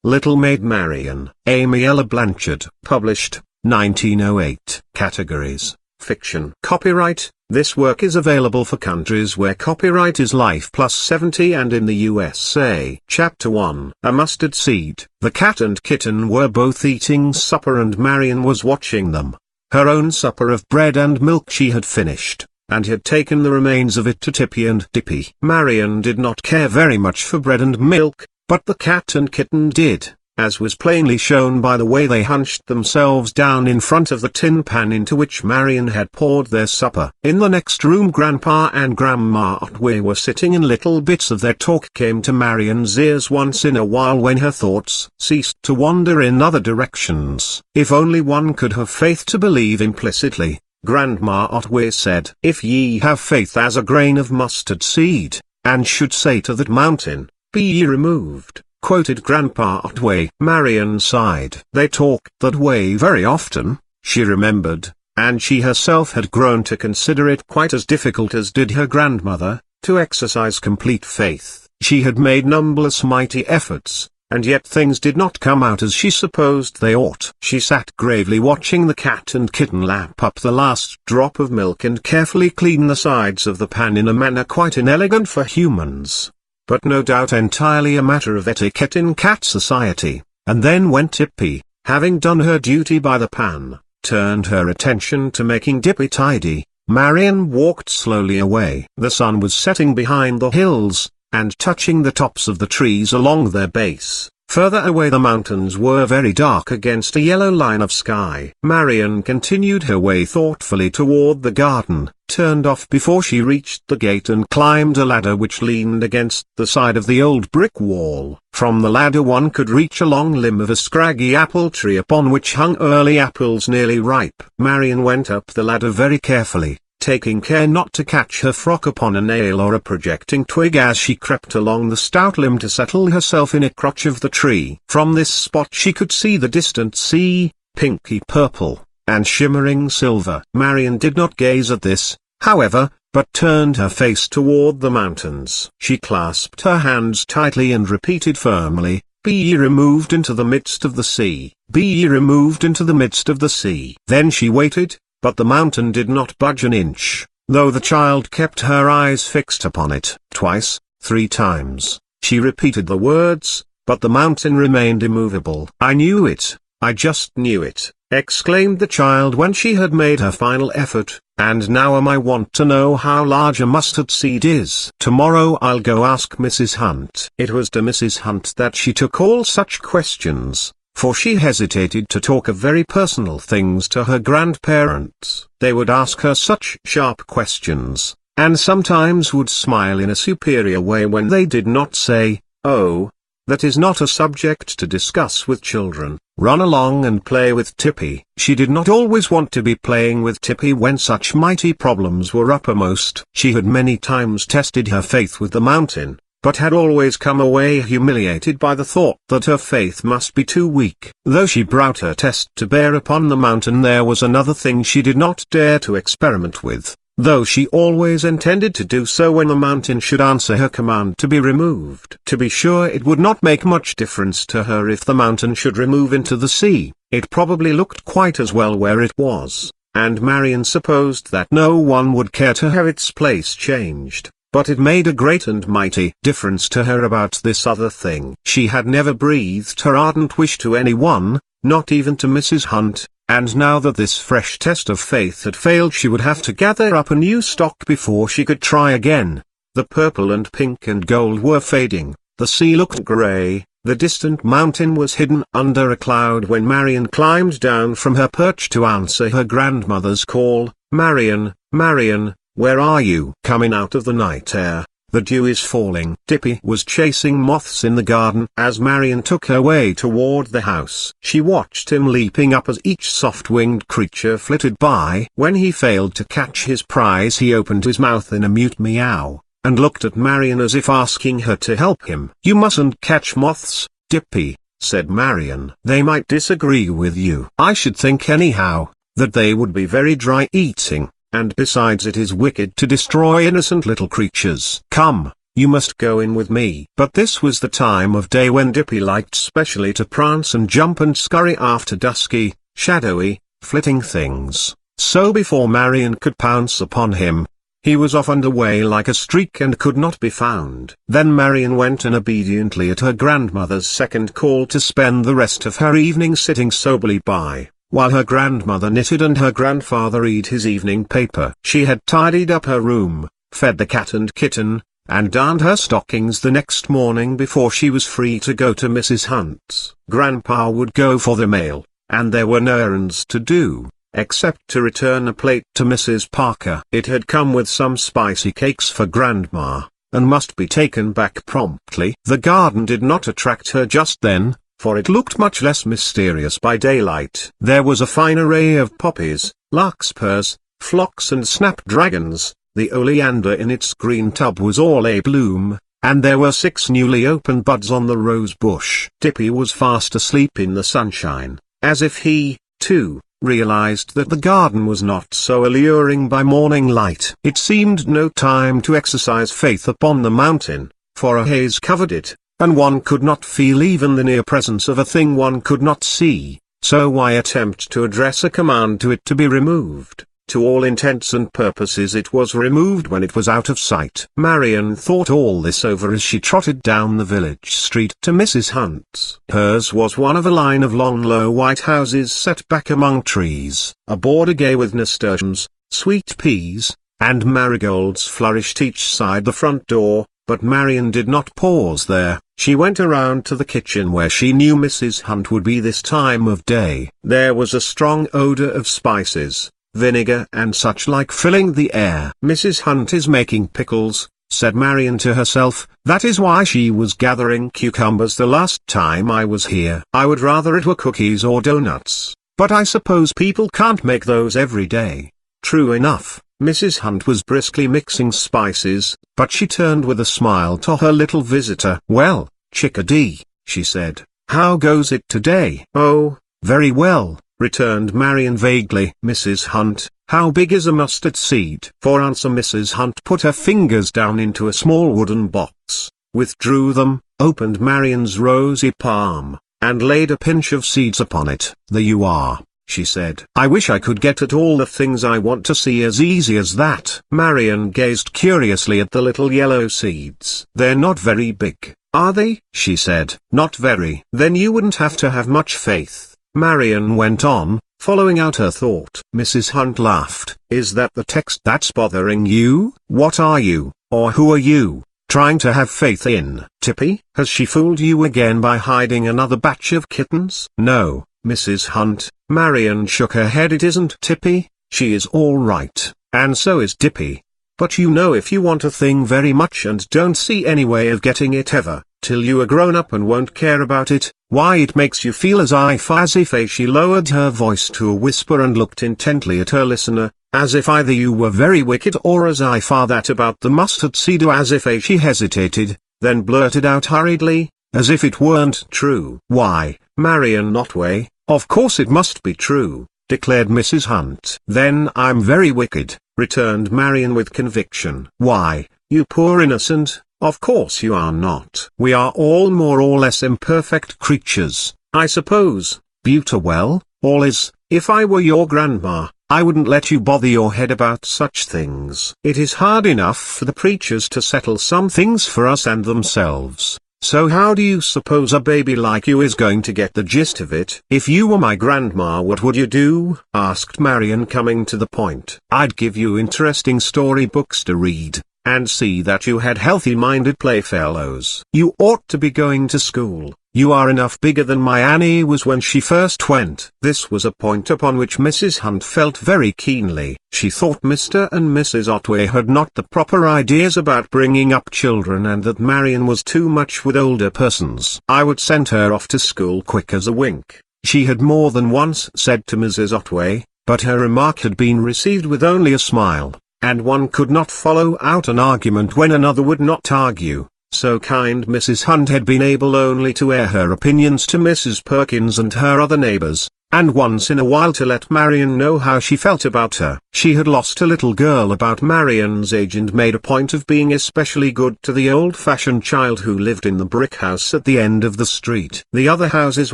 Little Maid Marian. Amy Ella Blanchard. Published, 1908. Categories: Fiction. Copyright. This work is available for countries where copyright is life plus 70 and in the USA. Chapter 1. A Mustard Seed. The cat and kitten were both eating supper and Marian was watching them. Her own supper of bread and milk she had finished, and had taken the remains of it to Tippy and Dippy. Marian did not care very much for bread and milk, but the cat and kitten did, as was plainly shown by the way they hunched themselves down in front of the tin pan into which Marian had poured their supper. In the next room Grandpa and Grandma Otway were sitting, and little bits of their talk came to Marian's ears once in a while when her thoughts ceased to wander in other directions. If only one could have faith to believe implicitly, Grandma Otway said. If ye have faith as a grain of mustard seed, and should say to that mountain, be ye removed, quoted Grandpa Otway. Marian sighed. They talked that way very often, she remembered, and she herself had grown to consider it quite as difficult as did her grandmother, to exercise complete faith. She had made numberless mighty efforts, and yet things did not come out as she supposed they ought. She sat gravely watching the cat and kitten lap up the last drop of milk and carefully clean the sides of the pan in a manner quite inelegant for humans, but no doubt entirely a matter of etiquette in cat society. And then went Tippy, having done her duty by the pan, turned her attention to making Dippy tidy. Marian walked slowly away. The sun was setting behind the hills, and touching the tops of the trees along their base. Further away the mountains were very dark against a yellow line of sky. Marian continued her way thoughtfully toward the garden, turned off before she reached the gate and climbed a ladder which leaned against the side of the old brick wall. From the ladder one could reach a long limb of a scraggy apple tree upon which hung early apples nearly ripe. Marian went up the ladder very carefully, taking care not to catch her frock upon a nail or a projecting twig as she crept along the stout limb to settle herself in a crotch of the tree. From this spot she could see the distant sea, pinky purple, and shimmering silver. Marian did not gaze at this, however, but turned her face toward the mountains. She clasped her hands tightly and repeated firmly, be ye removed into the midst of the sea, be ye removed into the midst of the sea. Then she waited, but the mountain did not budge an inch, though the child kept her eyes fixed upon it. Twice, 3 times, she repeated the words, but the mountain remained immovable. I knew it, I just knew it, exclaimed the child when she had made her final effort, and now I want to know how large a mustard seed is. Tomorrow I'll go ask Mrs. Hunt. It was to Mrs. Hunt that she took all such questions, for she hesitated to talk of very personal things to her grandparents. They would ask her such sharp questions, and sometimes would smile in a superior way when they did not say, "Oh, that is not a subject to discuss with children. Run along and play with Tippy." She did not always want to be playing with Tippy when such mighty problems were uppermost. She had many times tested her faith with the mountain, but had always come away humiliated by the thought that her faith must be too weak. Though she brought her test to bear upon the mountain, there was another thing she did not dare to experiment with, though she always intended to do so when the mountain should answer her command to be removed. To be sure, it would not make much difference to her if the mountain should remove into the sea. It probably looked quite as well where it was, and Marian supposed that no one would care to have its place changed. But it made a great and mighty difference to her about this other thing. She had never breathed her ardent wish to anyone, not even to Mrs. Hunt, and now that this fresh test of faith had failed she would have to gather up a new stock before she could try again. The purple and pink and gold were fading, the sea looked grey, the distant mountain was hidden under a cloud when Marian climbed down from her perch to answer her grandmother's call. "Marian, Marian, where are you?" "Coming out of the night air, the dew is falling." Dippy was chasing moths in the garden as Marian took her way toward the house. She watched him leaping up as each soft-winged creature flitted by. When he failed to catch his prize he opened his mouth in a mute meow, and looked at Marian as if asking her to help him. "You mustn't catch moths, Dippy," said Marian. "They might disagree with you." "I should think anyhow, that they would be very dry eating. And besides, it is wicked to destroy innocent little creatures." "Come, you must go in with me. But this was the time of day when Dippy liked specially to prance and jump and scurry after dusky, shadowy, flitting things, so before Marian could pounce upon him, he was off and away like a streak and could not be found. Then Marian went in obediently at her grandmother's second call to spend the rest of her evening sitting soberly by, while her grandmother knitted and her grandfather read his evening paper. She had tidied up her room, fed the cat and kitten, and darned her stockings the next morning before she was free to go to Mrs. Hunt's. Grandpa would go for the mail, and there were no errands to do, except to return a plate to Mrs. Parker. It had come with some spicy cakes for Grandma, and must be taken back promptly. The garden did not attract her just then, for it looked much less mysterious by daylight. There was a fine array of poppies, larkspurs, phlox and snapdragons. The oleander in its green tub was all a-bloom, and there were 6 newly opened buds on the rose bush. Dippy was fast asleep in the sunshine, as if he, too, realized that the garden was not so alluring by morning light. It seemed no time to exercise faith upon the mountain, for a haze covered it, and one could not feel even the near presence of a thing one could not see, so why attempt to address a command to it to be removed? To all intents and purposes it was removed when it was out of sight. Marian thought all this over as she trotted down the village street to Mrs. Hunt's. Hers was one of a line of long low white houses set back among trees. A border gay with nasturtiums, sweet peas, and marigolds flourished each side the front door, but Marian did not pause there. She went around to the kitchen where she knew Mrs. Hunt would be this time of day. There was a strong odor of spices, vinegar and such like filling the air. Mrs. Hunt is making pickles, said Marian to herself. That is why she was gathering cucumbers the last time I was here. I would rather it were cookies or donuts, but I suppose people can't make those every day. True enough, Mrs. Hunt was briskly mixing spices, but she turned with a smile to her little visitor. Well, chickadee, she said, how goes it today? Oh, very well, returned Marian vaguely. Mrs. Hunt, how big is a mustard seed? For answer Mrs. Hunt put her fingers down into a small wooden box, withdrew them, opened Marian's rosy palm, and laid a pinch of seeds upon it. There you are, she said. I wish I could get at all the things I want to see as easy as that. Marian gazed curiously at the little yellow seeds. They're not very big, are they? She said. Not very. Then you wouldn't have to have much faith, Marian went on, following out her thought. Mrs. Hunt laughed. Is that the text that's bothering you? What are you, or who are you, trying to have faith in? Tippy? Has she fooled you again by hiding another batch of kittens? No, Mrs. Hunt. Marian shook her head. It isn't Tippy. She is all right, and so is Dippy. But you know, if you want a thing very much and don't see any way of getting it ever, till you are grown up and won't care about it, why it makes you feel as if she lowered her voice to a whisper and looked intently at her listener, as if either you were very wicked or as if that about the mustard seed, or as if she hesitated, then blurted out hurriedly, as if it weren't true. Why, Marian Notway, of course it must be true, declared Mrs. Hunt. Then I'm very wicked, returned Marian with conviction. Why, you poor innocent, of course you are not. We are all more or less imperfect creatures, I suppose. Well, all is, if I were your grandma, I wouldn't let you bother your head about such things. It is hard enough for the preachers to settle some things for us and themselves. So how do you suppose a baby like you is going to get the gist of it? If you were my grandma, what would you do? Asked Marian, coming to the point. I'd give you interesting story books to read, and see that you had healthy-minded playfellows. You ought to be going to school. You are enough bigger than my Annie was when she first went. This was a point upon which Mrs. Hunt felt very keenly. She thought Mr. and Mrs. Otway had not the proper ideas about bringing up children, and that Marian was too much with older persons. I would send her off to school quick as a wink, she had more than once said to Mrs. Otway, but her remark had been received with only a smile, and one could not follow out an argument when another would not argue. So kind Mrs. Hunt had been able only to air her opinions to Mrs. Perkins and her other neighbors, and once in a while to let Marian know how she felt about her. She had lost a little girl about Marian's age and made a point of being especially good to the old-fashioned child who lived in the brick house at the end of the street. The other houses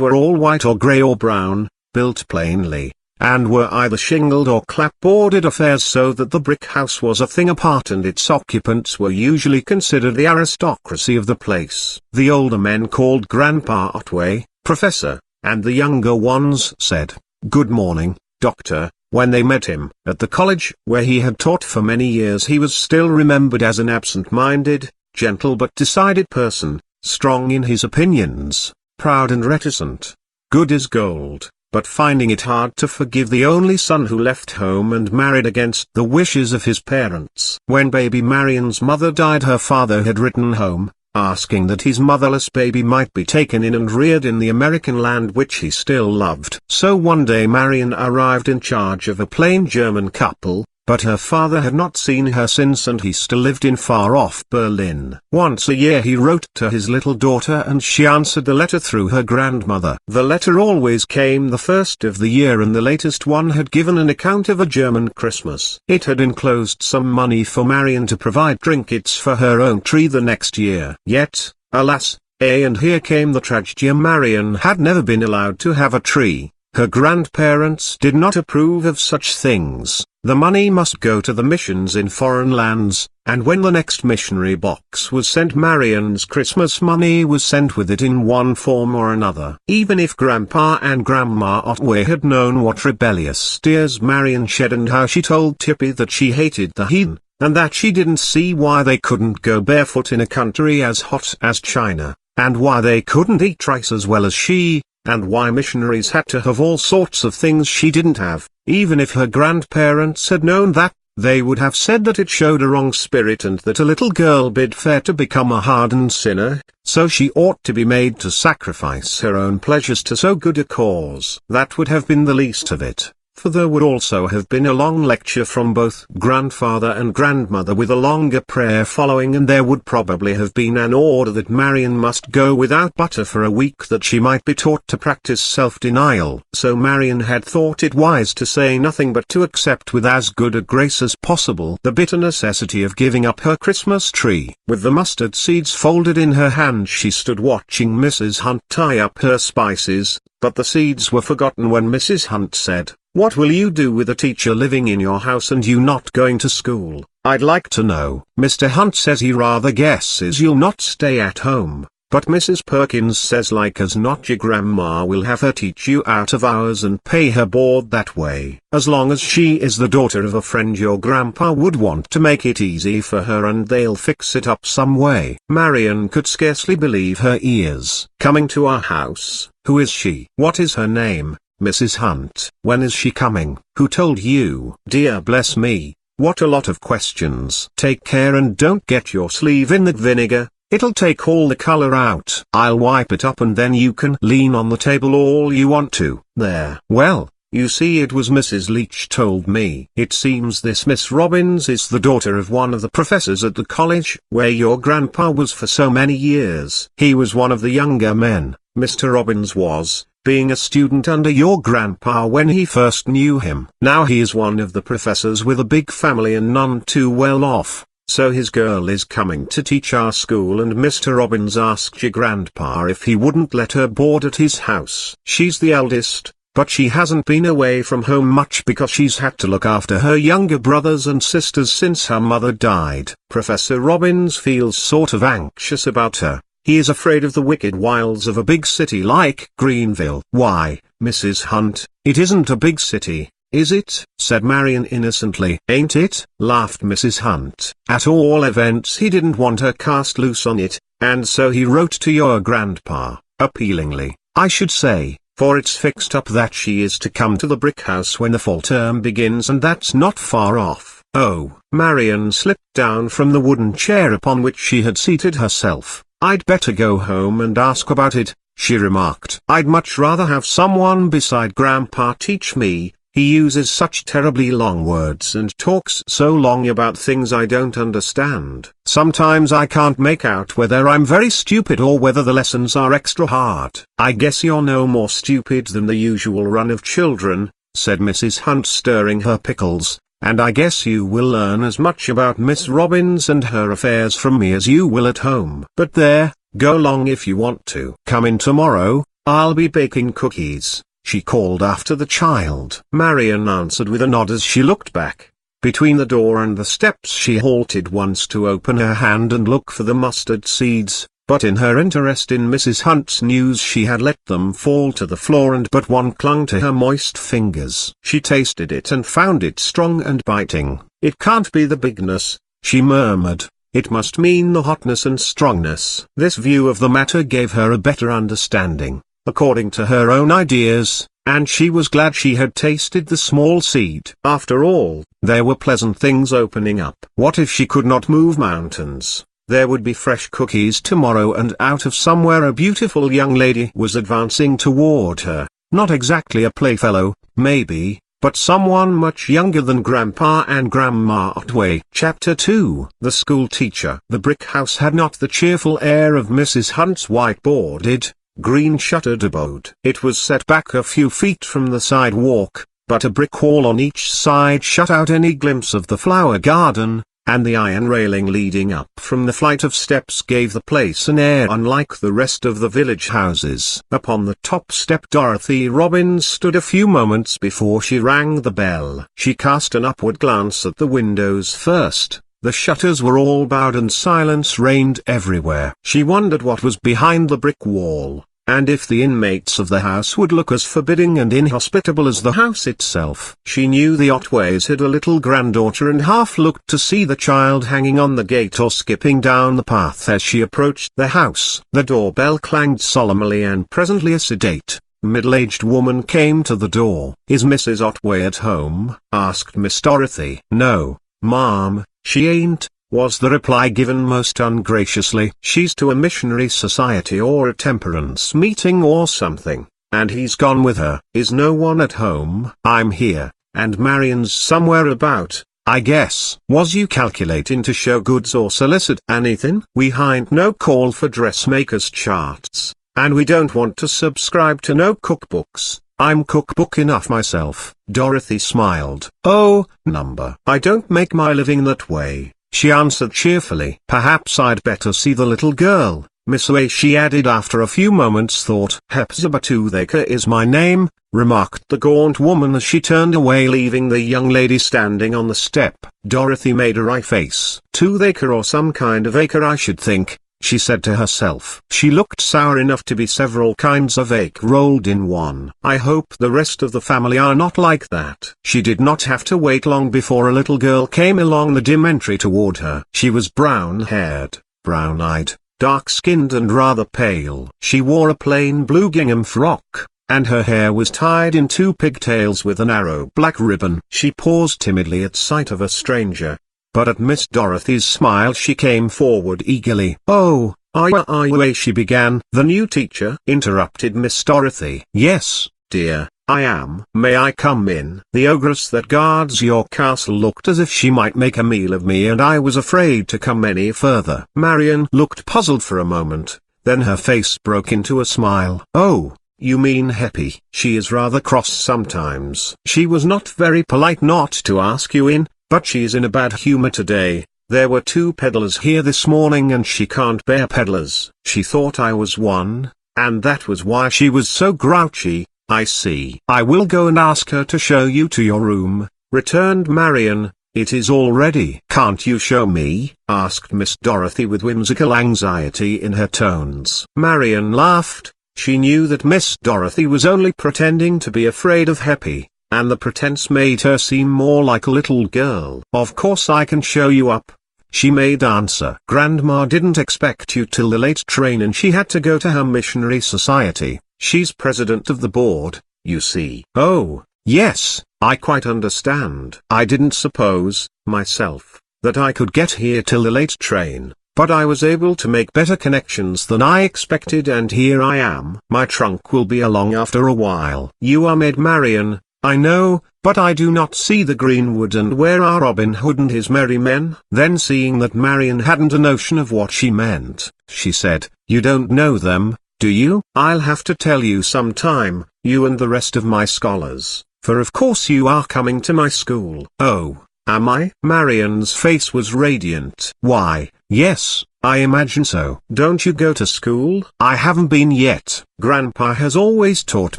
were all white or grey or brown, built plainly, and were either shingled or clapboarded affairs, so that the brick house was a thing apart and its occupants were usually considered the aristocracy of the place. The older men called Grandpa Otway, Professor, and the younger ones said, "Good morning, Doctor," when they met him. At the college where he had taught for many years he was still remembered as an absent-minded, gentle but decided person, strong in his opinions, proud and reticent, good as gold, but finding it hard to forgive the only son who left home and married against the wishes of his parents. When baby Marian's mother died, her father had written home, asking that his motherless baby might be taken in and reared in the American land which he still loved. So one day Marian arrived in charge of a plain German couple, but her father had not seen her since and he still lived in far-off Berlin. Once a year he wrote to his little daughter and she answered the letter through her grandmother. The letter always came the first of the year and the latest one had given an account of a German Christmas. It had enclosed some money for Marian to provide trinkets for her own tree the next year. Yet, alas, and here came the tragedy. Marian had never been allowed to have a tree. Her grandparents did not approve of such things. The money must go to the missions in foreign lands, and when the next missionary box was sent, Marian's Christmas money was sent with it in one form or another. Even if Grandpa and Grandma Otway had known what rebellious tears Marian shed and how she told Tippy that she hated the heathen, and that she didn't see why they couldn't go barefoot in a country as hot as China, and why they couldn't eat rice as well as she, and why missionaries had to have all sorts of things she didn't have, even if her grandparents had known that, they would have said that it showed a wrong spirit and that a little girl bid fair to become a hardened sinner, so she ought to be made to sacrifice her own pleasures to so good a cause. That would have been the least of it, for there would also have been a long lecture from both grandfather and grandmother with a longer prayer following, and there would probably have been an order that Marian must go without butter for a week that she might be taught to practice self-denial. So Marian had thought it wise to say nothing but to accept with as good a grace as possible the bitter necessity of giving up her Christmas tree. With the mustard seeds folded in her hand she stood watching Mrs. Hunt tie up her spices, but the seeds were forgotten when Mrs. Hunt said, "What will you do with a teacher living in your house and you not going to school? I'd like to know." Mr. Hunt says he rather guesses you'll not stay at home, but Mrs. Perkins says like as not your grandma will have her teach you out of hours and pay her board that way. As long as she is the daughter of a friend your grandpa would want to make it easy for her and they'll fix it up some way. Marian could scarcely believe her ears. "Coming to our house? Who is she? What is her name, Mrs. Hunt? When is she coming? Who told you?" Dear bless me, what a lot of questions. "Take care and don't get your sleeve in that vinegar, it'll take all the color out." "I'll wipe it up and then you can lean on the table all you want to." "There." "Well, you see it was Mrs. Leach told me. It seems this Miss Robbins is the daughter of one of the professors at the college where your grandpa was for so many years. He was one of the younger men, Mr. Robbins was, being a student under your grandpa when he first knew him. Now he is one of the professors with a big family and none too well off. So his girl is coming to teach our school and Mr. Robbins asked your grandpa if he wouldn't let her board at his house. She's the eldest, but she hasn't been away from home much because she's had to look after her younger brothers and sisters since her mother died. Professor Robbins feels sort of anxious about her. He is afraid of the wicked wiles of a big city like Greenville. "Why, Mrs. Hunt, it isn't a big city, is it?" said Marian innocently. "Ain't it?" laughed Mrs. Hunt. "At all events he didn't want her cast loose on it, and so he wrote to your grandpa, appealingly, I should say, for it's fixed up that she is to come to the brick house when the fall term begins and that's not far off." "Oh." Marian slipped down from the wooden chair upon which she had seated herself. "I'd better go home and ask about it," she remarked. "I'd much rather have someone beside Grandpa teach me. He uses such terribly long words and talks so long about things I don't understand. Sometimes I can't make out whether I'm very stupid or whether the lessons are extra hard." "I guess you're no more stupid than the usual run of children," said Mrs. Hunt, stirring her pickles, "and I guess you will learn as much about Miss Robbins and her affairs from me as you will at home. But there, go along if you want to. Come in tomorrow, I'll be baking cookies," she called after the child. Marian answered with a nod as she looked back. Between the door and the steps she halted once to open her hand and look for the mustard seeds, but in her interest in Mrs. Hunt's news she had let them fall to the floor and but one clung to her moist fingers. She tasted it and found it strong and biting. "It can't be the bigness," she murmured. "It must mean the hotness and strongness." This view of the matter gave her a better understanding, according to her own ideas, and she was glad she had tasted the small seed. After all, there were pleasant things opening up. What if she could not move mountains? There would be fresh cookies tomorrow, and out of somewhere a beautiful young lady was advancing toward her. Not exactly a playfellow, maybe, but someone much younger than Grandpa and Grandma Otway. Chapter 2. The School Teacher. The brick house had not the cheerful air of Mrs. Hunt's white-boarded, green-shuttered abode. It was set back a few feet from the sidewalk, but a brick wall on each side shut out any glimpse of the flower garden, and the iron railing leading up from the flight of steps gave the place an air unlike the rest of the village houses. Upon the top step Dorothy Robbins stood a few moments before she rang the bell. She cast an upward glance at the windows first. The shutters were all bowed and silence reigned everywhere. She wondered what was behind the brick wall, and if the inmates of the house would look as forbidding and inhospitable as the house itself. She knew the Otways had a little granddaughter and half looked to see the child hanging on the gate or skipping down the path as she approached the house. The doorbell clanged solemnly and presently a sedate, middle-aged woman came to the door. "Is Mrs. Otway at home?" asked Miss Dorothy. "No, ma'am, she ain't," was the reply given most ungraciously. "She's to a missionary society or a temperance meeting or something, and he's gone with her." "Is no one at home?" "I'm here, and Marian's somewhere about, I guess." "Was you calculating to show goods or solicit anything?" "We hain't no call for dressmakers' charts, and we don't want to subscribe to no cookbooks. I'm cookbook enough myself." Dorothy smiled. "Oh, number. I don't make my living that way," she answered cheerfully. "Perhaps I'd better see the little girl, Miss Way," she added after a few moments' thought. "Hepzibah Toothaker is my name," remarked the gaunt woman as she turned away, leaving the young lady standing on the step. Dorothy made a wry face. "Toothaker or some kind of acre I should think," she said to herself. She looked sour enough to be several kinds of ache rolled in one. "I hope the rest of the family are not like that." She did not have to wait long before a little girl came along the dim entry toward her. She was brown-haired, brown-eyed, dark-skinned and rather pale. She wore a plain blue gingham frock, and her hair was tied in two pigtails with a narrow black ribbon. She paused timidly at sight of a stranger, but at Miss Dorothy's smile she came forward eagerly. "Oh, are you," she began. "The new teacher?" interrupted Miss Dorothy. "Yes, dear, I am." "May I come in?" The ogress that guards your castle looked as if she might make a meal of me, and I was afraid to come any further. Marian looked puzzled for a moment, then her face broke into a smile. "Oh, you mean Heppy. She is rather cross sometimes. She was not very polite not to ask you in, but she's in a bad humor today. There were 2 peddlers here this morning and she can't bear peddlers. She thought I was one, and that was why she was so grouchy." "I see." "I will go and ask her to show you to your room," returned Marian. "It is all ready." "Can't you show me?" asked Miss Dorothy with whimsical anxiety in her tones. Marian laughed. She knew that Miss Dorothy was only pretending to be afraid of Heppy, and the pretense made her seem more like a little girl. "Of course I can show you up," she made answer. "Grandma didn't expect you till the late train and she had to go to her missionary society. She's president of the board, you see." "Oh, yes, I quite understand. I didn't suppose, myself, that I could get here till the late train, but I was able to make better connections than I expected and here I am. My trunk will be along after a while." "You are Maid Marian, I know, but I do not see the greenwood, and where are Robin Hood and his merry men?" Then seeing that Marian hadn't a notion of what she meant, she said, "You don't know them, do you? I'll have to tell you sometime, you and the rest of my scholars, for of course you are coming to my school." "Oh, am I?" Marian's face was radiant. "Why, yes, I imagine so." "Don't you go to school?" "I haven't been yet. Grandpa has always taught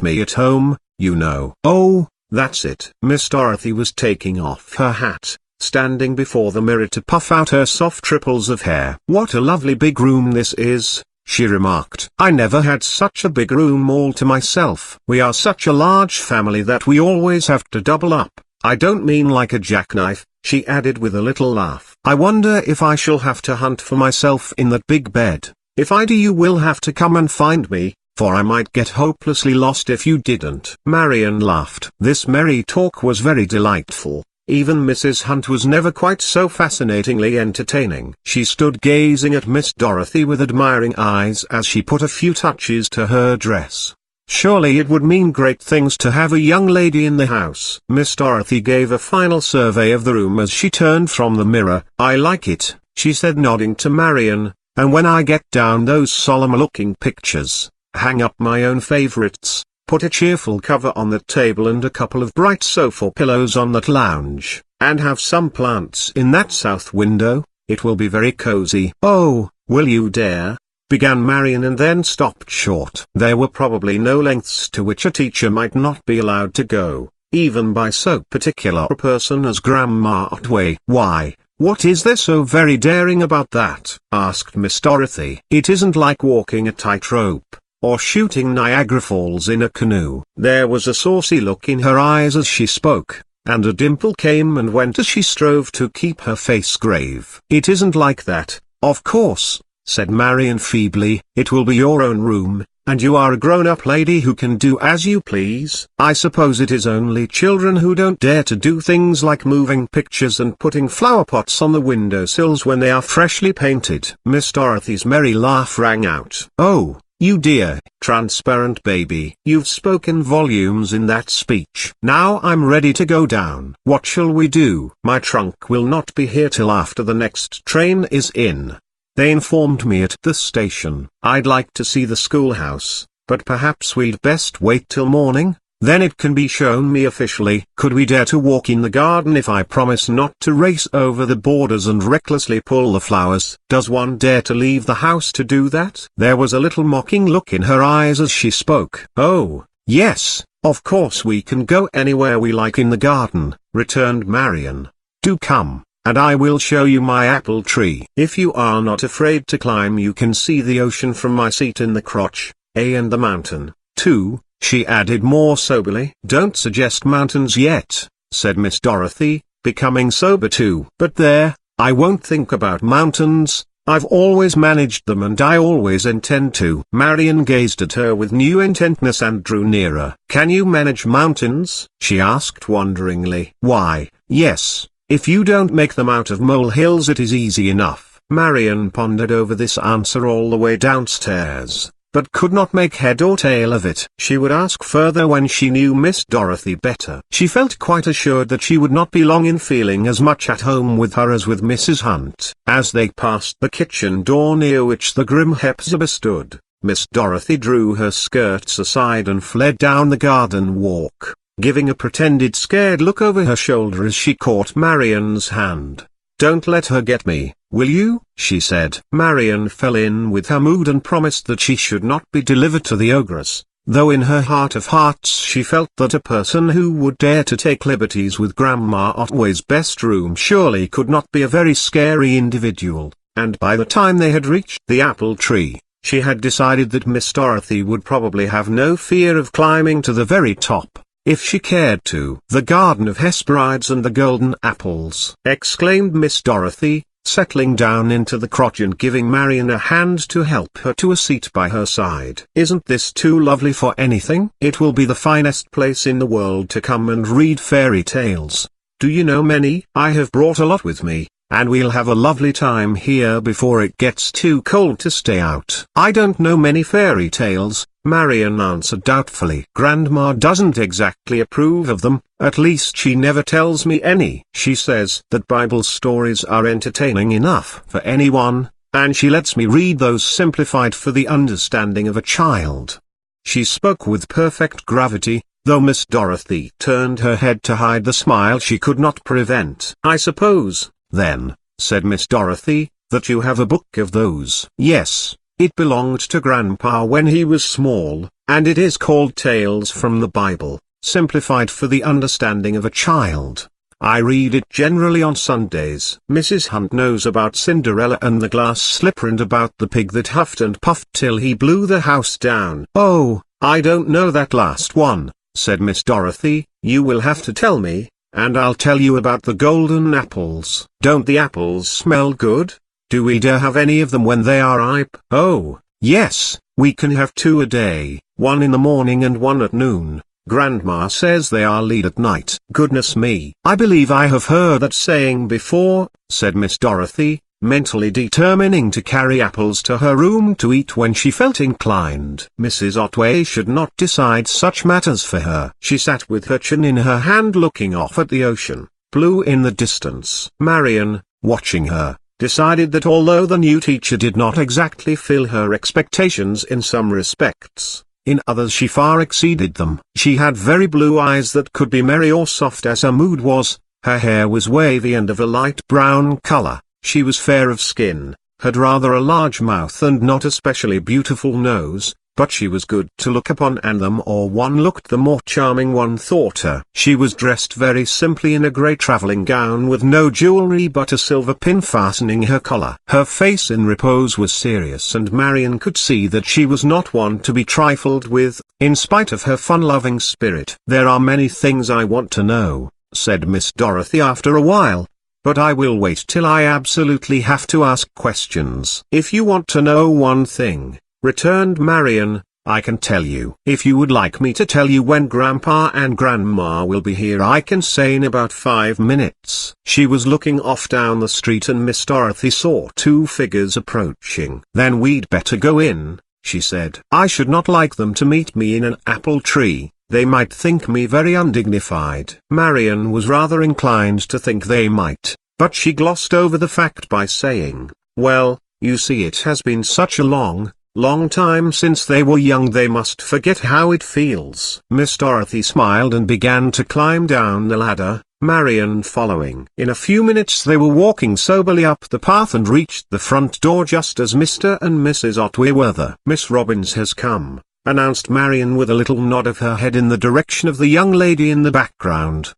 me at home, you know." "Oh, that's it." Miss Dorothy was taking off her hat, standing before the mirror to puff out her soft ripples of hair. "What a lovely big room this is," she remarked. "I never had such a big room all to myself. We are such a large family that we always have to double up. I don't mean like a jackknife," she added with a little laugh. "I wonder if I shall have to hunt for myself in that big bed. If I do, you will have to come and find me, for I might get hopelessly lost if you didn't." Marian laughed. This merry talk was very delightful. Even Mrs. Hunt was never quite so fascinatingly entertaining. She stood gazing at Miss Dorothy with admiring eyes as she put a few touches to her dress. Surely it would mean great things to have a young lady in the house. Miss Dorothy gave a final survey of the room as she turned from the mirror. "I like it," she said, nodding to Marian, "and when I get down those solemn-looking pictures, hang up my own favorites, put a cheerful cover on the table and a couple of bright sofa pillows on that lounge, and have some plants in that south window, it will be very cozy." "Oh, will you dare?" began Marian and then stopped short. There were probably no lengths to which a teacher might not be allowed to go, even by so particular a person as Grandma Otway. "Why, what is there so very daring about that?" asked Miss Dorothy. "It isn't like walking a tightrope, or shooting Niagara Falls in a canoe." There was a saucy look in her eyes as she spoke, and a dimple came and went as she strove to keep her face grave. "It isn't like that, of course," said Marian feebly. "It will be your own room, and you are a grown-up lady who can do as you please. I suppose it is only children who don't dare to do things like moving pictures and putting flower pots on the windowsills when they are freshly painted." Miss Dorothy's merry laugh rang out. "Oh, you dear, transparent baby. You've spoken volumes in that speech. Now I'm ready to go down. What shall we do?" "My trunk will not be here till after the next train is in. They informed me at the station. I'd like to see the schoolhouse, but perhaps we'd best wait till morning, then it can be shown me officially." "Could we dare to walk in the garden if I promise not to race over the borders and recklessly pull the flowers?" "Does one dare to leave the house to do that?" There was a little mocking look in her eyes as she spoke. "Oh, yes, of course we can go anywhere we like in the garden," returned Marian. "Do come, and I will show you my apple tree. If you are not afraid to climb, you can see the ocean from my seat in the crotch, and the mountain, too," she added more soberly. "Don't suggest mountains yet," said Miss Dorothy, becoming sober too. "But there, I won't think about mountains. I've always managed them and I always intend to." Marian gazed at her with new intentness and drew nearer. "Can you manage mountains?" she asked wonderingly. "Why, yes. If you don't make them out of molehills it is easy enough." Marian pondered over this answer all the way downstairs, but could not make head or tail of it. She would ask further when she knew Miss Dorothy better. She felt quite assured that she would not be long in feeling as much at home with her as with Mrs. Hunt. As they passed the kitchen door near which the grim Hepzibah stood, Miss Dorothy drew her skirts aside and fled down the garden walk, giving a pretended scared look over her shoulder as she caught Marian's hand. "Don't let her get me, will you?" she said. Marian fell in with her mood and promised that she should not be delivered to the ogress, though in her heart of hearts she felt that a person who would dare to take liberties with Grandma Otway's best room surely could not be a very scary individual, and by the time they had reached the apple tree, she had decided that Miss Dorothy would probably have no fear of climbing to the very top, if she cared to. "The Garden of Hesperides and the Golden Apples!" exclaimed Miss Dorothy, settling down into the crotch and giving Marian a hand to help her to a seat by her side. "Isn't this too lovely for anything? It will be the finest place in the world to come and read fairy tales. Do you know many? I have brought a lot with me, and we'll have a lovely time here before it gets too cold to stay out." "I don't know many fairy tales," Marian answered doubtfully. Grandma doesn't exactly approve of them, at least she never tells me any. She says that Bible stories are entertaining enough for anyone, and she lets me read those simplified for the understanding of a child. She spoke with perfect gravity, though Miss Dorothy turned her head to hide the smile she could not prevent. I suppose, then, said Miss Dorothy, that you have a book of those. Yes, it belonged to Grandpa when he was small, and it is called Tales from the Bible, simplified for the understanding of a child. I read it generally on Sundays. Mrs. Hunt knows about Cinderella and the glass slipper and about the pig that huffed and puffed till he blew the house down. Oh, I don't know that last one, said Miss Dorothy. You will have to tell me, and I'll tell you about the golden apples. Don't the apples smell good? Do we dare have any of them when they are ripe? Oh, yes, we can have 2 a day, one in the morning and one at noon. Grandma says they are laid at night. Goodness me. I believe I have heard that saying before, said Miss Dorothy, mentally determining to carry apples to her room to eat when she felt inclined. Mrs. Otway should not decide such matters for her. She sat with her chin in her hand looking off at the ocean, blue in the distance. Marian, watching her, decided that although the new teacher did not exactly fill her expectations in some respects, in others she far exceeded them. She had very blue eyes that could be merry or soft as her mood was, her hair was wavy and of a light brown color, she was fair of skin, had rather a large mouth and not especially beautiful nose, but she was good to look upon, and the more one looked the more charming one thought her. She was dressed very simply in a grey travelling gown with no jewellery but a silver pin fastening her collar. Her face in repose was serious, and Marian could see that she was not one to be trifled with, in spite of her fun-loving spirit. There are many things I want to know, said Miss Dorothy after a while, but I will wait till I absolutely have to ask questions. If you want to know one thing, returned Marian, I can tell you. If you would like me to tell you when Grandpa and Grandma will be here, I can say in about 5 minutes. She was looking off down the street and Miss Dorothy saw 2 figures approaching. Then we'd better go in, she said. I should not like them to meet me in an apple tree. They might think me very undignified. Marian was rather inclined to think they might, but she glossed over the fact by saying, well, you see, it has been such a long time since they were young, they must forget how it feels. Miss Dorothy smiled and began to climb down the ladder, Marian following. In a few minutes they were walking soberly up the path and reached the front door just as Mr. and Mrs. Otway were there. Miss Robbins has come, announced Marian with a little nod of her head in the direction of the young lady in the background.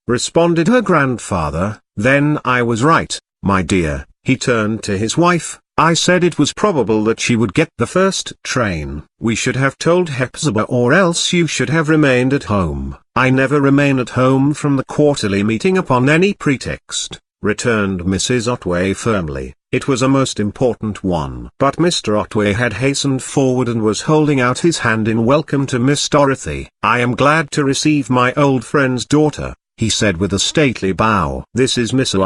Responded her grandfather. Then I was right, my dear. He turned to his wife. I said it was probable that she would get the first train. We should have told Hepzibah, or else you should have remained at home. I never remain at home from the quarterly meeting upon any pretext, returned Mrs. Otway firmly. It was a most important one. But Mr. Otway had hastened forward and was holding out his hand in welcome to Miss Dorothy. I am glad to receive my old friend's daughter, he said with a stately bow. This is Miss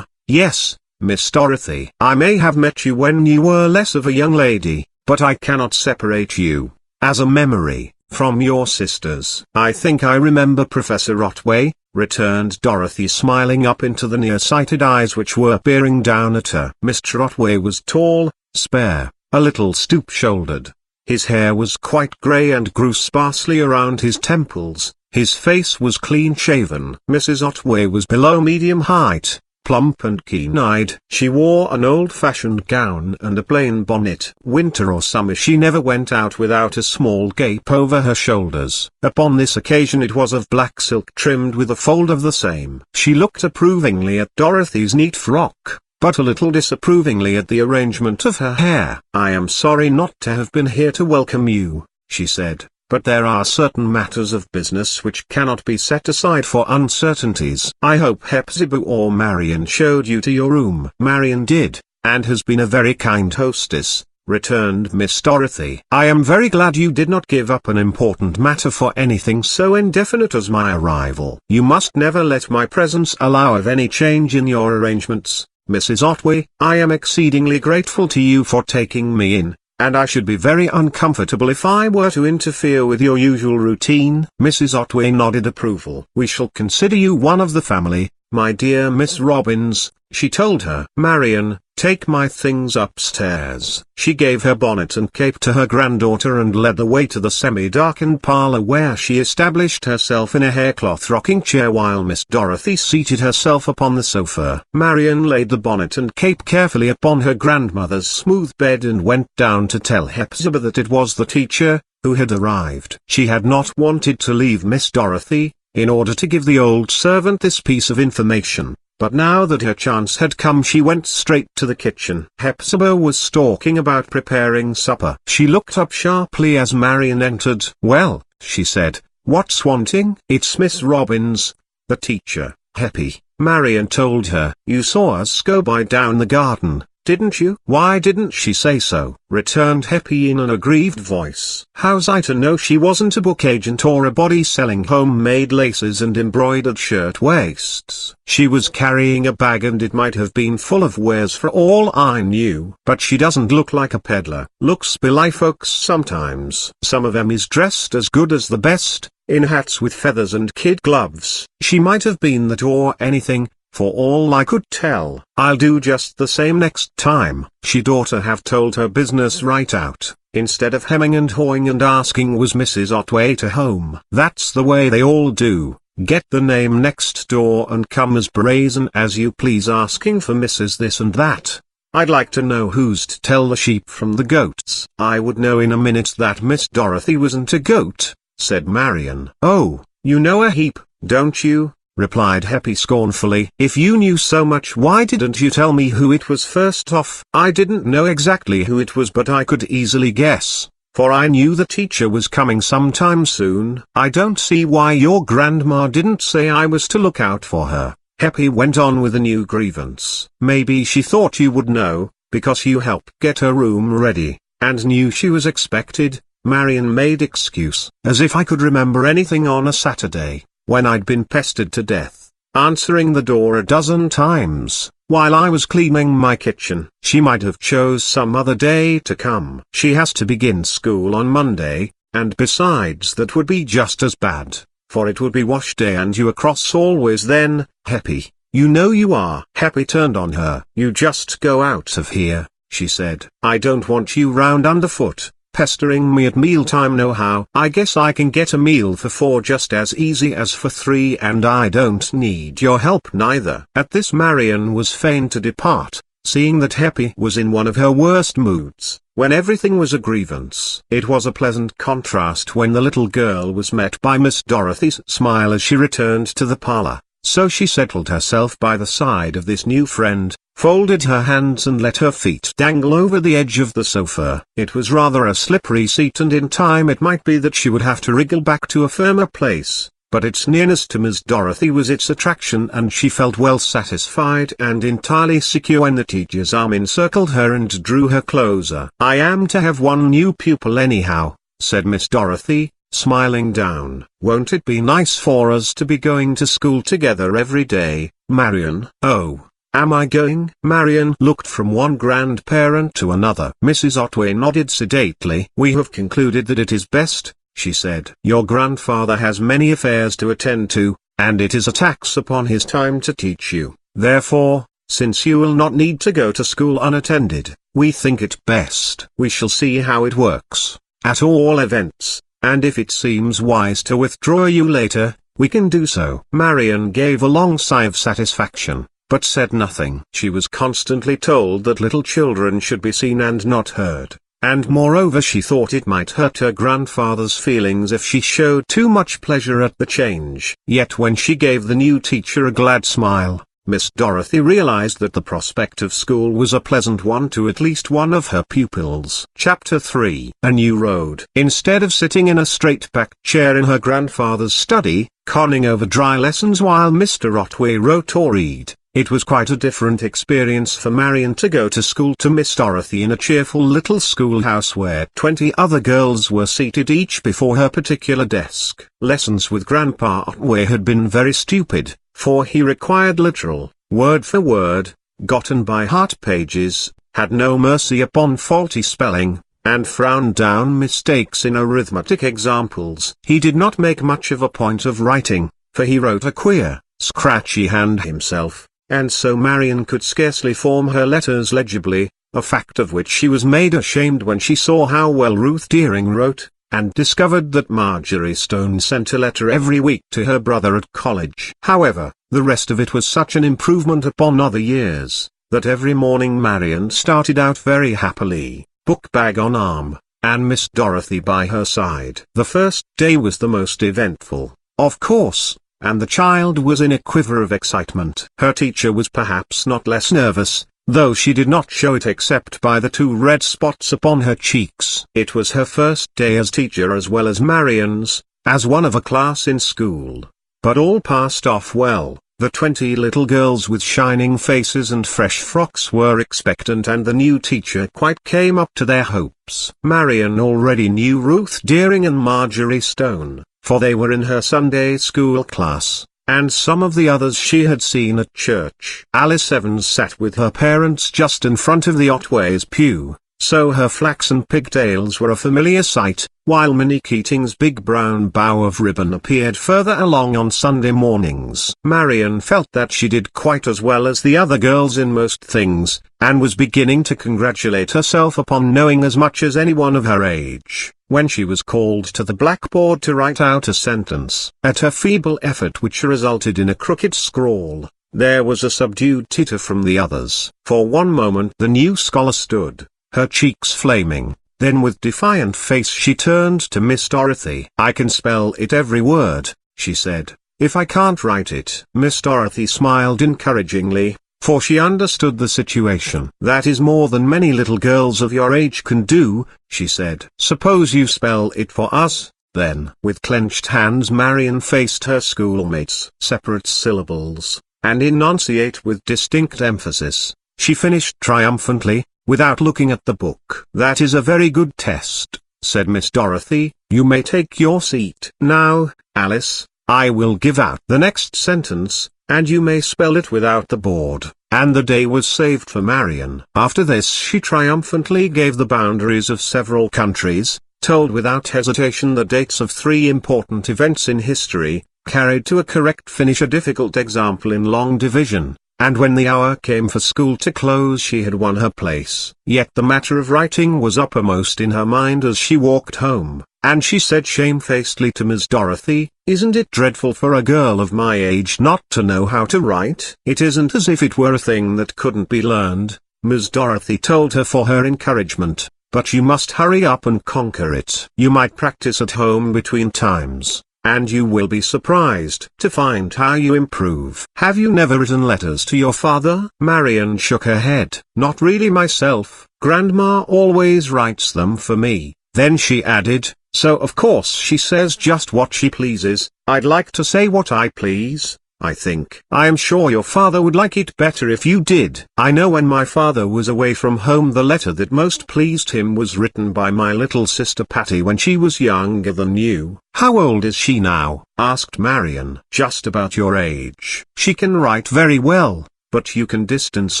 Yes, Miss Dorothy. I may have met you when you were less of a young lady, but I cannot separate you, as a memory, from your sisters. I think I remember Professor Otway, returned Dorothy, smiling up into the near-sighted eyes which were peering down at her. Mr. Otway was tall, spare, a little stoop-shouldered. His hair was quite grey and grew sparsely around his temples. His face was clean-shaven. Mrs. Otway was below medium height, plump and keen-eyed. She wore an old-fashioned gown and a plain bonnet. Winter or summer she never went out without a small cape over her shoulders. Upon this occasion it was of black silk trimmed with a fold of the same. She looked approvingly at Dorothy's neat frock, but a little disapprovingly at the arrangement of her hair. I am sorry not to have been here to welcome you, she said, but there are certain matters of business which cannot be set aside for uncertainties. I hope Hepzibah or Marian showed you to your room. Marian did, and has been a very kind hostess, returned Miss Dorothy. I am very glad you did not give up an important matter for anything so indefinite as my arrival. You must never let my presence allow of any change in your arrangements, Mrs. Otway. I am exceedingly grateful to you for taking me in, and I should be very uncomfortable if I were to interfere with your usual routine." Mrs. Otway nodded approval. "We shall consider you one of the family, my dear Miss Robbins," she told her. "Marian, take my things upstairs." She gave her bonnet and cape to her granddaughter and led the way to the semi-darkened parlour, where she established herself in a haircloth rocking chair while Miss Dorothy seated herself upon the sofa. Marian laid the bonnet and cape carefully upon her grandmother's smooth bed and went down to tell Hepzibah that it was the teacher, who had arrived. She had not wanted to leave Miss Dorothy, in order to give the old servant this piece of information. But now that her chance had come, she went straight to the kitchen. Hepzibah was stalking about preparing supper. She looked up sharply as Marian entered. "Well," she said, "what's wanting?" "It's Miss Robbins, the teacher, Heppy," Marian told her. "You saw us go by down the garden, didn't you?" "Why didn't she say so?" returned Heppy in an aggrieved voice. "How's I to know she wasn't a book agent or a body selling homemade laces and embroidered shirt waists? She was carrying a bag and it might have been full of wares for all I knew. But she doesn't look like a peddler. Looks belie folks sometimes. Some of 'em is dressed as good as the best, in hats with feathers and kid gloves. She might have been that or anything, for all I could tell. I'll do just the same next time." She'd ought to have told her business right out, instead of hemming and hawing and asking was Mrs. Otway to home. That's the way they all do. Get the name next door and come as brazen as you please asking for Mrs. this and that. I'd like to know who's to tell the sheep from the goats. "I would know in a minute that Miss Dorothy wasn't a goat," said Marian. "Oh, you know a heap, don't you?" replied Heppy scornfully. "If you knew so much, why didn't you tell me who it was first off?" "I didn't know exactly who it was, but I could easily guess, for I knew the teacher was coming sometime soon." "I don't see why your grandma didn't say I was to look out for her," Heppy went on with a new grievance. "Maybe she thought you would know, because you helped get her room ready, and knew she was expected." Marian made excuse. "As if I could remember anything on a Saturday, when I'd been pestered to death, answering the door a dozen times, while I was cleaning my kitchen. She might have chose some other day to come. She has to begin school on Monday, and besides that would be just as bad, for it would be wash day and you are cross always then, Heppy. You know you are." Heppy turned on her. "You just go out of here," she said. "I don't want you round underfoot, pestering me at mealtime nohow. I guess I can get a meal for 4 just as easy as for 3, and I don't need your help neither." At this Marian was fain to depart, seeing that Heppy was in one of her worst moods, when everything was a grievance. It was a pleasant contrast when the little girl was met by Miss Dorothy's smile as she returned to the parlour, so she settled herself by the side of this new friend, folded her hands and let her feet dangle over the edge of the sofa. It was rather a slippery seat, and in time it might be that she would have to wriggle back to a firmer place, but its nearness to Miss Dorothy was its attraction, and she felt well satisfied and entirely secure when the teacher's arm encircled her and drew her closer. "I am to have one new pupil anyhow," said Miss Dorothy, smiling down. "Won't it be nice for us to be going to school together every day, Marian?" "Oh, am I going?" Marian looked from one grandparent to another. Mrs. Otway nodded sedately. "We have concluded that it is best," she said. "Your grandfather has many affairs to attend to, and it is a tax upon his time to teach you. Therefore, since you will not need to go to school unattended, we think it best. We shall see how it works, at all events, and if it seems wise to withdraw you later, we can do so." Marian gave a long sigh of satisfaction, but said nothing. She was constantly told that little children should be seen and not heard, and moreover she thought it might hurt her grandfather's feelings if she showed too much pleasure at the change. Yet when she gave the new teacher a glad smile, Miss Dorothy realized that the prospect of school was a pleasant one to at least one of her pupils. Chapter 3. A New Road. Instead of sitting in a straight-backed chair in her grandfather's study, conning over dry lessons while Mr. Otway wrote or read, it was quite a different experience for Marian to go to school to Miss Dorothy in a cheerful little schoolhouse where 20 other girls were seated each before her particular desk. Lessons with Grandpa Otway had been very stupid, for he required literal, word-for-word, gotten-by-heart pages, had no mercy upon faulty spelling, and frowned down mistakes in arithmetic examples. He did not make much of a point of writing, for he wrote a queer, scratchy hand himself, and so Marian could scarcely form her letters legibly, a fact of which she was made ashamed when she saw how well Ruth Deering wrote, and discovered that Marjorie Stone sent a letter every week to her brother at college. However, the rest of it was such an improvement upon other years, that every morning Marian started out very happily, book bag on arm, and Miss Dorothy by her side. The first day was the most eventful, of course, and the child was in a quiver of excitement. Her teacher was perhaps not less nervous, though she did not show it except by the 2 red spots upon her cheeks. It was her first day as teacher as well as Marian's, as one of a class in school. But all passed off well. The 20 little girls with shining faces and fresh frocks were expectant, and the new teacher quite came up to their hopes. Marian already knew Ruth Deering and Marjorie Stone, for they were in her Sunday school class, and some of the others she had seen at church. Alice Evans sat with her parents just in front of the Otways' pew, so her flaxen pigtails were a familiar sight, while Minnie Keating's big brown bow of ribbon appeared further along on Sunday mornings. Marian felt that she did quite as well as the other girls in most things, and was beginning to congratulate herself upon knowing as much as anyone of her age, when she was called to the blackboard to write out a sentence. At her feeble effort, which resulted in a crooked scrawl, there was a subdued titter from the others. For one moment the new scholar stood, her cheeks flaming, then with defiant face she turned to Miss Dorothy. "I can spell it every word," she said, "if I can't write it." Miss Dorothy smiled encouragingly, for she understood the situation. "That is more than many little girls of your age can do," she said. "Suppose you spell it for us, then." With clenched hands Marian faced her schoolmates. "Separate syllables, and enunciate with distinct emphasis," she finished triumphantly, without looking at the book. "That is a very good test," said Miss Dorothy. "You may take your seat. Now, Alice, I will give out the next sentence, and you may spell it without the board." And the day was saved for Marian. After this she triumphantly gave the boundaries of several countries, told without hesitation the dates of 3 important events in history, carried to a correct finish a difficult example in long division, and when the hour came for school to close she had won her place. Yet the matter of writing was uppermost in her mind as she walked home, and she said shamefacedly to Miss Dorothy, "Isn't it dreadful for a girl of my age not to know how to write?" "It isn't as if it were a thing that couldn't be learned," Miss Dorothy told her for her encouragement, "but you must hurry up and conquer it. You might practice at home between times, and you will be surprised to find how you improve." "Have you never written letters to your father?" Marian shook her head. "Not really myself. Grandma always writes them for me." Then she added, "So of course she says just what she pleases. I'd like to say what I please, I think. I am sure your father would like it better if you did. I know when my father was away from home the letter that most pleased him was written by my little sister Patty when she was younger than you." "How old is she now?" asked Marian. "Just about your age. She can write very well, but you can distance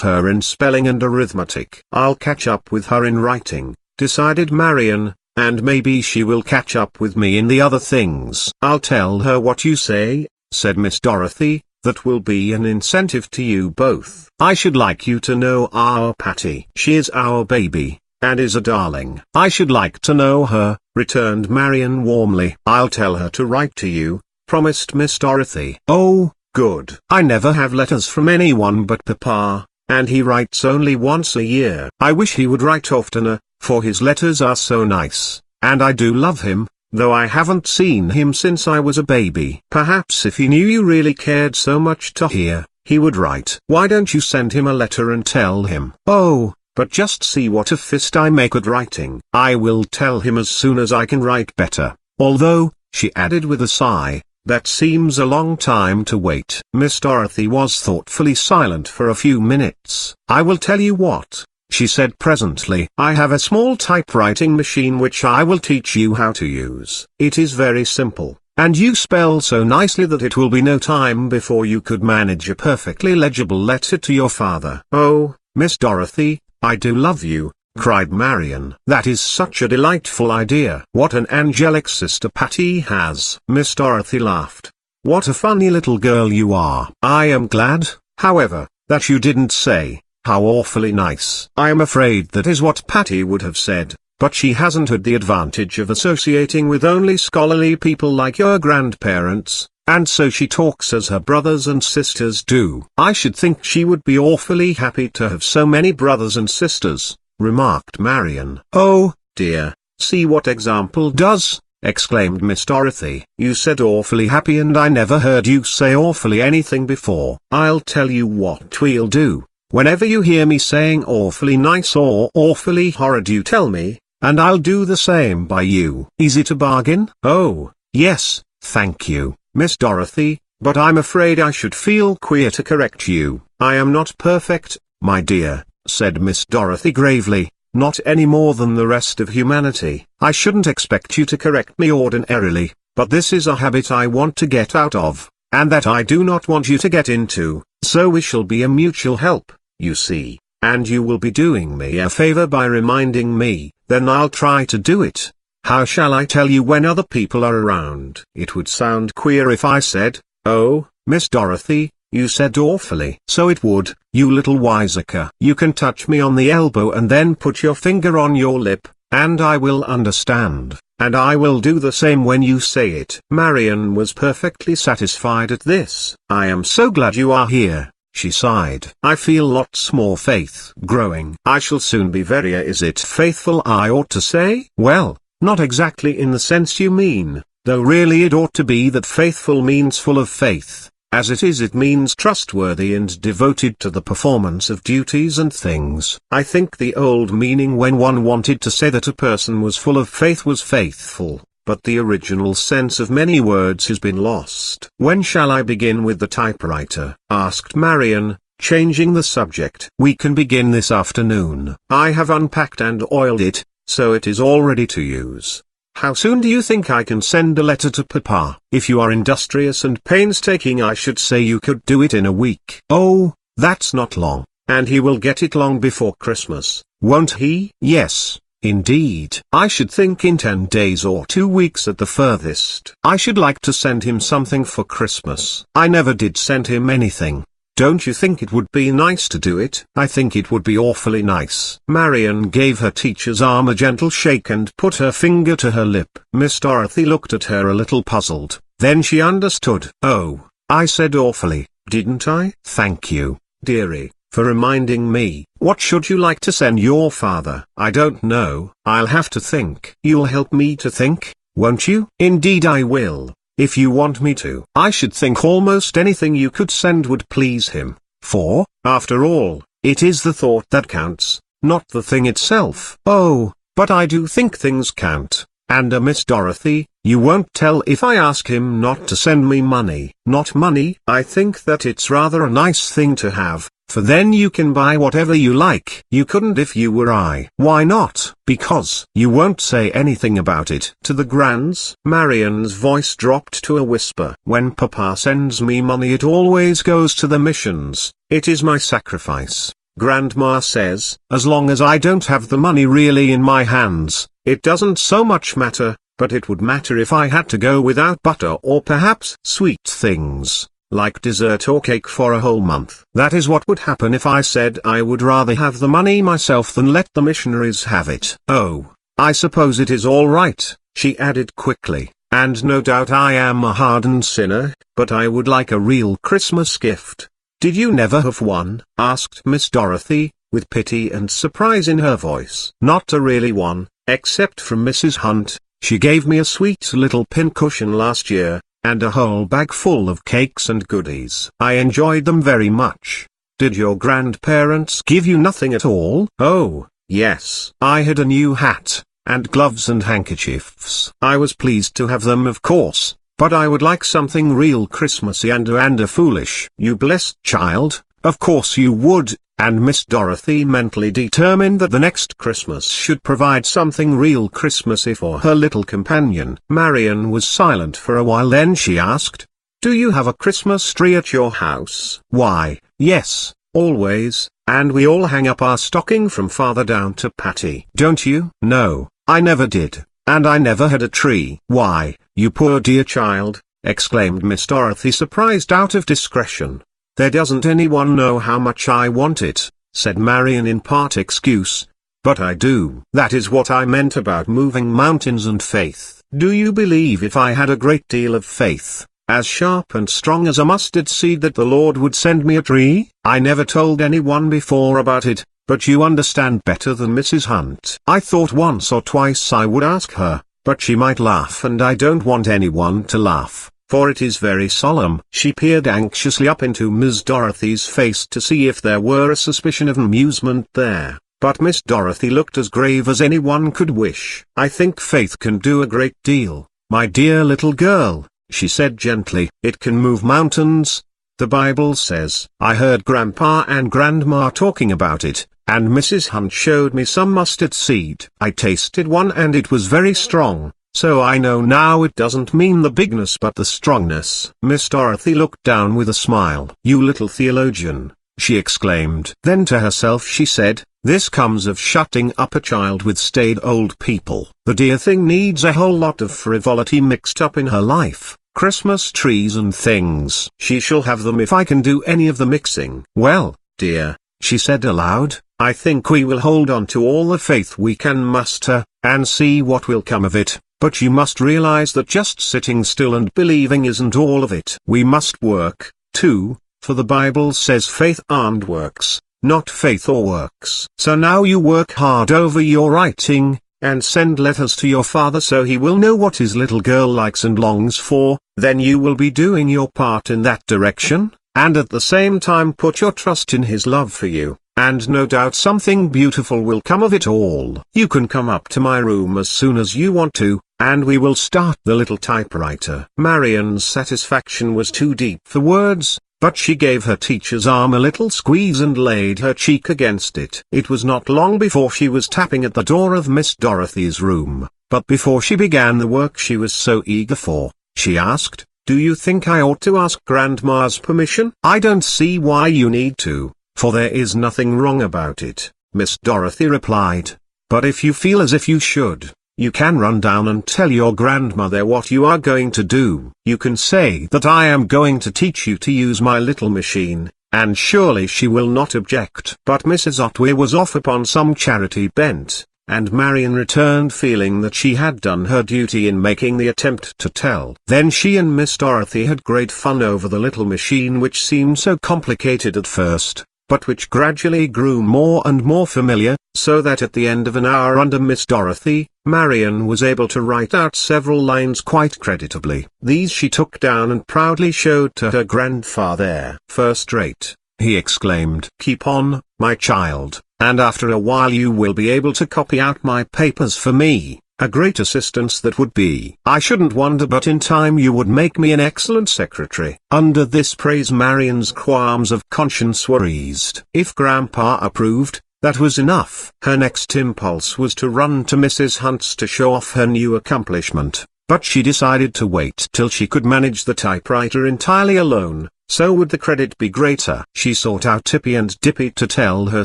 her in spelling and arithmetic." "I'll catch up with her in writing," decided Marian, "and maybe she will catch up with me in the other things." "I'll tell her what you say," said Miss Dorothy. "That will be an incentive to you both. I should like you to know our Patty. She is our baby, and is a darling." "I should like to know her," returned Marian warmly. "I'll tell her to write to you," promised Miss Dorothy. "Oh, good. I never have letters from anyone but Papa, and he writes only once a year. I wish he would write oftener, for his letters are so nice, and I do love him, though I haven't seen him since I was a baby. Perhaps if he knew you really cared so much to hear, he would write." "Why don't you send him a letter and tell him?" "Oh, but just see what a fist I make at writing." "I will tell him as soon as I can write better, although," she added with a sigh, "that seems a long time to wait." Miss Dorothy was thoughtfully silent for a few minutes. "I will tell you what," she said presently. "I have a small typewriting machine which I will teach you how to use. It is very simple, and you spell so nicely that it will be no time before you could manage a perfectly legible letter to your father." "Oh, Miss Dorothy, I do love you, cried Marian. "That is such a delightful idea. What an angelic sister Patty has." Miss Dorothy laughed. "What a funny little girl you are." "I am glad, however, that you didn't say, 'How awfully nice.' I am afraid that is what Patty would have said, but she hasn't had the advantage of associating with only scholarly people like your grandparents, and so she talks as her brothers and sisters do." "I should think she would be awfully happy to have so many brothers and sisters," remarked Marian. "Oh, dear, see what example does!" exclaimed Miss Dorothy. "You said awfully happy and I never heard you say awfully anything before." "I'll tell you what we'll do. Whenever you hear me saying awfully nice or awfully horrid you tell me, and I'll do the same by you. Is it a bargain?" "Oh, yes, thank you, Miss Dorothy, but I'm afraid I should feel queer to correct you." "I am not perfect, my dear," said Miss Dorothy gravely, "not any more than the rest of humanity. I shouldn't expect you to correct me ordinarily, but this is a habit I want to get out of, and that I do not want you to get into, so we shall be a mutual help, you see, and you will be doing me a favor by reminding me. Then I'll try to do it. How shall I tell you when other people are around?" "It would sound queer if I said, 'Oh, Miss Dorothy, you said awfully.'" "So it would, you little wiseacre. You can touch me on the elbow and then put your finger on your lip, and I will understand, and I will do the same when you say it." Marian was perfectly satisfied at this. "I am so glad you are here," she sighed. "I feel lots more faith growing. I shall soon be very is it faithful I ought to say?" "Well, not exactly in the sense you mean, though really it ought to be that faithful means full of faith. As it means trustworthy and devoted to the performance of duties and things. I think the old meaning when one wanted to say that a person was full of faith was faithful, but the original sense of many words has been lost." "When shall I begin with the typewriter?" asked Marian, changing the subject. "We can begin this afternoon. I have unpacked and oiled it, so it is all ready to use. How soon do you think I can send a letter to Papa?" "If you are industrious and painstaking I should say you could do it in a week." "Oh, that's not long, and he will get it long before Christmas, won't he?" "Yes, indeed. I should think in 10 days or 2 weeks at the furthest." "I should like to send him something for Christmas. I never did send him anything. Don't you think it would be nice to do it?" "I think it would be awfully nice." Marian gave her teacher's arm a gentle shake and put her finger to her lip. Miss Dorothy looked at her a little puzzled, then she understood. "Oh, I said awfully, didn't I? Thank you, dearie, for reminding me. What should you like to send your father?" "I don't know. I'll have to think." "You'll help me to think, won't you?" "Indeed I will. If you want me to." "I should think almost anything you could send would please him, for, after all, it is the thought that counts, not the thing itself." "Oh, but I do think things count, and Miss Dorothy, you won't tell if I ask him not to send me money?" "Not money? I think that it's rather a nice thing to have, for then you can buy whatever you like." "You couldn't if you were I." "Why not?" "Because you won't say anything about it to the Grands." Marian's voice dropped to a whisper. "When Papa sends me money it always goes to the missions. It is my sacrifice. Grandma says, as long as I don't have the money really in my hands, it doesn't so much matter, but it would matter if I had to go without butter or perhaps sweet things, like dessert or cake for a whole month. That is what would happen if I said I would rather have the money myself than let the missionaries have it." "Oh, I suppose it is all right," she added quickly, "and no doubt I am a hardened sinner, but I would like a real Christmas gift." "Did you never have one?" asked Miss Dorothy, with pity and surprise in her voice. "Not a really one, except from Mrs. Hunt. She gave me a sweet little pincushion last year, and a whole bag full of cakes and goodies. I enjoyed them very much." "Did your grandparents give you nothing at all?" "Oh, yes. I had a new hat, and gloves and handkerchiefs. I was pleased to have them of course, but I would like something real Christmassy and a foolish." "You blessed child, of course you would," and Miss Dorothy mentally determined that the next Christmas should provide something real Christmassy for her little companion. Marian was silent for a while, then she asked, "Do you have a Christmas tree at your house?" "Why, yes, always. and we all hang up our stocking from father down to Patty. Don't you? No, I never did, and I never had a tree. Why, you poor dear child, exclaimed Miss Dorothy, surprised out of discretion. There doesn't anyone know how much I want it, said Marian in part excuse. But I do. That is what I meant about moving mountains and faith. Do you believe if I had a great deal of faith, as sharp and strong as a mustard seed, that the Lord would send me a tree? I never told anyone before about it, but you understand better than Mrs. Hunt. I thought once or twice I would ask her, but she might laugh, and I don't want anyone to laugh, for it is very solemn. She peered anxiously up into Miss Dorothy's face to see if there were a suspicion of amusement there. But Miss Dorothy looked as grave as anyone could wish. I think faith can do a great deal, my dear little girl, she said gently. It can move mountains. The Bible says. I heard Grandpa and Grandma talking about it, and Mrs. Hunt showed me some mustard seed. I tasted one and it was very strong, so I know now it doesn't mean the bigness but the strongness. Miss Dorothy looked down with a smile. You little theologian, she exclaimed. Then to herself she said, this comes of shutting up a child with staid old people. The dear thing needs a whole lot of frivolity mixed up in her life. Christmas trees and things. She shall have them if I can do any of the mixing. Well, dear, she said aloud, I think we will hold on to all the faith we can muster, and see what will come of it. But you must realize that just sitting still and believing isn't all of it. We must work, too, for the Bible says faith and works, not faith or works. So now you work hard over your writing, and send letters to your father so he will know what his little girl likes and longs for. Then you will be doing your part in that direction, and at the same time put your trust in his love for you, and no doubt something beautiful will come of it all. You can come up to my room as soon as you want to, and we will start the little typewriter. Marian's satisfaction was too deep for words, but she gave her teacher's arm a little squeeze and laid her cheek against it. It was not long before she was tapping at the door of Miss Dorothy's room, but before she began the work she was so eager for, she asked, do you think I ought to ask Grandma's permission? I don't see why you need to, for there is nothing wrong about it, Miss Dorothy replied. But if you feel as if you should, you can run down and tell your grandmother what you are going to do. You can say that I am going to teach you to use my little machine, and surely she will not object. But Mrs. Otway was off upon some charity bent, and Marian returned feeling that she had done her duty in making the attempt to tell. Then she and Miss Dorothy had great fun over the little machine, which seemed so complicated at first, but which gradually grew more and more familiar, so that at the end of an hour under Miss Dorothy, Marian was able to write out several lines quite creditably. These she took down and proudly showed to her grandfather. First rate, he exclaimed. Keep on, my child, and after a while you will be able to copy out my papers for me. A great assistance that would be. I shouldn't wonder but in time you would make me an excellent secretary. Under this praise Marian's qualms of conscience were eased. If Grandpa approved, that was enough. Her next impulse was to run to Mrs. Hunt's to show off her new accomplishment, but she decided to wait till she could manage the typewriter entirely alone, so would the credit be greater. She sought out Tippy and Dippy to tell her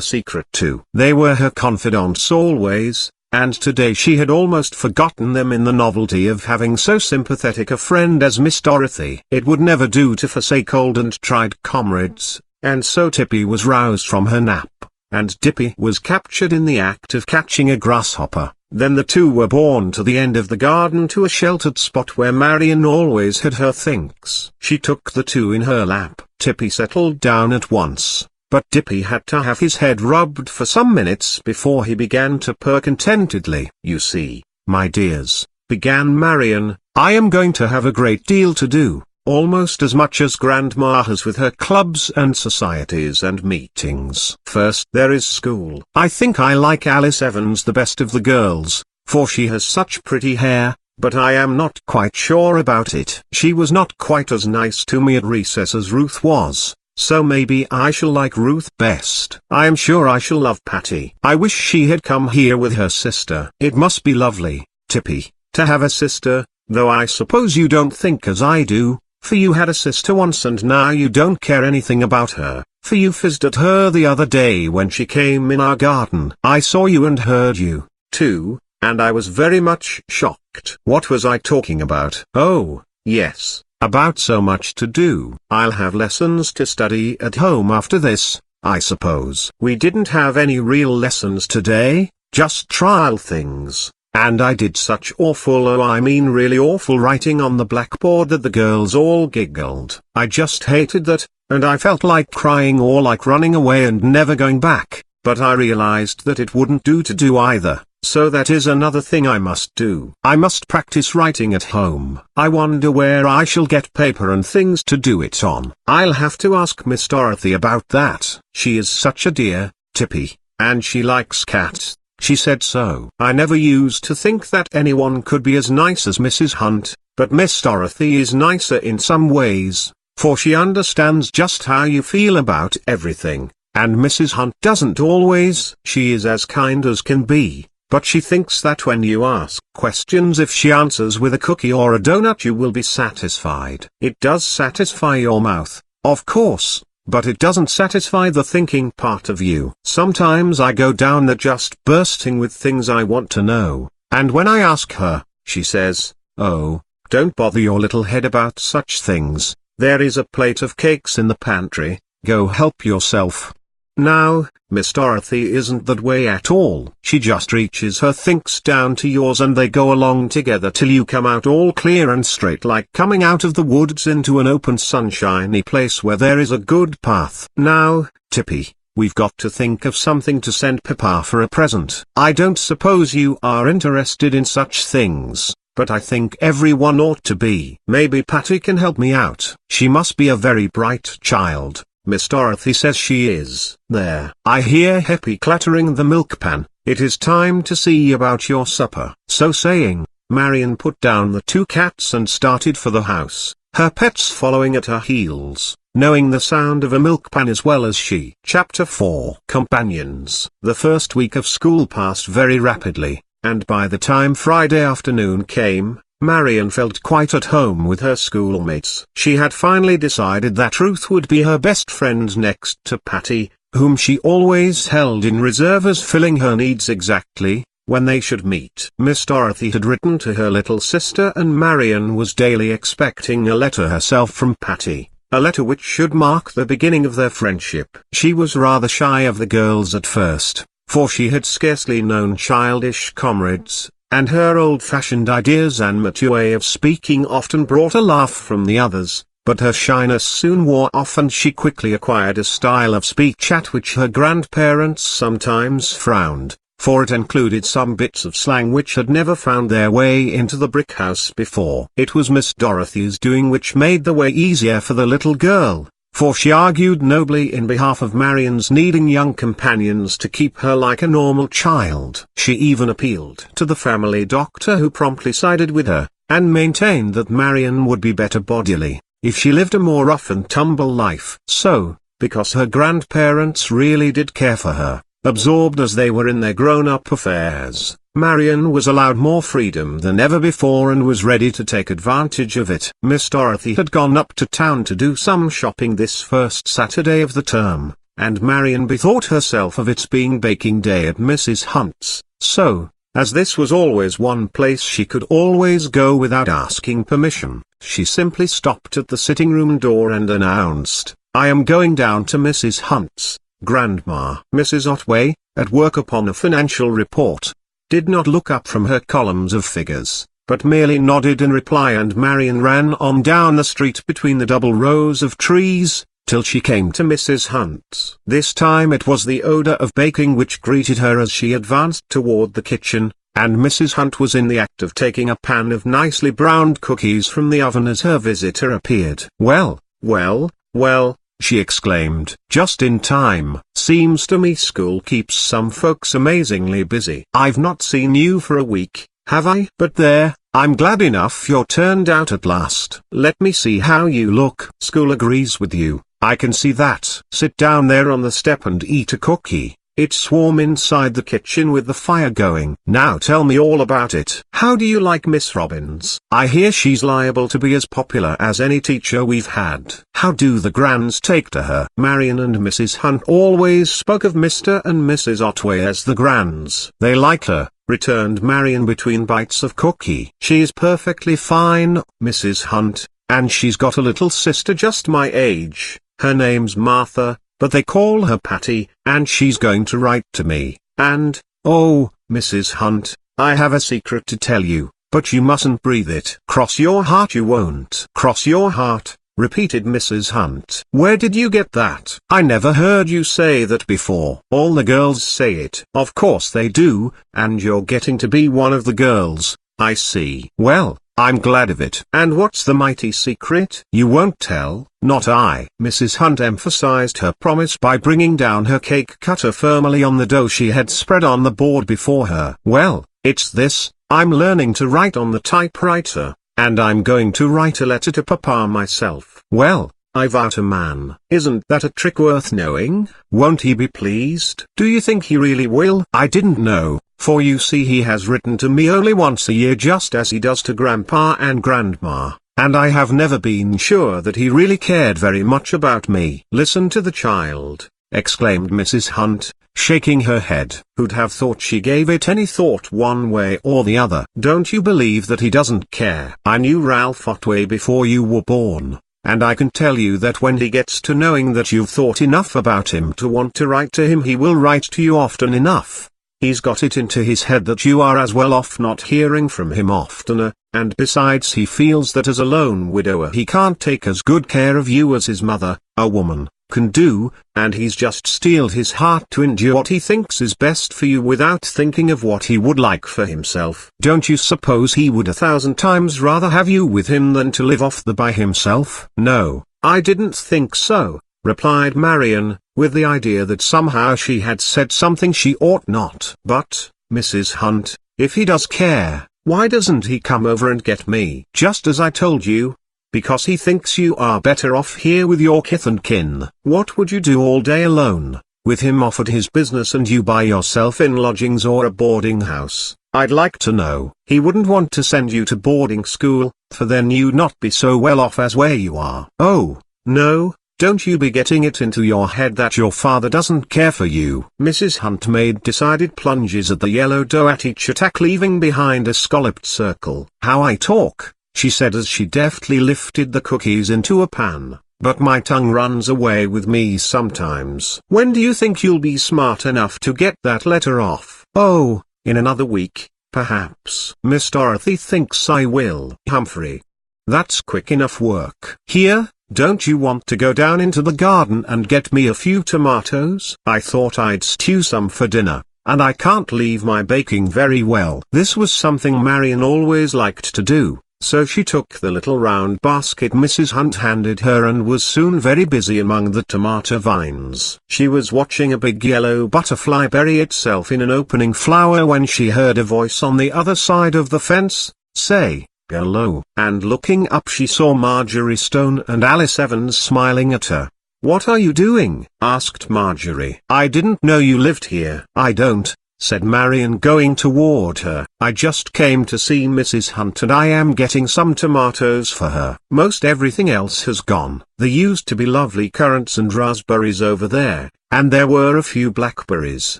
secret to. They were her confidants always, and today she had almost forgotten them in the novelty of having so sympathetic a friend as Miss Dorothy. It would never do to forsake old and tried comrades, and so Tippy was roused from her nap, and Dippy was captured in the act of catching a grasshopper. Then the two were borne to the end of the garden to a sheltered spot where Marian always had her things. She took the two in her lap. Tippy settled down at once, but Dippy had to have his head rubbed for some minutes before he began to purr contentedly. You see, my dears, began Marian, I am going to have a great deal to do, almost as much as Grandma has with her clubs and societies and meetings. First there is school. I think I like Alice Evans the best of the girls, for she has such pretty hair, but I am not quite sure about it. She was not quite as nice to me at recess as Ruth was, so maybe I shall like Ruth best. I am sure I shall love Patty. I wish she had come here with her sister. It must be lovely, Tippy, to have a sister, though I suppose you don't think as I do, for you had a sister once and now you don't care anything about her. for you fizzed at her the other day when she came in our garden. I saw you and heard you, too, and I was very much shocked. What was I talking about? Oh, yes, about so much to do. I'll have lessons to study at home after this, I suppose. We didn't have any real lessons today, just trial things. And I did such awful, really awful writing on the blackboard that the girls all giggled. I just hated that, and I felt like crying or like running away and never going back, but I realized that it wouldn't do to do either, so that is another thing I must do. I must practice writing at home. I wonder where I shall get paper and things to do it on. I'll have to ask Miss Dorothy about that. She is such a dear, Tippy, and she likes cats. She said so. I never used to think that anyone could be as nice as Mrs. Hunt, but Miss Dorothy is nicer in some ways, for she understands just how you feel about everything, and Mrs. Hunt doesn't always. She is as kind as can be, but she thinks that when you ask questions, if she answers with a cookie or a donut, you will be satisfied. It does satisfy your mouth, of course, but it doesn't satisfy the thinking part of you. Sometimes I go down there just bursting with things I want to know, and when I ask her, she says, "Oh, don't bother your little head about such things, there is a plate of cakes in the pantry, go help yourself." Now, Miss Dorothy isn't that way at all. She just reaches her thinks down to yours and they go along together till you come out all clear and straight, like coming out of the woods into an open sunshiny place where there is a good path. Now, Tippy, we've got to think of something to send Papa for a present. I don't suppose you are interested in such things, but I think everyone ought to be. Maybe Patty can help me out. She must be a very bright child. Miss Dorothy says she is. There. I hear Happy clattering the milk pan. It is time to see about your supper. So saying, Marian put down the two cats and started for the house, her pets following at her heels, knowing the sound of a milk pan as well as she. Chapter 4. Companions. The first week of school passed very rapidly, and by the time Friday afternoon came, Marian felt quite at home with her schoolmates. She had finally decided that Ruth would be her best friend next to Patty, whom she always held in reserve as filling her needs exactly when they should meet. Miss Dorothy had written to her little sister, and Marian was daily expecting a letter herself from Patty, a letter which should mark the beginning of their friendship. She was rather shy of the girls at first, for she had scarcely known childish comrades, and her old-fashioned ideas and mature way of speaking often brought a laugh from the others, but her shyness soon wore off and she quickly acquired a style of speech at which her grandparents sometimes frowned, for it included some bits of slang which had never found their way into the brick house before. It was Miss Dorothy's doing which made the way easier for the little girl, for she argued nobly in behalf of Marian's needing young companions to keep her like a normal child. She even appealed to the family doctor, who promptly sided with her, and maintained that Marian would be better bodily if she lived a more rough-and-tumble life. So, because her grandparents really did care for her, absorbed as they were in their grown-up affairs, Marian was allowed more freedom than ever before and was ready to take advantage of it. Miss Dorothy had gone up to town to do some shopping this first Saturday of the term, and Marian bethought herself of its being baking day at Mrs. Hunt's. So, as this was always one place she could always go without asking permission, she simply stopped at the sitting-room door and announced, "I am going down to Mrs. Hunt's, Grandma." Mrs. Otway, at work upon a financial report, did not look up from her columns of figures, but merely nodded in reply, and Marian ran on down the street between the double rows of trees, till she came to Mrs. Hunt's. This time it was the odor of baking which greeted her as she advanced toward the kitchen, and Mrs. Hunt was in the act of taking a pan of nicely browned cookies from the oven as her visitor appeared. "Well, well, well," she exclaimed, "just in time. Seems to me school keeps some folks amazingly busy. I've not seen you for a week, have I? But there, I'm glad enough you're turned out at last. Let me see how you look. School agrees with you, I can see that. Sit down there on the step and eat a cookie. It's warm inside the kitchen with the fire going. Now tell me all about it. How do you like Miss Robbins? I hear she's liable to be as popular as any teacher we've had. How do the grands take to her? Marian and Mrs. Hunt always spoke of Mr. and Mrs. Otway as the grands. They like her, returned Marian between bites of cookie. She's perfectly fine, Mrs. Hunt, and she's got a little sister just my age. Her name's Martha, but they call her Patty, and she's going to write to me, and, oh, Mrs. Hunt, I have a secret to tell you, but you mustn't breathe it. Cross your heart you won't. Cross your heart, repeated Mrs. Hunt. Where did you get that? I never heard you say that before. All the girls say it. Of course they do, and you're getting to be one of the girls, I see. Well, I'm glad of it. And what's the mighty secret? You won't tell? Not I. Mrs. Hunt emphasized her promise by bringing down her cake cutter firmly on the dough she had spread on the board before her. Well, it's this, I'm learning to write on the typewriter, and I'm going to write a letter to Papa myself. Well, I've out a man. Isn't that a trick worth knowing? Won't he be pleased? Do you think he really will? I didn't know, for you see he has written to me only once a year just as he does to Grandpa and Grandma, and I have never been sure that he really cared very much about me. Listen to the child, exclaimed Mrs. Hunt, shaking her head. Who'd have thought she gave it any thought one way or the other? Don't you believe that he doesn't care? I knew Ralph Otway before you were born, and I can tell you that when he gets to knowing that you've thought enough about him to want to write to him, he will write to you often enough. He's got it into his head that you are as well off not hearing from him oftener, and besides he feels that as a lone widower he can't take as good care of you as his mother, a woman, can do, and he's just steeled his heart to endure what he thinks is best for you without thinking of what he would like for himself. Don't you suppose he would 1,000 times rather have you with him than to live off the by himself? No, I didn't think so, replied Marian, with the idea that somehow she had said something she ought not. But, Mrs. Hunt, if he does care, why doesn't he come over and get me? Just as I told you. Because he thinks you are better off here with your kith and kin. What would you do all day alone, with him off at his business and you by yourself in lodgings or a boarding house? I'd like to know. He wouldn't want to send you to boarding school, for then you'd not be so well off as where you are. Oh, no, don't you be getting it into your head that your father doesn't care for you. Mrs. Hunt made decided plunges at the yellow dough at each attack, leaving behind a scalloped circle. How I talk, she said as she deftly lifted the cookies into a pan, but my tongue runs away with me sometimes. When do you think you'll be smart enough to get that letter off? Oh, in another week, perhaps. Miss Dorothy thinks I will. Humphrey. That's quick enough work. Here, don't you want to go down into the garden and get me a few tomatoes? I thought I'd stew some for dinner, and I can't leave my baking very well. This was something Marian always liked to do. So she took the little round basket Mrs. Hunt handed her and was soon very busy among the tomato vines. She was watching a big yellow butterfly bury itself in an opening flower when she heard a voice on the other side of the fence say, "Hello," and looking up she saw Marjorie Stone and Alice Evans smiling at her. "What are you doing?" asked Marjorie. "I didn't know you lived here." "I don't," said Marian going toward her. "I just came to see Mrs. Hunt and I am getting some tomatoes for her. Most everything else has gone. There used to be lovely currants and raspberries over there, and there were a few blackberries."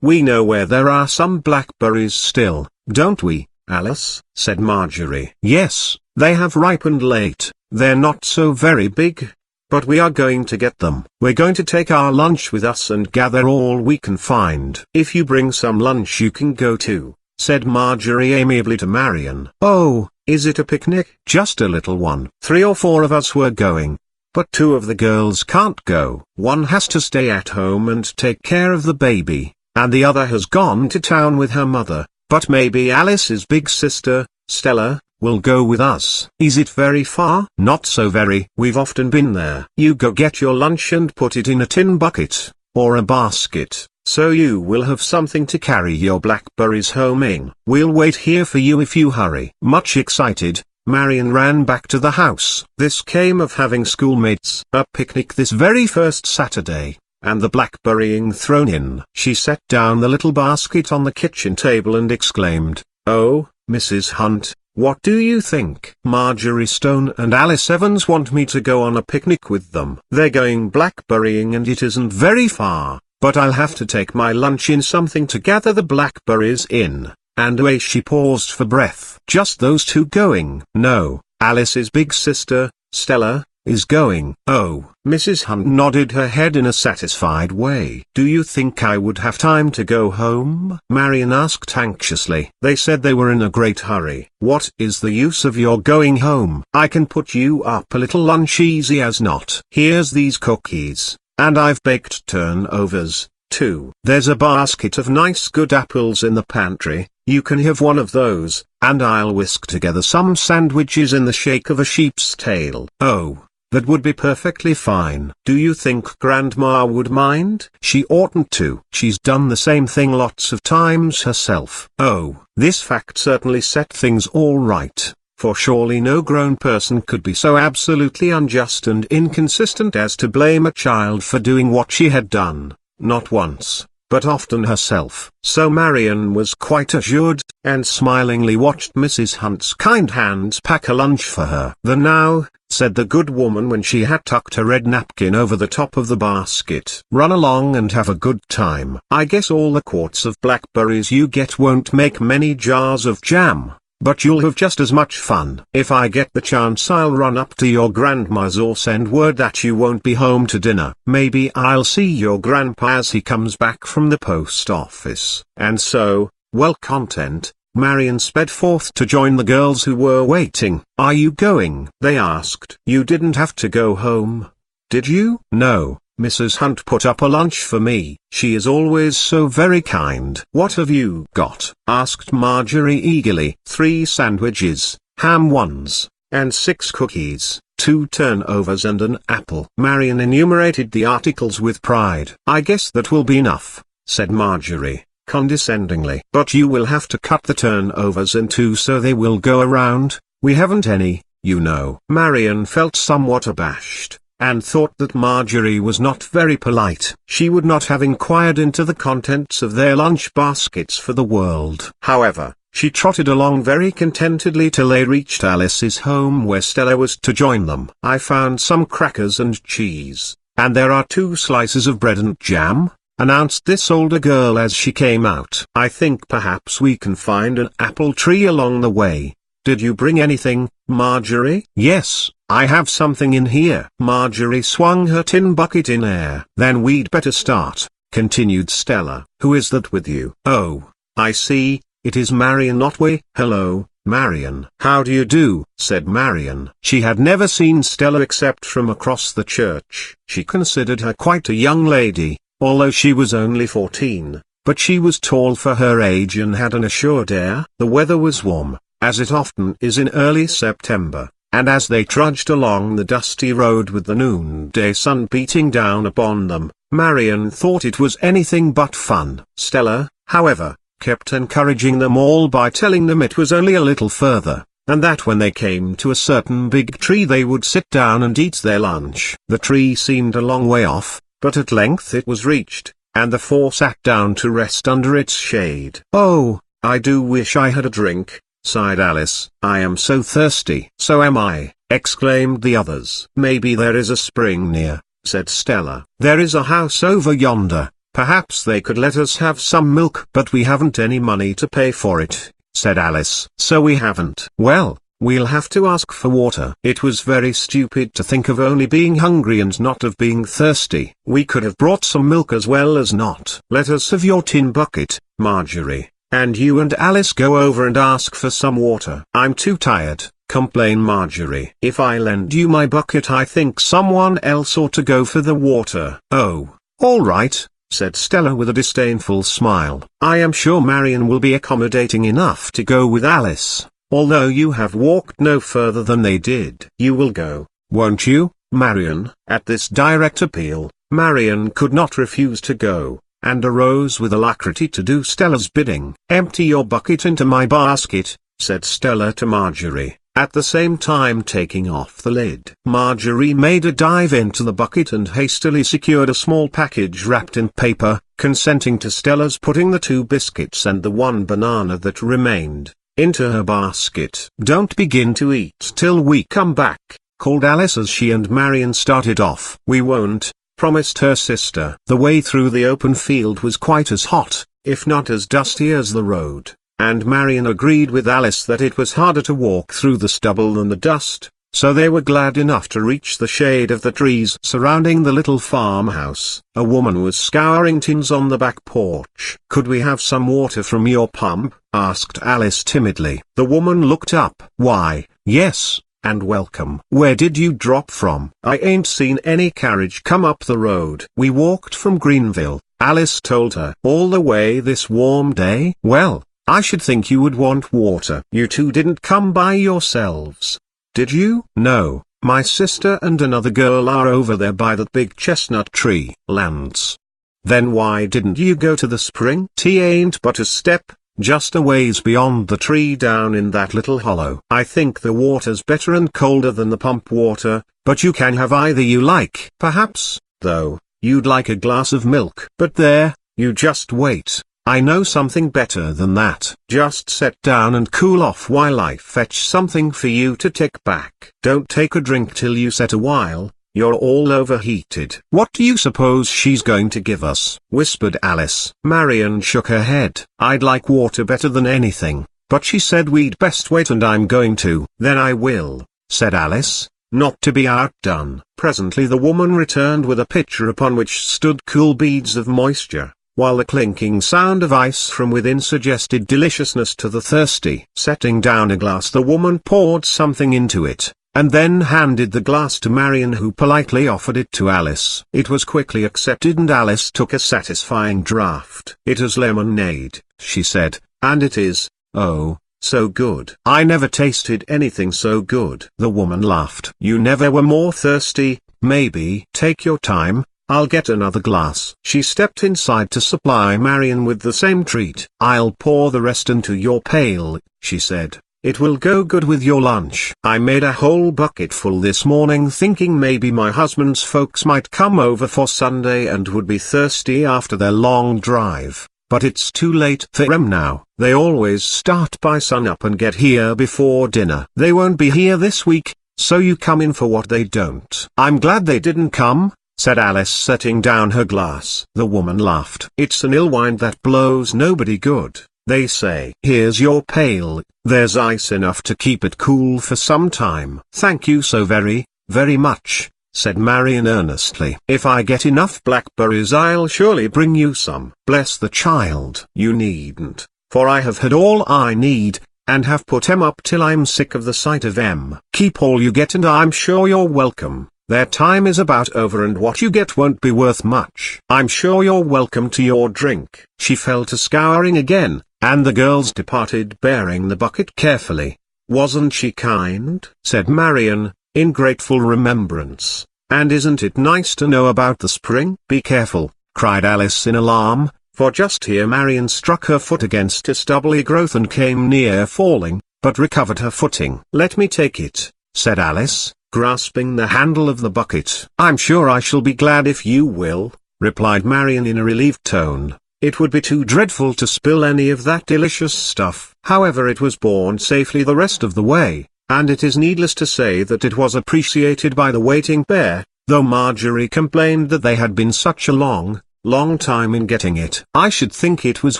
"We know where there are some blackberries still, don't we, Alice?" said Marjorie. "Yes, they have ripened late. They're not so very big, but we are going to get them. We're going to take our lunch with us and gather all we can find." "If you bring some lunch you can go too," said Marjorie amiably to Marian. "Oh, is it a picnic?" "Just a little one. 3 or 4 of us were going, but 2 of the girls can't go. One has to stay at home and take care of the baby, and the other has gone to town with her mother, but maybe Alice's big sister, Stella, will go with us." "Is it very far?" "Not so very. We've often been there." "You go get your lunch and put it in a tin bucket, or a basket, so you will have something to carry your blackberries home in. We'll wait here for you if you hurry." Much excited, Marian ran back to the house. This came of having schoolmates. A picnic this very first Saturday. and the blackberrying thrown in. She set down the little basket on the kitchen table and exclaimed, "Oh, Mrs. Hunt, what do you think? Marjorie Stone and Alice Evans want me to go on a picnic with them. They're going blackberrying and it isn't very far, but I'll have to take my lunch in something to gather the blackberries in." And away she paused for breath. "Just those two going?" "No, Alice's big sister, Stella, is going." "Oh." Mrs. Hunt nodded her head in a satisfied way. "Do you think I would have time to go home?" Marian asked anxiously. "They said they were in a great hurry." "What is the use of your going home? I can put you up a little lunch easy as not. Here's these cookies, and I've baked turnovers, too. There's a basket of nice good apples in the pantry. You can have one of those, and I'll whisk together some sandwiches in the shape of a sheep's tail." "Oh, that would be perfectly fine." "Do you think Grandma would mind?" "She oughtn't to. She's done the same thing lots of times herself." Oh, this fact certainly set things all right, for surely no grown person could be so absolutely unjust and inconsistent as to blame a child for doing what she had done, not once, but often herself. So Marian was quite assured, and smilingly watched Mrs. Hunt's kind hands pack a lunch for her. "Now," said the good woman when she had tucked a red napkin over the top of the basket, "run along and have a good time. I guess all the quarts of blackberries you get won't make many jars of jam, but you'll have just as much fun. If I get the chance I'll run up to your grandma's or send word that you won't be home to dinner. Maybe I'll see your grandpa as he comes back from the post office." And so, well content, Marian sped forth to join the girls who were waiting. "Are you going?" they asked. "You didn't have to go home, did you?" "No. Mrs. Hunt put up a lunch for me. She is always so very kind." "What have you got?" asked Marjorie eagerly. "3 sandwiches, ham ones, and 6 cookies, 2 turnovers and an apple." Marian enumerated the articles with pride. "I guess that will be enough," said Marjorie condescendingly. "But you will have to cut the turnovers in 2 so they will go around. We haven't any, you know." Marian felt somewhat abashed, and thought that Marjorie was not very polite. She would not have inquired into the contents of their lunch baskets for the world. However, she trotted along very contentedly till they reached Alice's home where Stella was to join them. "I found some crackers and cheese, and there are 2 slices of bread and jam," announced this older girl as she came out. "I think perhaps we can find an apple tree along the way. Did you bring anything, Marjorie?" "Yes, I have something in here." Marjorie swung her tin bucket in air. "Then we'd better start," continued Stella. "Who is that with you?" "Oh, I see, it is Marian Otway." "Hello, Marian." "How do you do?" said Marian. She had never seen Stella except from across the church. She considered her quite a young lady, although she was only 14, but she was tall for her age and had an assured air. The weather was warm, as it often is in early September, and as they trudged along the dusty road with the noonday sun beating down upon them, Marian thought it was anything but fun. Stella, however, kept encouraging them all by telling them it was only a little further, and that when they came to a certain big tree they would sit down and eat their lunch. The tree seemed a long way off, but at length it was reached, and the 4 sat down to rest under its shade. "Oh, I do wish I had a drink," sighed Alice. "I am so thirsty." "So am I," exclaimed the others. "Maybe there is a spring near," said Stella. "There is a house over yonder. Perhaps they could let us have some milk." "But we haven't any money to pay for it," said Alice. "So we haven't." "Well, we'll have to ask for water." It was very stupid to think of only being hungry and not of being thirsty. "We could have brought some milk as well as not." "Let us have your tin bucket, Marjorie, and you and Alice go over and ask for some water." "I'm too tired," complained Marjorie. "If I lend you my bucket I think someone else ought to go for the water." "Oh, all right," said Stella with a disdainful smile. "I am sure Marian will be accommodating enough to go with Alice, although you have walked no further than they did." "You will go, won't you, Marian?" At this direct appeal, Marian could not refuse to go, and arose with alacrity to do Stella's bidding. "Empty your bucket into my basket," said Stella to Marjorie, at the same time taking off the lid. Marjorie made a dive into the bucket and hastily secured a small package wrapped in paper, consenting to Stella's putting the 2 biscuits and the 1 banana that remained into her basket. "Don't begin to eat till we come back," called Alice as she and Marian started off. "We won't," promised her sister. The way through the open field was quite as hot, if not as dusty as the road, and Marian agreed with Alice that it was harder to walk through the stubble than the dust, so they were glad enough to reach the shade of the trees surrounding the little farmhouse. A woman was scouring tins on the back porch. "Could we have some water from your pump?" asked Alice timidly. The woman looked up. "Why, yes, and welcome. Where did you drop from? I ain't seen any carriage come up the road." "We walked from Greenville," Alice told her. "All the way this warm day? Well, I should think you would want water." "You two didn't come by yourselves, did you?" "No, my sister and another girl are over there by that big chestnut tree." "Lance. Then why didn't you go to the spring?" "T ain't but a step, just a ways beyond the tree down in that little hollow." "I think the water's better and colder than the pump water, but you can have either you like." "Perhaps, though, you'd like a glass of milk." "But there, you just wait. I know something better than that. Just sit down and cool off while I fetch something for you to take back." "Don't take a drink till you set a while, you're all overheated." "What do you suppose she's going to give us?" whispered Alice. Marian shook her head. "I'd like water better than anything, but she said we'd best wait and I'm going to." "Then I will," said Alice, not to be outdone. Presently the woman returned with a pitcher upon which stood cool beads of moisture, while the clinking sound of ice from within suggested deliciousness to the thirsty. Setting down a glass, the woman poured something into it, and then handed the glass to Marian, who politely offered it to Alice. It was quickly accepted and Alice took a satisfying draught. "It is lemonade," she said, "and it is, oh, so good. I never tasted anything so good." The woman laughed. "You never were more thirsty, maybe." "Take your time, I'll get another glass." She stepped inside to supply Marian with the same treat. "I'll pour the rest into your pail," she said. "It will go good with your lunch. I made a whole bucket full this morning thinking maybe my husband's folks might come over for Sunday and would be thirsty after their long drive, but it's too late for them now. They always start by sunup and get here before dinner. They won't be here this week, so you come in for what they don't." "I'm glad they didn't come," said Alice, setting down her glass. The woman laughed. "It's an ill wind that blows nobody good, they say." "Here's your pail, there's ice enough to keep it cool for some time." "Thank you so very, very much," said Marian earnestly. "If I get enough blackberries I'll surely bring you some." "Bless the child." "You needn't, for I have had all I need, and have put 'em up till I'm sick of the sight of 'em." "Keep all you get and I'm sure you're welcome. Their time is about over and what you get won't be worth much." "I'm sure you're welcome to your drink." She fell to scouring again, and the girls departed bearing the bucket carefully. "Wasn't she kind?" said Marian, in grateful remembrance. "And isn't it nice to know about the spring?" "Be careful," cried Alice in alarm, for just here Marian struck her foot against a stubbly growth and came near falling, but recovered her footing. "Let me take it," said Alice, grasping the handle of the bucket. "I'm sure I shall be glad if you will," replied Marian in a relieved tone. "It would be too dreadful to spill any of that delicious stuff." However, it was borne safely the rest of the way, and it is needless to say that it was appreciated by the waiting pair, though Marjorie complained that they had been such a long time in getting it. "I should think it was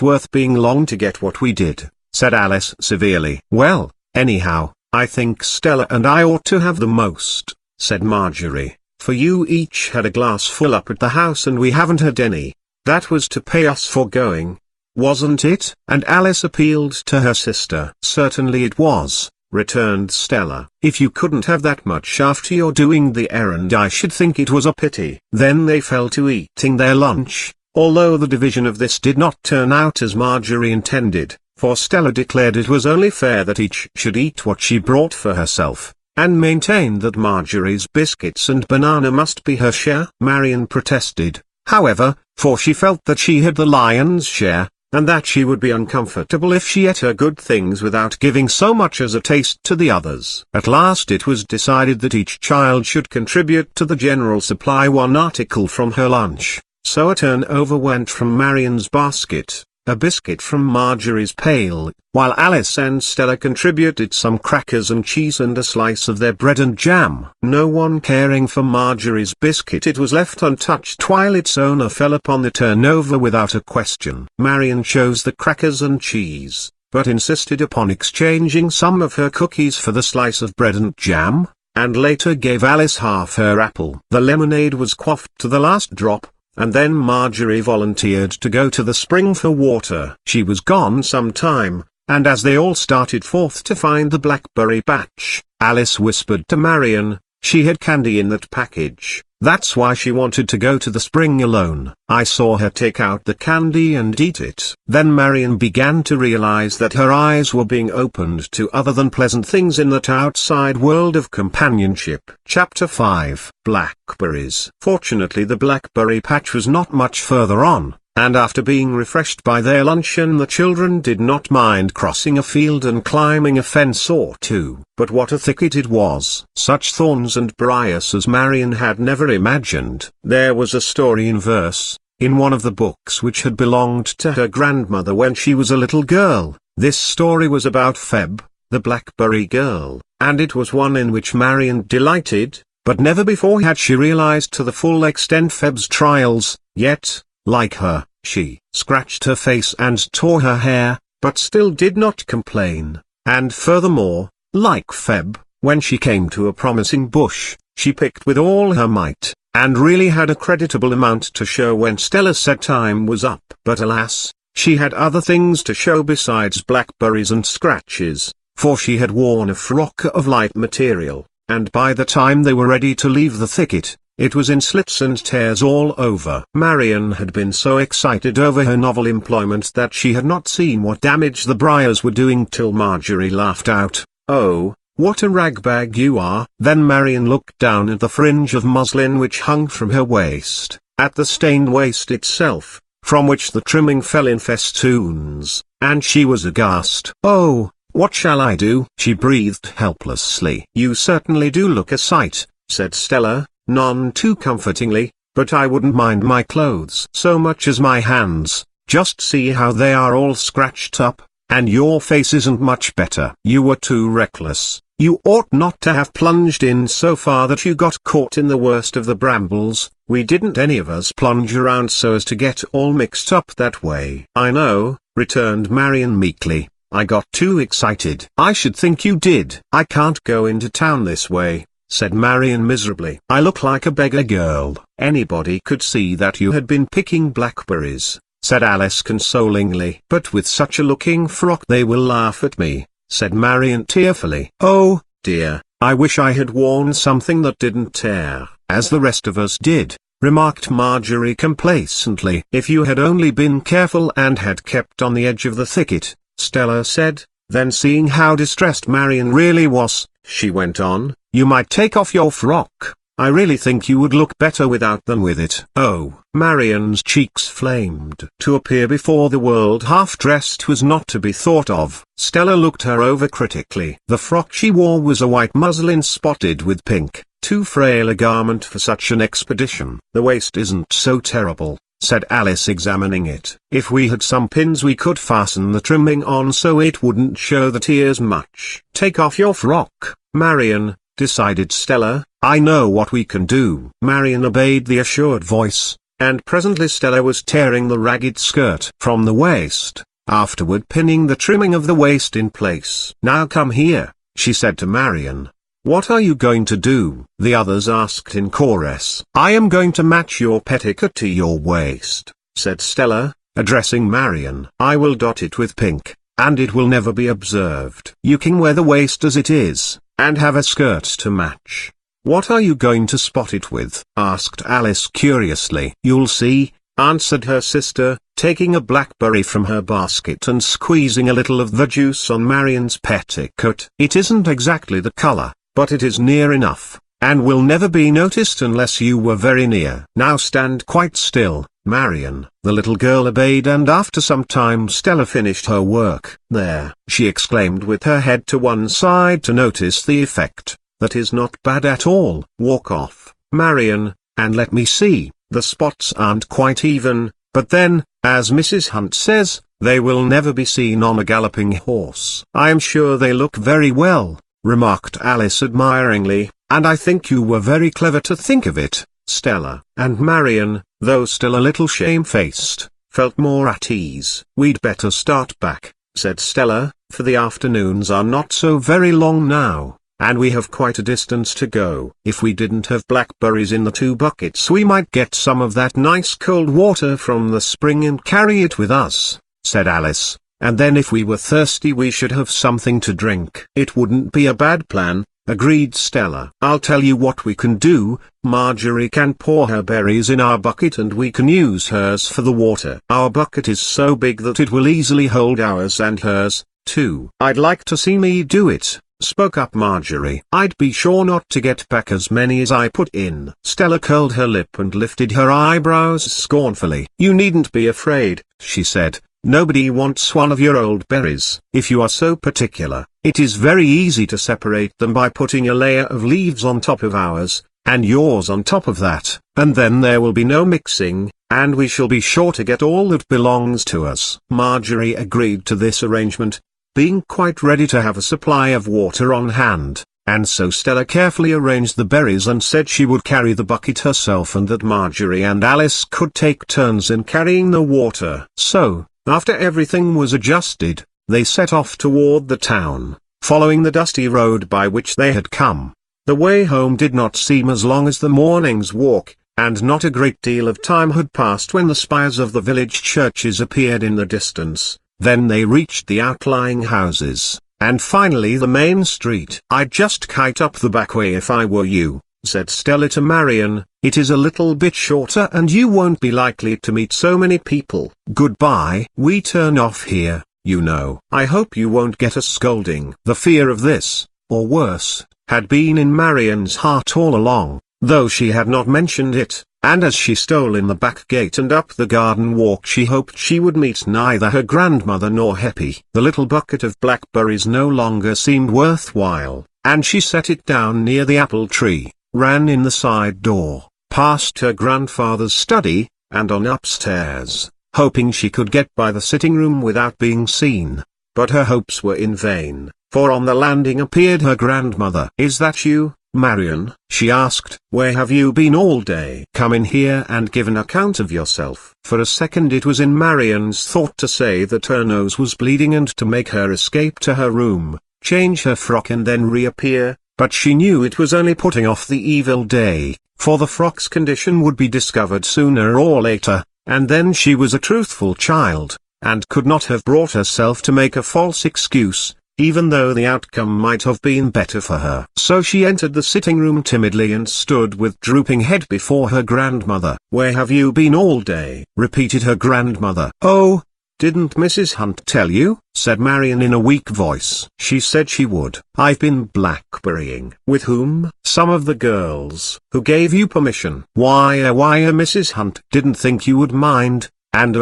worth being long to get what we did," said Alice severely. "Well, anyhow, I think Stella and I ought to have the most," said Marjorie, "for you each had a glass full up at the house and we haven't had any. That was to pay us for going, wasn't it?" And Alice appealed to her sister. "Certainly it was," returned Stella. "If you couldn't have that much after you're doing the errand I should think it was a pity." Then they fell to eating their lunch, although the division of this did not turn out as Marjorie intended, for Stella declared it was only fair that each should eat what she brought for herself, and maintained that Marjorie's biscuits and banana must be her share. Marian protested, however, for she felt that she had the lion's share, and that she would be uncomfortable if she ate her good things without giving so much as a taste to the others. At last it was decided that each child should contribute to the general supply one article from her lunch, so a turnover went from Marian's basket, a biscuit from Marjorie's pail, while Alice and Stella contributed some crackers and cheese and a slice of their bread and jam. No one caring for Marjorie's biscuit, it was left untouched while its owner fell upon the turnover without a question. Marian chose the crackers and cheese, but insisted upon exchanging some of her cookies for the slice of bread and jam, and later gave Alice half her apple. The lemonade was quaffed to the last drop, and then Marjorie volunteered to go to the spring for water. She was gone some time, and as they all started forth to find the blackberry patch, Alice whispered to Marian, "She had candy in that package. That's why she wanted to go to the spring alone. I saw her take out the candy and eat it." Then Marian began to realize that her eyes were being opened to other than pleasant things in that outside world of companionship. Chapter 5. Blackberries. Fortunately the blackberry patch was not much further on, and after being refreshed by their luncheon the children did not mind crossing a field and climbing a fence or two. But what a thicket it was! Such thorns and briars as Marian had never imagined. There was a story in verse, in one of the books which had belonged to her grandmother when she was a little girl. This story was about Feb, the blackberry girl, and it was one in which Marian delighted, but never before had she realized to the full extent Feb's trials, yet, like her, she scratched her face and tore her hair, but still did not complain, and furthermore, like Feb, when she came to a promising bush, she picked with all her might, and really had a creditable amount to show when Stella said time was up. But alas, she had other things to show besides blackberries and scratches, for she had worn a frock of light material, and by the time they were ready to leave the thicket, it was in slits and tears all over. Marian had been so excited over her novel employment that she had not seen what damage the briars were doing till Marjorie laughed out, "Oh, what a ragbag you are!" Then Marian looked down at the fringe of muslin which hung from her waist, at the stained waist itself, from which the trimming fell in festoons, and she was aghast. "Oh, what shall I do?" she breathed helplessly. "You certainly do look a sight," said Stella, none too comfortingly, "but I wouldn't mind my clothes so much as my hands. Just see how they are all scratched up, and your face isn't much better." "You were too reckless. You ought not to have plunged in so far that you got caught in the worst of the brambles. We didn't any of us plunge around so as to get all mixed up that way." "I know," returned Marian meekly. "I got too excited." "I should think you did." "I can't go into town this way," said Marian miserably. "I look like a beggar girl." "Anybody could see that you had been picking blackberries," said Alice consolingly. "But with such a looking frock they will laugh at me," said Marian tearfully. "Oh, dear, I wish I had worn something that didn't tear, as the rest of us did," remarked Marjorie complacently. "If you had only been careful and had kept on the edge of the thicket," Stella said. Then seeing how distressed Marian really was, she went on, "You might take off your frock. I really think you would look better without than with it." "Oh!" Marian's cheeks flamed. To appear before the world half-dressed was not to be thought of. Stella looked her over critically. The frock she wore was a white muslin spotted with pink, too frail a garment for such an expedition. "The waist isn't so terrible," said Alice examining it. "If we had some pins we could fasten the trimming on so it wouldn't show the tears much." "Take off your frock, Marian," decided Stella. "I know what we can do." Marian obeyed the assured voice, and presently Stella was tearing the ragged skirt from the waist, afterward pinning the trimming of the waist in place. "Now come here," she said to Marian. "What are you going to do?" the others asked in chorus. "I am going to match your petticoat to your waist," said Stella, addressing Marian. "I will dot it with pink, and it will never be observed. You can wear the waist as it is, and have a skirt to match." "What are you going to spot it with?" asked Alice curiously. "You'll see," answered her sister, taking a blackberry from her basket and squeezing a little of the juice on Marian's petticoat. "It isn't exactly the color, but it is near enough, and will never be noticed unless you were very near. Now stand quite still, Marian. The little girl obeyed, and after some time Stella finished her work. "There," she exclaimed with her head to one side to notice the effect. "That is not bad at all. Walk off, Marian, and let me see. The spots aren't quite even, but then, as Mrs. Hunt says, they will never be seen on a galloping horse." "I am sure they look very well," remarked Alice admiringly, "and I think you were very clever to think of it." Stella and Marian, though still a little shamefaced, felt more at ease. "We'd better start back," said Stella, "for the afternoons are not so very long now, and we have quite a distance to go. If we didn't have blackberries in the 2 buckets, we might get some of that nice cold water from the spring and carry it with us," said Alice, "and then if we were thirsty we should have something to drink." "It wouldn't be a bad plan," agreed Stella. "I'll tell you what we can do. Marjorie can pour her berries in our bucket and we can use hers for the water. Our bucket is so big that it will easily hold ours and hers, too." "I'd like to see me do it," spoke up Marjorie. "I'd be sure not to get back as many as I put in." Stella curled her lip and lifted her eyebrows scornfully. "You needn't be afraid," she said. "Nobody wants one of your old berries. If you are so particular, it is very easy to separate them by putting a layer of leaves on top of ours, and yours on top of that, and then there will be no mixing, and we shall be sure to get all that belongs to us." Marjorie agreed to this arrangement, being quite ready to have a supply of water on hand, and so Stella carefully arranged the berries and said she would carry the bucket herself and that Marjorie and Alice could take turns in carrying the water. So, after everything was adjusted, they set off toward the town, following the dusty road by which they had come. The way home did not seem as long as the morning's walk, and not a great deal of time had passed when the spires of the village churches appeared in the distance. Then they reached the outlying houses, and finally the main street. "I'd just kite up the back way if I were you," said Stella to Marian. "It is a little bit shorter and you won't be likely to meet so many people." "Goodbye. We turn off here, you know." "I hope you won't get a scolding." The fear of this, or worse, had been in Marian's heart all along, though she had not mentioned it, and as she stole in the back gate and up the garden walk she hoped she would meet neither her grandmother nor Heppy. The little bucket of blackberries no longer seemed worthwhile, and she set it down near the apple tree, ran in the side door, past her grandfather's study, and on upstairs, hoping she could get by the sitting room without being seen. But her hopes were in vain, for on the landing appeared her grandmother. "Is that you, Marian?" she asked. "Where have you been all day? Come in here and give an account of yourself." For a second it was in Marian's thought to say that her nose was bleeding and to make her escape to her room, change her frock and then reappear, but she knew it was only putting off the evil day, for the frock's condition would be discovered sooner or later, and then she was a truthful child, and could not have brought herself to make a false excuse, even though the outcome might have been better for her. So she entered the sitting room timidly and stood with drooping head before her grandmother. "Where have you been all day?" repeated her grandmother. "Oh, didn't Mrs. Hunt tell you?" said Marian in a weak voice. "She said she would." "I've been blackberrying." "With whom?" "Some of the girls." "Who gave you permission?" Why, Mrs. Hunt didn't think you would mind." And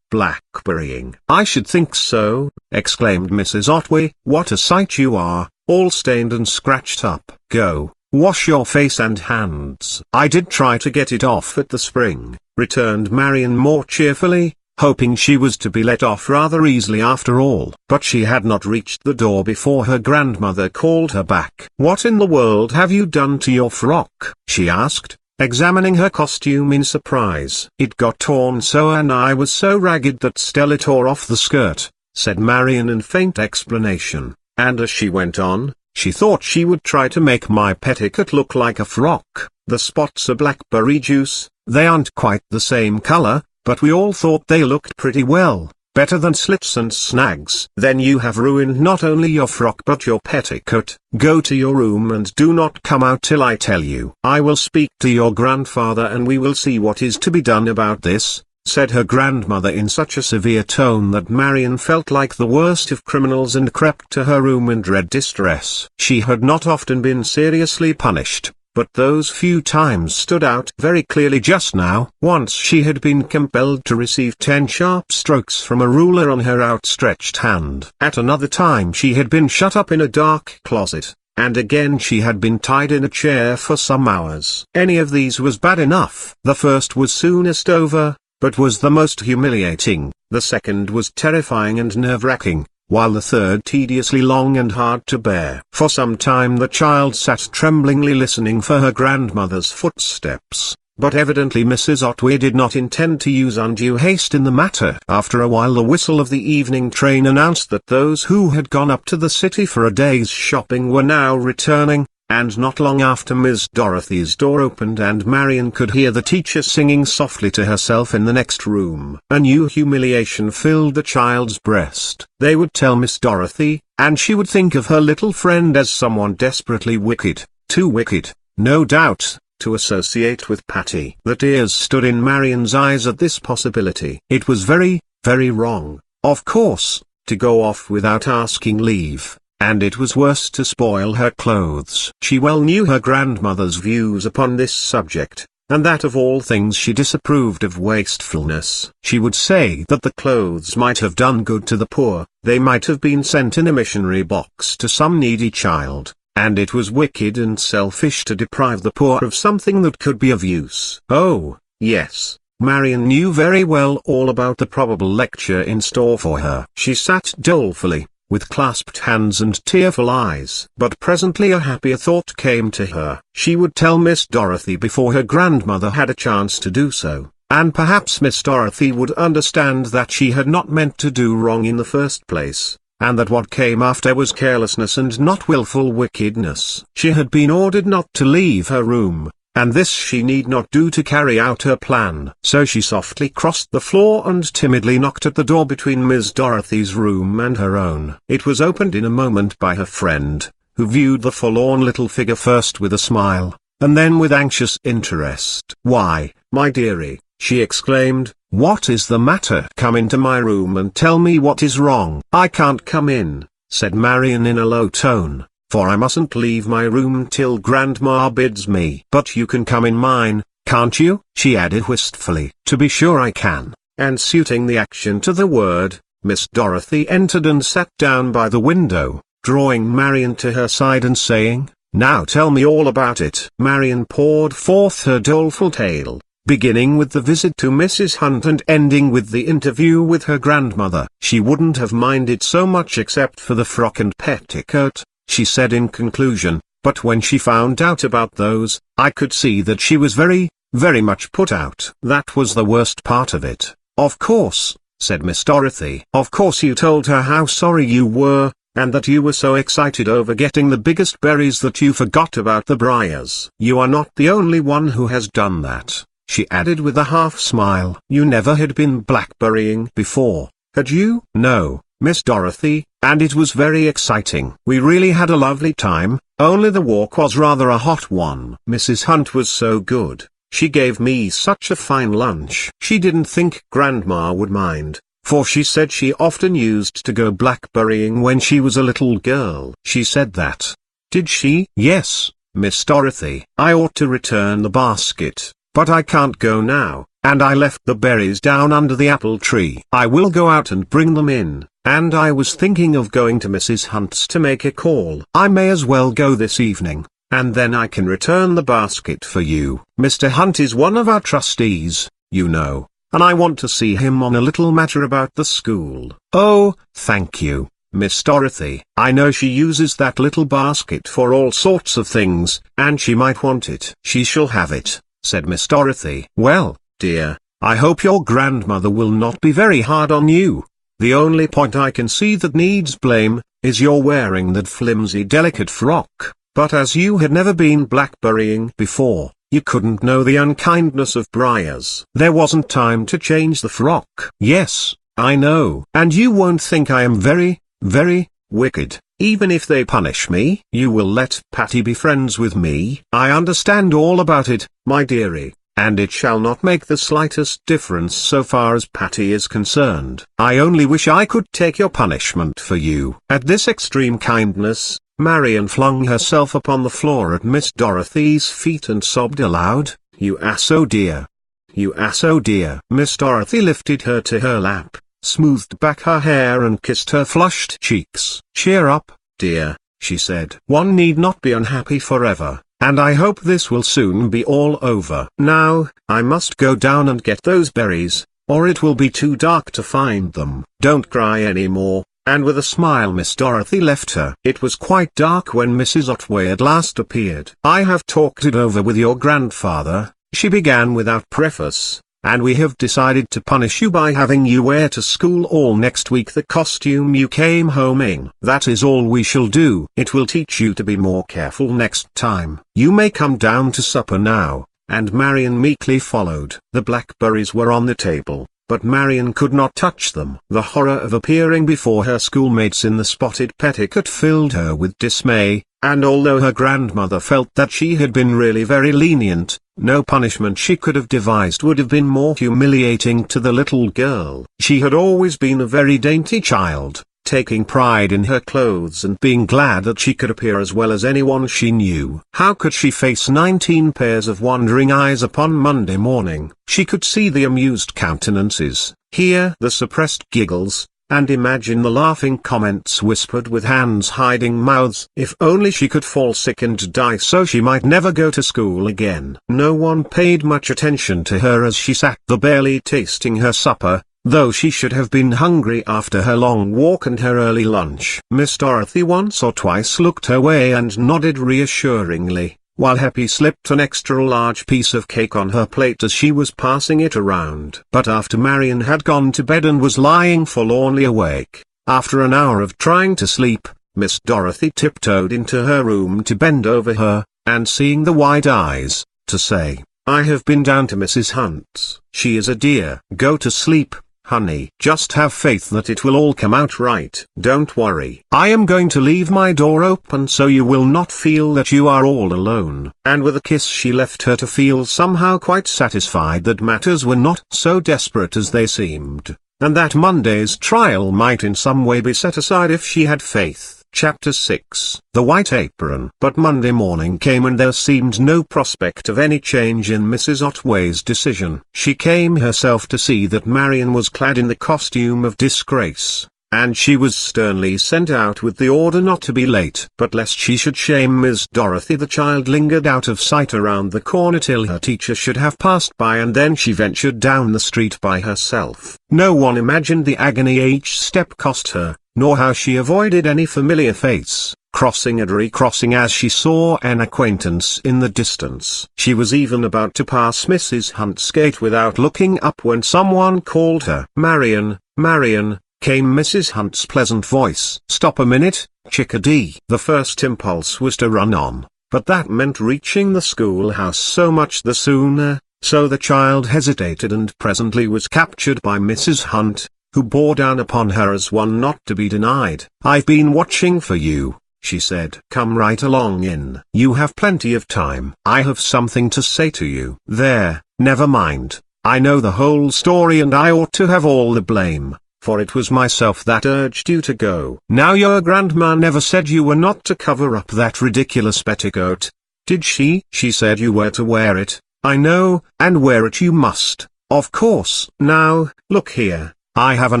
blackberrying." "I should think so," exclaimed Mrs. Otway. "What a sight you are, all stained and scratched up." "Go, wash your face and hands." "I did try to get it off at the spring," returned Marian more cheerfully, hoping she was to be let off rather easily after all. But she had not reached the door before her grandmother called her back. "What in the world have you done to your frock?" she asked, examining her costume in surprise. "It got torn so and I was so ragged that Stella tore off the skirt," said Marian in faint explanation, and as she went on, she thought she would try to make my petticoat look like a frock. "The spots are blackberry juice, they aren't quite the same color, but we all thought they looked pretty well, better than slits and snags." "Then you have ruined not only your frock but your petticoat. Go to your room and do not come out till I tell you." "I will speak to your grandfather and we will see what is to be done about this," said her grandmother in such a severe tone that Marian felt like the worst of criminals and crept to her room in dread distress. She had not often been seriously punished, but those few times stood out very clearly just now. Once she had been compelled to receive 10 sharp strokes from a ruler on her outstretched hand. At another time she had been shut up in a dark closet, and again she had been tied in a chair for some hours. Any of these was bad enough. The first was soonest over, but was the most humiliating. The second was terrifying and nerve-wracking, while the third tediously long and hard to bear. For some time the child sat tremblingly listening for her grandmother's footsteps, but evidently Mrs. Otway did not intend to use undue haste in the matter. After a while the whistle of the evening train announced that those who had gone up to the city for a day's shopping were now returning, and not long after Miss Dorothy's door opened and Marian could hear the teacher singing softly to herself in the next room. A new humiliation filled the child's breast. They would tell Miss Dorothy, and she would think of her little friend as someone desperately wicked, too wicked, no doubt, to associate with Patty. The tears stood in Marian's eyes at this possibility. It was very, very wrong, of course, to go off without asking leave. And it was worse to spoil her clothes. She well knew her grandmother's views upon this subject, and that of all things she disapproved of wastefulness. She would say that the clothes might have done good to the poor, they might have been sent in a missionary box to some needy child, and it was wicked and selfish to deprive the poor of something that could be of use. Oh, yes, Marian knew very well all about the probable lecture in store for her. She sat dolefully, with clasped hands and tearful eyes. But presently a happier thought came to her. She would tell Miss Dorothy before her grandmother had a chance to do so, and perhaps Miss Dorothy would understand that she had not meant to do wrong in the first place, and that what came after was carelessness and not willful wickedness. She had been ordered not to leave her room, and this she need not do to carry out her plan. So she softly crossed the floor and timidly knocked at the door between Miss Dorothy's room and her own. It was opened in a moment by her friend, who viewed the forlorn little figure first with a smile, and then with anxious interest. "Why, my dearie," she exclaimed, "what is the matter? Come into my room and tell me what is wrong." "I can't come in," said Marian in a low tone, "for I mustn't leave my room till Grandma bids me." "But you can come in mine, can't you?" she added wistfully. "To be sure I can." And suiting the action to the word, Miss Dorothy entered and sat down by the window, drawing Marian to her side and saying, "Now tell me all about it." Marian poured forth her doleful tale, beginning with the visit to Mrs. Hunt and ending with the interview with her grandmother. She wouldn't have minded so much except for the frock and petticoat, she said in conclusion, but when she found out about those, I could see that she was very, very much put out. "That was the worst part of it." "Of course," said Miss Dorothy. "Of course you told her how sorry you were, and that you were so excited over getting the biggest berries that you forgot about the briars." "You are not the only one who has done that," she added with a half smile. "You never had been blackberrying before, had you?" "No, Miss Dorothy, and it was very exciting. We really had a lovely time, only the walk was rather a hot one. Mrs. Hunt was so good, she gave me such a fine lunch. She didn't think Grandma would mind, for she said she often used to go blackberrying when she was a little girl." "She said that, did she?" "Yes, Miss Dorothy. I ought to return the basket, but I can't go now, and I left the berries down under the apple tree. I will go out and bring them in. And I was thinking of going to Mrs. Hunt's to make a call. I may as well go this evening, and then I can return the basket for you. Mr. Hunt is one of our trustees, you know, and I want to see him on a little matter about the school." "Oh, thank you, Miss Dorothy. I know she uses that little basket for all sorts of things, and she might want it." "She shall have it," said Miss Dorothy. "Well, dear, I hope your grandmother will not be very hard on you. The only point I can see that needs blame, is your wearing that flimsy delicate frock. But as you had never been blackberrying before, you couldn't know the unkindness of briars. There wasn't time to change the frock." "Yes, I know. And you won't think I am very, very wicked, even if they punish me. You will let Patty be friends with me." "I understand all about it, my dearie. and it shall not make the slightest difference so far as Patty is concerned. I only wish I could take your punishment for you." At this extreme kindness, Marian flung herself upon the floor at Miss Dorothy's feet and sobbed aloud, "You ass, oh dear. You ass, oh dear." Miss Dorothy lifted her to her lap, smoothed back her hair and kissed her flushed cheeks. "Cheer up, dear," she said. "One need not be unhappy forever, and I hope this will soon be all over. Now, I must go down and get those berries, or it will be too dark to find them. Don't cry any more." And with a smile Miss Dorothy left her. It was quite dark when Mrs. Otway at last appeared. "I have talked it over with your grandfather," she began without preface, "and we have decided to punish you by having you wear to school all next week the costume you came home in. That is all we shall do. It will teach you to be more careful next time. You may come down to supper now." And Marian meekly followed. The blackberries were on the table, but Marian could not touch them. The horror of appearing before her schoolmates in the spotted petticoat filled her with dismay, and although her grandmother felt that she had been really very lenient, no punishment she could have devised would have been more humiliating to the little girl. She had always been a very dainty child, taking pride in her clothes and being glad that she could appear as well as anyone she knew. How could she face 19 pairs of wondering eyes upon Monday morning? She could see the amused countenances, hear the suppressed giggles, and imagine the laughing comments whispered with hands hiding mouths. If only she could fall sick and die so she might never go to school again. No one paid much attention to her as she sat there barely tasting her supper, though she should have been hungry after her long walk and her early lunch. Miss Dorothy once or twice looked her way and nodded reassuringly, while Happy slipped an extra-large piece of cake on her plate as she was passing it around. But after Marian had gone to bed and was lying forlornly awake, after an hour of trying to sleep, Miss Dorothy tiptoed into her room to bend over her, and seeing the wide eyes, to say, "I have been down to Mrs. Hunt's. She is a dear. Go to sleep, honey. Just have faith that it will all come out right. Don't worry. I am going to leave my door open so you will not feel that you are all alone." And with a kiss she left her to feel somehow quite satisfied that matters were not so desperate as they seemed, and that Monday's trial might in some way be set aside if she had faith. Chapter 6. The White Apron. But Monday morning came and there seemed no prospect of any change in Mrs. Otway's decision. She came herself to see that Marian was clad in the costume of disgrace, and she was sternly sent out with the order not to be late. But lest she should shame Miss Dorothy, the child lingered out of sight around the corner till her teacher should have passed by, and then she ventured down the street by herself. No one imagined the agony each step cost her, nor how she avoided any familiar face, crossing and recrossing as she saw an acquaintance in the distance. She was even about to pass Mrs. Hunt's gate without looking up when someone called her. "Marian, Marian," came Mrs. Hunt's pleasant voice. "Stop a minute, chickadee." The first impulse was to run on, but that meant reaching the schoolhouse so much the sooner, so the child hesitated and presently was captured by Mrs. Hunt, who bore down upon her as one not to be denied. "I've been watching for you," she said. "Come right along in. You have plenty of time. I have something to say to you." "There, never mind. I know the whole story and I ought to have all the blame, for it was myself that urged you to go." "Now your grandma never said you were not to cover up that ridiculous petticoat, did she?" "She said you were to wear it, I know, and wear it you must, of course. Now, look here. I have an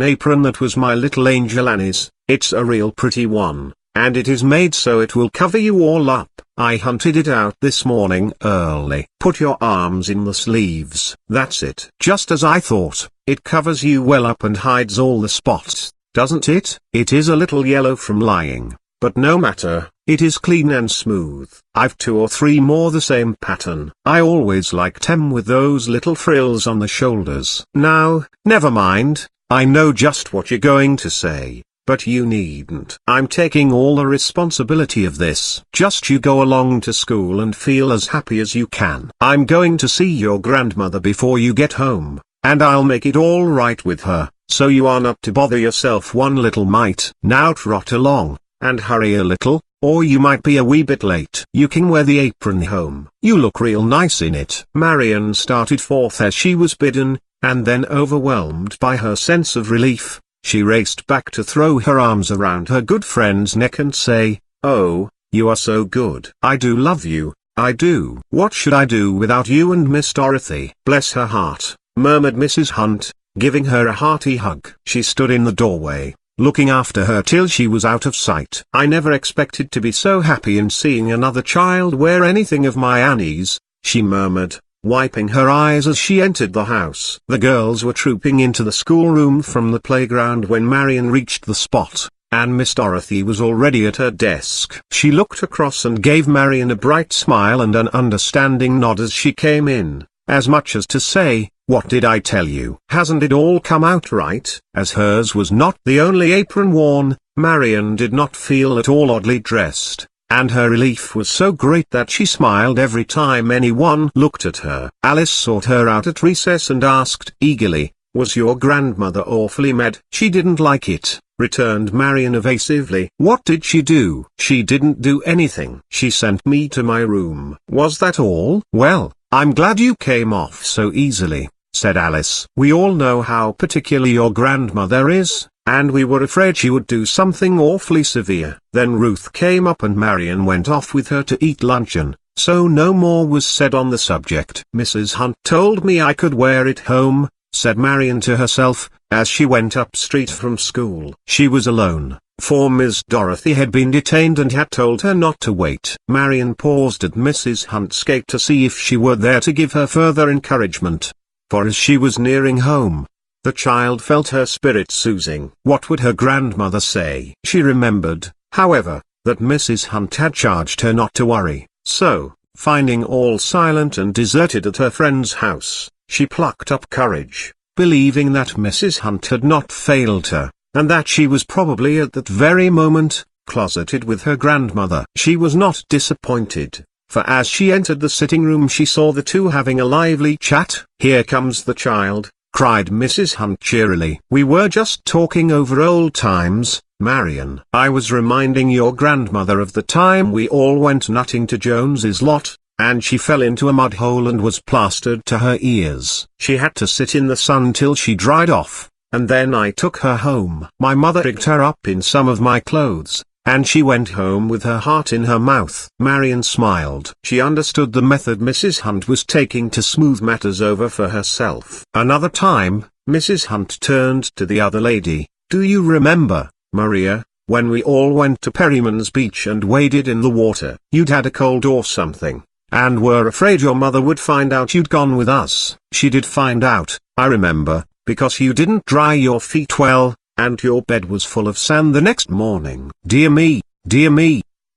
apron that was my little Angel Annie's. It's a real pretty one, and it is made so it will cover you all up. I hunted it out this morning early. Put your arms in the sleeves. That's it. Just as I thought. It covers you well up and hides all the spots, doesn't it? It is a little yellow from lying, but no matter, it is clean and smooth. I've 2 or 3 more the same pattern. I always liked 'em with those little frills on the shoulders. Now, never mind. I know just what you're going to say, but you needn't. I'm taking all the responsibility of this. Just you go along to school and feel as happy as you can. I'm going to see your grandmother before you get home, and I'll make it all right with her, so you are not to bother yourself one little mite. Now trot along, and hurry a little, or you might be a wee bit late. You can wear the apron home. You look real nice in it." Marian started forth as she was bidden, and then, overwhelmed by her sense of relief, she raced back to throw her arms around her good friend's neck and say, "Oh, you are so good. I do love you, I do. What should I do without you and Miss Dorothy?" "Bless her heart," murmured Mrs. Hunt, giving her a hearty hug. She stood in the doorway, looking after her till she was out of sight. "I never expected to be so happy in seeing another child wear anything of my Annie's," she murmured, wiping her eyes as she entered the house. The girls were trooping into the schoolroom from the playground when Marian reached the spot, and Miss Dorothy was already at her desk. She looked across and gave Marian a bright smile and an understanding nod as she came in, as much as to say, "What did I tell you? Hasn't it all come out right?" As hers was not the only apron worn, Marian did not feel at all oddly dressed, and her relief was so great that she smiled every time anyone looked at her. Alice sought her out at recess and asked eagerly, "Was your grandmother awfully mad?" "She didn't like it," returned Marian evasively. "What did she do?" "She didn't do anything. She sent me to my room." "Was that all?" "Well, I'm glad you came off so easily," said Alice. "We all know how particular your grandmother is, and we were afraid she would do something awfully severe." Then Ruth came up and Marian went off with her to eat luncheon, so no more was said on the subject. "Mrs. Hunt told me I could wear it home," said Marian to herself, as she went up street from school. She was alone, for Miss Dorothy had been detained and had told her not to wait. Marian paused at Mrs. Hunt's gate to see if she were there to give her further encouragement, for as she was nearing home, the child felt her spirits oozing. What would her grandmother say? She remembered, however, that Mrs. Hunt had charged her not to worry, so, finding all silent and deserted at her friend's house, she plucked up courage, believing that Mrs. Hunt had not failed her, and that she was probably at that very moment, closeted with her grandmother. She was not disappointed, for as she entered the sitting room she saw the two having a lively chat. "Here comes the child," cried Mrs. Hunt cheerily. "We were just talking over old times, Marian. I was reminding your grandmother of the time we all went nutting to Jones's lot, and she fell into a mud hole and was plastered to her ears. She had to sit in the sun till she dried off, and then I took her home. My mother rigged her up in some of my clothes, and she went home with her heart in her mouth." Marian smiled. She understood the method Mrs. Hunt was taking to smooth matters over for herself. Another time, Mrs. Hunt turned to the other lady. "Do you remember, Maria, when we all went to Perryman's Beach and waded in the water? You'd had a cold or something, and were afraid your mother would find out you'd gone with us. She did find out, I remember, because you didn't dry your feet well, and your bed was full of sand the next morning." Dear me,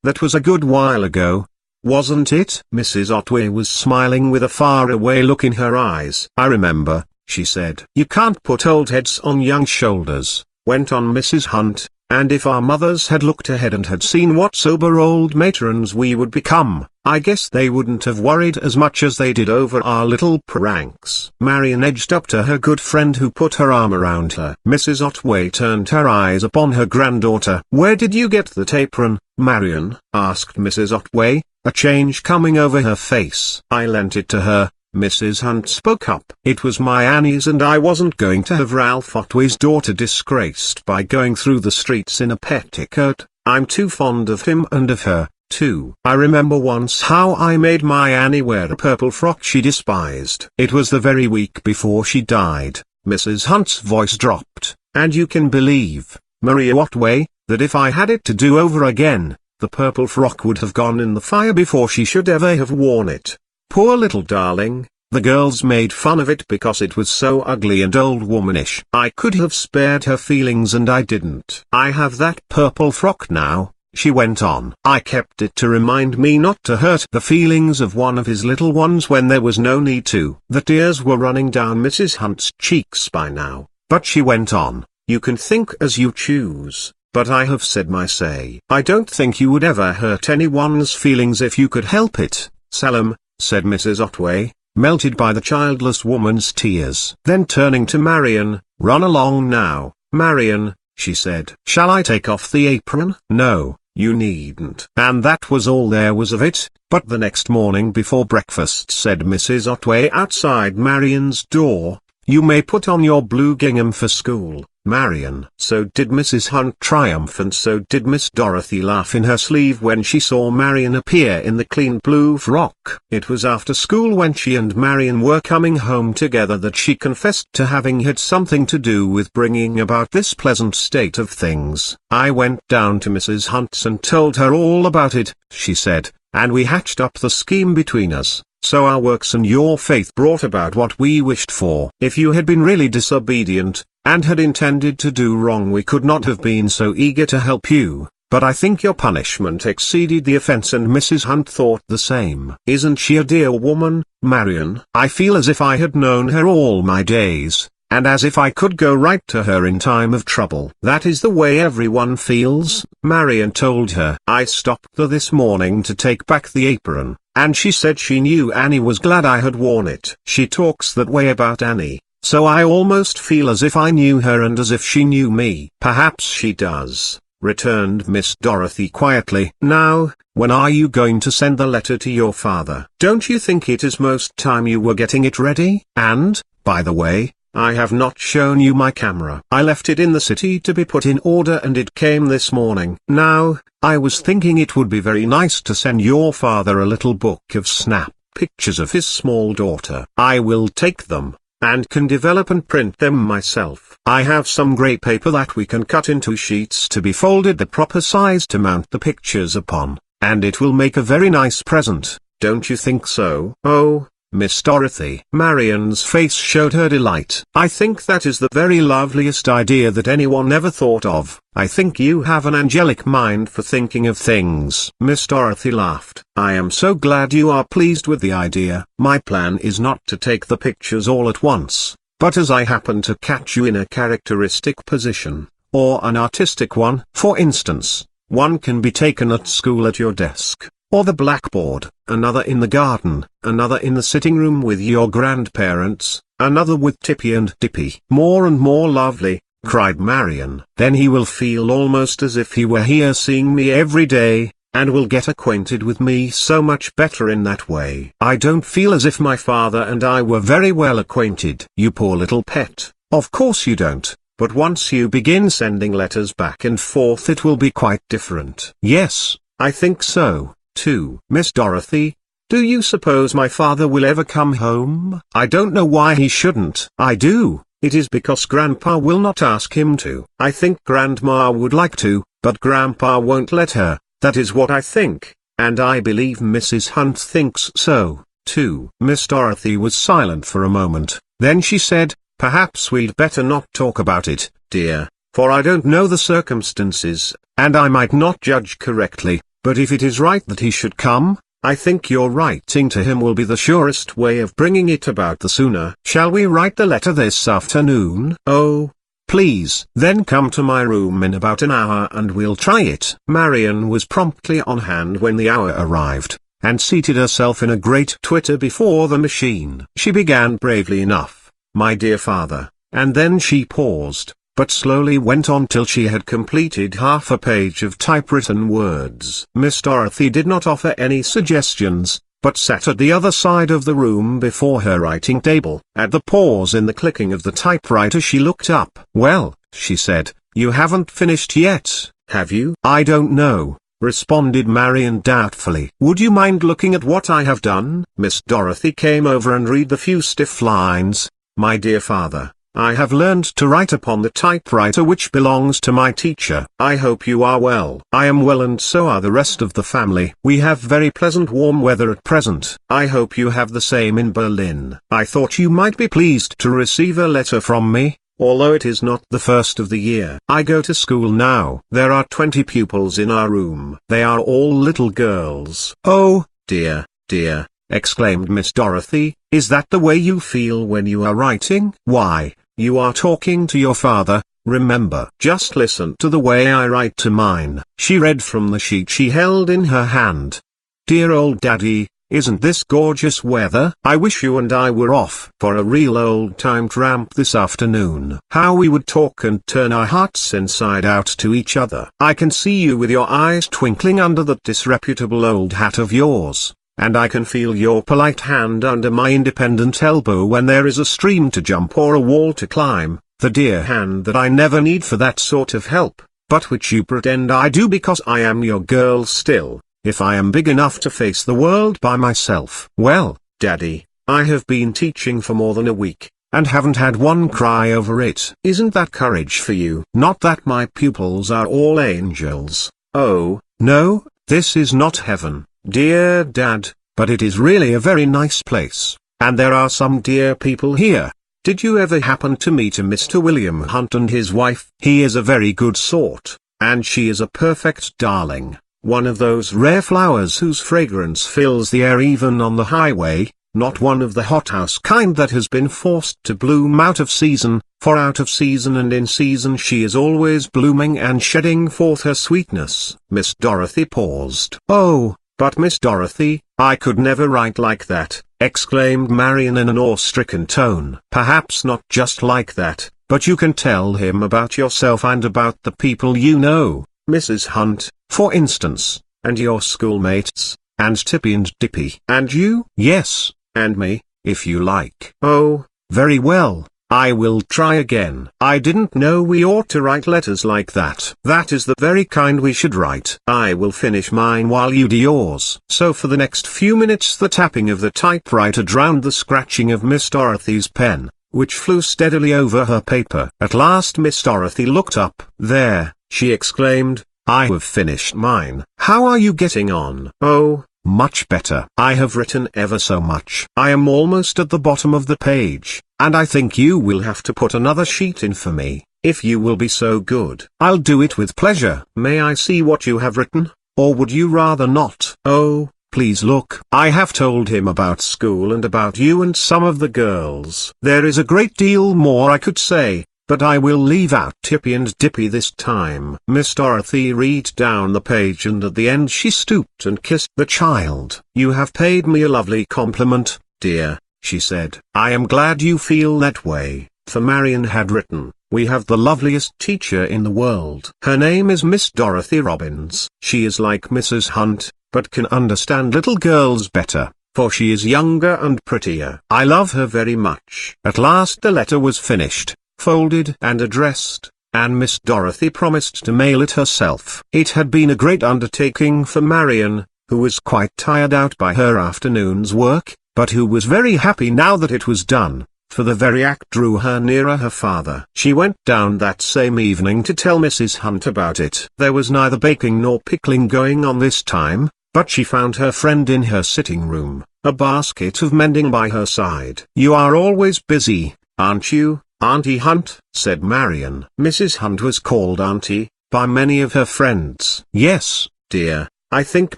that was a good while ago, wasn't it?" Mrs. Otway was smiling with a faraway look in her eyes. "I remember," she said. "You can't put old heads on young shoulders," went on Mrs. Hunt, "and if our mothers had looked ahead and had seen what sober old matrons we would become, I guess they wouldn't have worried as much as they did over our little pranks." Marian edged up to her good friend who put her arm around her. Mrs. Otway turned her eyes upon her granddaughter. "Where did you get that apron, Marian?" asked Mrs. Otway, a change coming over her face. "I lent it to her," Mrs. Hunt spoke up. "It was my Annie's and I wasn't going to have Ralph Otway's daughter disgraced by going through the streets in a petticoat. I'm too fond of him and of her, too. I remember once how I made my Annie wear a purple frock she despised. It was the very week before she died." Mrs. Hunt's voice dropped. "And you can believe, Maria Otway, that if I had it to do over again, the purple frock would have gone in the fire before she should ever have worn it. Poor little darling, the girls made fun of it because it was so ugly and old womanish. I could have spared her feelings and I didn't. I have that purple frock now," she went on. "I kept it to remind me not to hurt the feelings of one of his little ones when there was no need to." The tears were running down Mrs. Hunt's cheeks by now, but she went on, "You can think as you choose, but I have said my say. I don't think you would ever hurt anyone's feelings if you could help it, Selim," said Mrs. Otway, melted by the childless woman's tears. Then turning to Marian, "Run along now, Marian," she said. "Shall I take off the apron?" "No, You needn't. And that was all there was of it. But the next morning before breakfast said Mrs. Otway outside Marian's door, "You may put on your blue gingham for school, Marian." So did Mrs. Hunt triumph, and so did Miss Dorothy laugh in her sleeve when she saw Marian appear in the clean blue frock. It was after school, when she and Marian were coming home together, that she confessed to having had something to do with bringing about this pleasant state of things. "I went down to Mrs. Hunt's and told her all about it," she said, "and we hatched up the scheme between us. So our works and your faith brought about what we wished for. If you had been really disobedient, and had intended to do wrong, we could not have been so eager to help you, but I think your punishment exceeded the offense." And Mrs. Hunt thought the same. "Isn't she a dear woman, Marian? I feel as if I had known her all my days, and as if I could go right to her in time of trouble." "That is the way everyone feels," Marian told her. "I stopped her this morning to take back the apron, and she said she knew Annie was glad I had worn it. She talks that way about Annie, so I almost feel as if I knew her and as if she knew me." "Perhaps she does," returned Miss Dorothy quietly. "Now, when are you going to send the letter to your father? Don't you think it is most time you were getting it ready? And, by the way, I have not shown you my camera. I left it in the city to be put in order, and it came this morning. Now, I was thinking it would be very nice to send your father a little book of snap pictures of his small daughter. I will take them, and can develop and print them myself. I have some grey paper that we can cut into sheets to be folded the proper size to mount the pictures upon, and it will make a very nice present. Don't you think so?" "Oh, Miss Dorothy." Marian's face showed her delight. "I think that is the very loveliest idea that anyone ever thought of. I think you have an angelic mind for thinking of things." Miss Dorothy laughed. "I am so glad you are pleased with the idea. My plan is not to take the pictures all at once, but as I happen to catch you in a characteristic position, or an artistic one. For instance, one can be taken at school at your desk, or the blackboard, another in the garden, another in the sitting room with your grandparents, another with Tippy and Dippy." "More and more lovely," cried Marian. "Then he will feel almost as if he were here seeing me every day, and will get acquainted with me so much better in that way. I don't feel as if my father and I were very well acquainted." "You poor little pet, of course you don't. But once you begin sending letters back and forth it will be quite different." "Yes, I think so, too." "Miss Dorothy, do you suppose my father will ever come home?" "I don't know why he shouldn't." "I do. It is because Grandpa will not ask him to." "I think Grandma would like to, but Grandpa won't let her. That is what I think, and I believe Mrs. Hunt thinks so, too." Miss Dorothy was silent for a moment, then she said, "Perhaps we'd better not talk about it, dear, for I don't know the circumstances, and I might not judge correctly. But if it is right that he should come, I think your writing to him will be the surest way of bringing it about the sooner." "Shall we write the letter this afternoon?" "Oh, please." "Then come to my room in about an hour and we'll try it." Marian was promptly on hand when the hour arrived, and seated herself in a great twitter before the machine. She began bravely enough, "My dear father," and then she paused, but slowly went on till she had completed half a page of typewritten words. Miss Dorothy did not offer any suggestions, but sat at the other side of the room before her writing table. At the pause in the clicking of the typewriter she looked up. "Well," she said, "you haven't finished yet, have you?" "I don't know," responded Marian doubtfully. "Would you mind looking at what I have done?" Miss Dorothy came over and read the few stiff lines. "My dear father, I have learned to write upon the typewriter which belongs to my teacher. I hope you are well. I am well, and so are the rest of the family. We have very pleasant warm weather at present. I hope you have the same in Berlin. I thought you might be pleased to receive a letter from me, although it is not the first of the year. I go to school now. There are 20 pupils in our room. They are all little girls." "Oh, dear, dear," exclaimed Miss Dorothy, "is that the way you feel when you are writing? Why, you are talking to your father, remember. Just listen to the way I write to mine." She read from the sheet she held in her hand. "Dear old Daddy, isn't this gorgeous weather? I wish you and I were off for a real old-time tramp this afternoon. How we would talk and turn our hearts inside out to each other. I can see you with your eyes twinkling under that disreputable old hat of yours, and I can feel your polite hand under my independent elbow when there is a stream to jump or a wall to climb, the dear hand that I never need for that sort of help, but which you pretend I do because I am your girl still, if I am big enough to face the world by myself. Well, Daddy, I have been teaching for more than a week, and haven't had one cry over it. Isn't that courage for you? Not that my pupils are all angels. Oh, no, this is not heaven, dear Dad, but it is really a very nice place, and there are some dear people here. Did you ever happen to meet a Mr. William Hunt and his wife? He is a very good sort, and she is a perfect darling, one of those rare flowers whose fragrance fills the air even on the highway, not one of the hothouse kind that has been forced to bloom out of season, for out of season and in season she is always blooming and shedding forth her sweetness. Miss Dorothy paused. Oh, but Miss Dorothy, I could never write like that, exclaimed Marian in an awe-stricken tone. Perhaps not just like that, but you can tell him about yourself and about the people you know, Mrs. Hunt, for instance, and your schoolmates, and Tippy and Dippy. And you? Yes, and me, if you like. Oh, very well. I will try again. I didn't know we ought to write letters like that. That is the very kind we should write. I will finish mine while you do yours. So for the next few minutes the tapping of the typewriter drowned the scratching of Miss Dorothy's pen, which flew steadily over her paper. At last Miss Dorothy looked up. There, she exclaimed, I have finished mine. How are you getting on? Oh, much better. I have written ever so much. I am almost at the bottom of the page, and I think you will have to put another sheet in for me, if you will be so good. I'll do it with pleasure. May I see what you have written, or would you rather not? Oh, please look. I have told him about school and about you and some of the girls. There is a great deal more I could say, but I will leave out Tippy and Dippy this time. Miss Dorothy read down the page and at the end she stooped and kissed the child. You have paid me a lovely compliment, dear, she said. I am glad you feel that way, for Marian had written, we have the loveliest teacher in the world. Her name is Miss Dorothy Robbins. She is like Mrs. Hunt, but can understand little girls better, for she is younger and prettier. I love her very much. At last the letter was finished, folded and addressed, and Miss Dorothy promised to mail it herself. It had been a great undertaking for Marian, who was quite tired out by her afternoon's work, but who was very happy now that it was done, for the very act drew her nearer her father. She went down that same evening to tell Mrs. Hunt about it. There was neither baking nor pickling going on this time, but she found her friend in her sitting room, a basket of mending by her side. You are always busy, aren't you, Auntie Hunt? Said Marian. Mrs. Hunt was called Auntie by many of her friends. Yes, dear, I think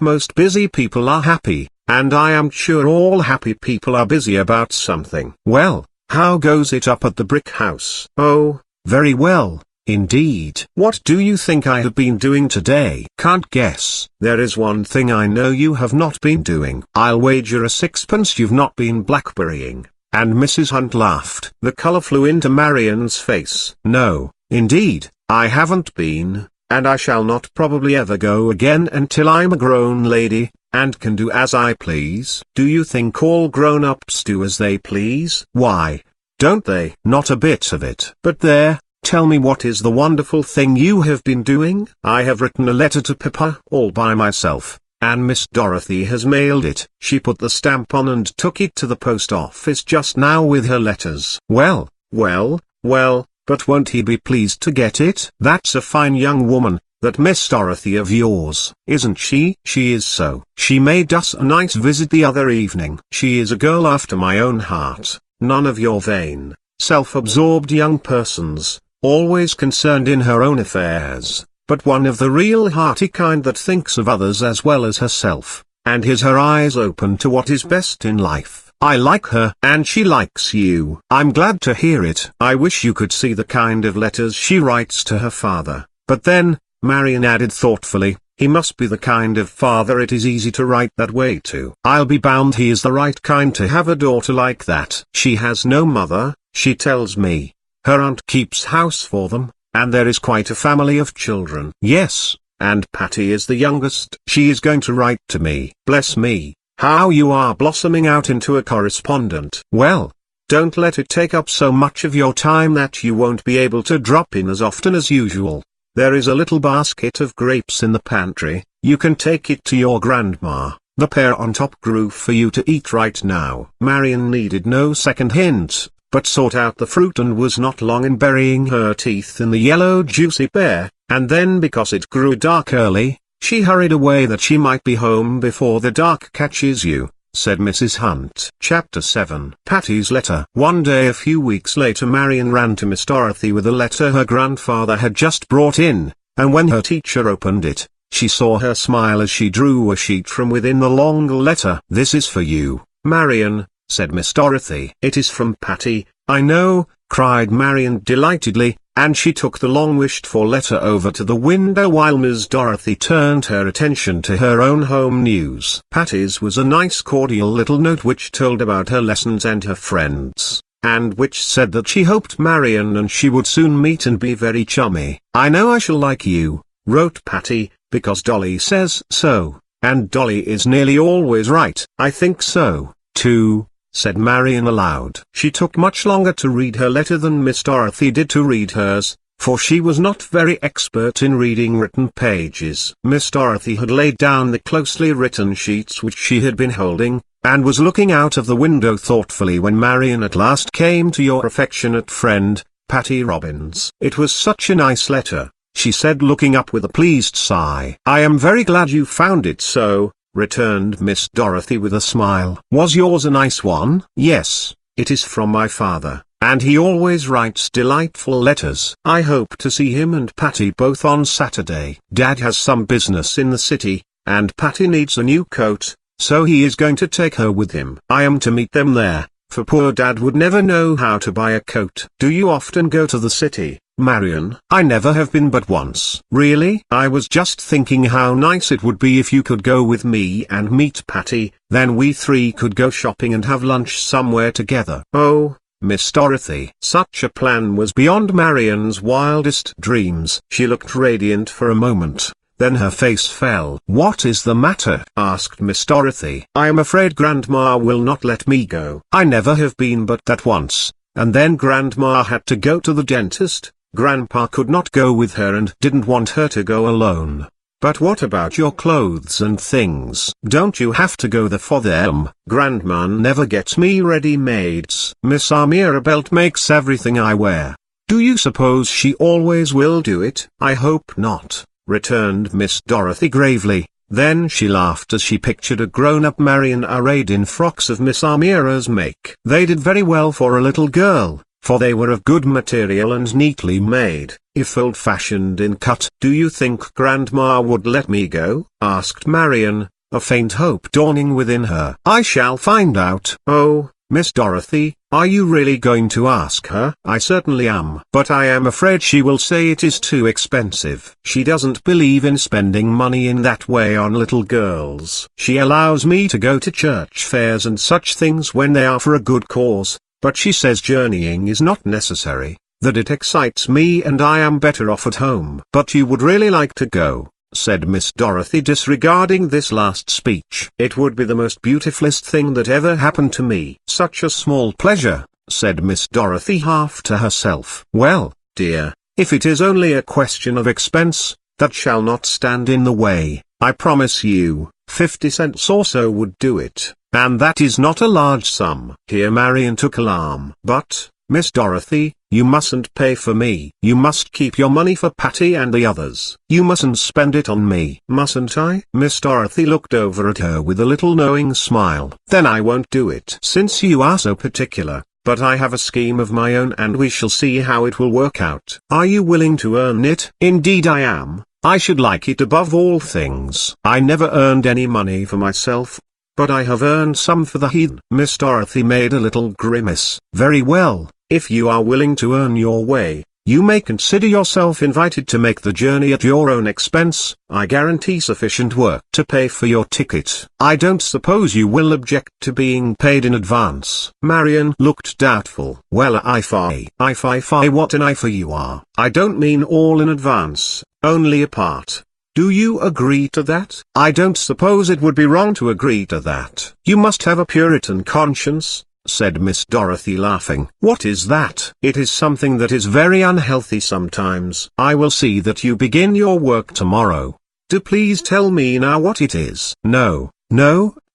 most busy people are happy, and I am sure all happy people are busy about something. Well, how goes it up at the brick house? Oh, very well, indeed. What do you think I have been doing today? Can't guess. There is one thing I know you have not been doing. I'll wager a sixpence you've not been blackberrying. And Mrs. Hunt laughed. The color flew into Marian's face. No, indeed, I haven't been, and I shall not probably ever go again until I'm a grown lady, and can do as I please. Do you think all grown-ups do as they please? Why, don't they? Not a bit of it. But there, tell me what is the wonderful thing you have been doing? I have written a letter to Papa all by myself, and Miss Dorothy has mailed it. She put the stamp on and took it to the post office just now with her letters. Well, well, well, but won't he be pleased to get it? That's a fine young woman, that Miss Dorothy of yours, isn't she? She is so. She made us a nice visit the other evening. She is a girl after my own heart, none of your vain, self-absorbed young persons, always concerned in her own affairs, but one of the real hearty kind that thinks of others as well as herself, and has her eyes open to what is best in life. I like her, and she likes you. I'm glad to hear it. I wish you could see the kind of letters she writes to her father. But then, Marian added thoughtfully, He must be the kind of father it is easy to write that way to. I'll be bound he is the right kind to have a daughter like that. She has no mother, she tells me. Her aunt keeps house for them, and there is quite a family of children. Yes, and Patty is the youngest. She is going to write to me. Bless me, how you are blossoming out into a correspondent. Well, don't let it take up so much of your time that you won't be able to drop in as often as usual. There is a little basket of grapes in the pantry, you can take it to your grandma. The pear on top grew for you to eat right now. Marian needed no second hint, but sought out the fruit and was not long in burying her teeth in the yellow juicy pear, and then because it grew dark early, she hurried away that she might be home before the dark catches you, said Mrs. Hunt. Chapter 7. Patty's Letter. One day a few weeks later Marian ran to Miss Dorothy with a letter her grandfather had just brought in, and when her teacher opened it, she saw her smile as she drew a sheet from within the long letter. This is for you, Marian, said Miss Dorothy. It is from Patty, I know, cried Marian delightedly, and she took the long-wished-for letter over to the window while Miss Dorothy turned her attention to her own home news. Patty's was a nice cordial little note which told about her lessons and her friends, and which said that she hoped Marian and she would soon meet and be very chummy. I know I shall like you, wrote Patty, because Dolly says so, and Dolly is nearly always right. I think so, too, said Marian aloud. She took much longer to read her letter than Miss Dorothy did to read hers, for she was not very expert in reading written pages. Miss Dorothy had laid down the closely written sheets which she had been holding, and was looking out of the window thoughtfully when Marian at last came to your affectionate friend, Patty Robbins. It was such a nice letter, she said looking up with a pleased sigh. I am very glad you found it so, returned Miss Dorothy with a smile. Was yours a nice one? Yes, it is from my father, and he always writes delightful letters. I hope to see him and Patty both on Saturday. Dad has some business in the city, and Patty needs a new coat, so he is going to take her with him. I am to meet them there, for poor Dad would never know how to buy a coat. Do you often go to the city, Marian? I never have been but once. Really? I was just thinking how nice it would be if you could go with me and meet Patty, then we three could go shopping and have lunch somewhere together. Oh, Miss Dorothy. Such a plan was beyond Marian's wildest dreams. She looked radiant for a moment, then her face fell. What is the matter? Asked Miss Dorothy. I am afraid Grandma will not let me go. I never have been but that once, and then Grandma had to go to the dentist. Grandpa could not go with her and didn't want her to go alone. But what about your clothes and things? Don't you have to go there for them? Grandma never gets me ready-mades. Miss Mirabelt makes everything I wear. Do you suppose she always will do it? I hope not, returned Miss Dorothy gravely. Then she laughed as she pictured a grown-up Marian arrayed in frocks of Miss Amira's make. They did very well for a little girl, for they were of good material and neatly made, if old-fashioned in cut. Do you think Grandma would let me go? Asked Marian, a faint hope dawning within her. I shall find out. Oh, Miss Dorothy, are you really going to ask her? I certainly am. But I am afraid she will say it is too expensive. She doesn't believe in spending money in that way on little girls. She allows me to go to church fairs and such things when they are for a good cause, but she says journeying is not necessary, that it excites me and I am better off at home. But you would really like to go, said Miss Dorothy disregarding this last speech. It would be the most beautifulest thing that ever happened to me. Such a small pleasure, said Miss Dorothy half to herself. Well, dear, if it is only a question of expense, that shall not stand in the way. I promise you, 50 cents or so would do it, and that is not a large sum. Here Marian took alarm. But, Miss Dorothy, you mustn't pay for me. You must keep your money for Patty and the others. You mustn't spend it on me. Mustn't I? Miss Dorothy looked over at her with a little knowing smile. Then I won't do it. Since you are so particular, but I have a scheme of my own and we shall see how it will work out. Are you willing to earn it? Indeed I am. I should like it above all things. I never earned any money for myself, but I have earned some for the heathen. Miss Dorothy made a little grimace. Very well, if you are willing to earn your way, You may consider yourself invited to make the journey at your own expense. I guarantee sufficient work to pay for your ticket. I don't suppose you will object to being paid in advance." Marian looked doubtful. "Well, what an eye for you are. I don't mean all in advance, only a part. Do you agree to that?" "I don't suppose it would be wrong to agree to that." "You must have a Puritan conscience," said Miss Dorothy, laughing. "What is that?" "It is something that is very unhealthy sometimes." "I will see that you begin your work tomorrow. Do please tell me now what it is." "No,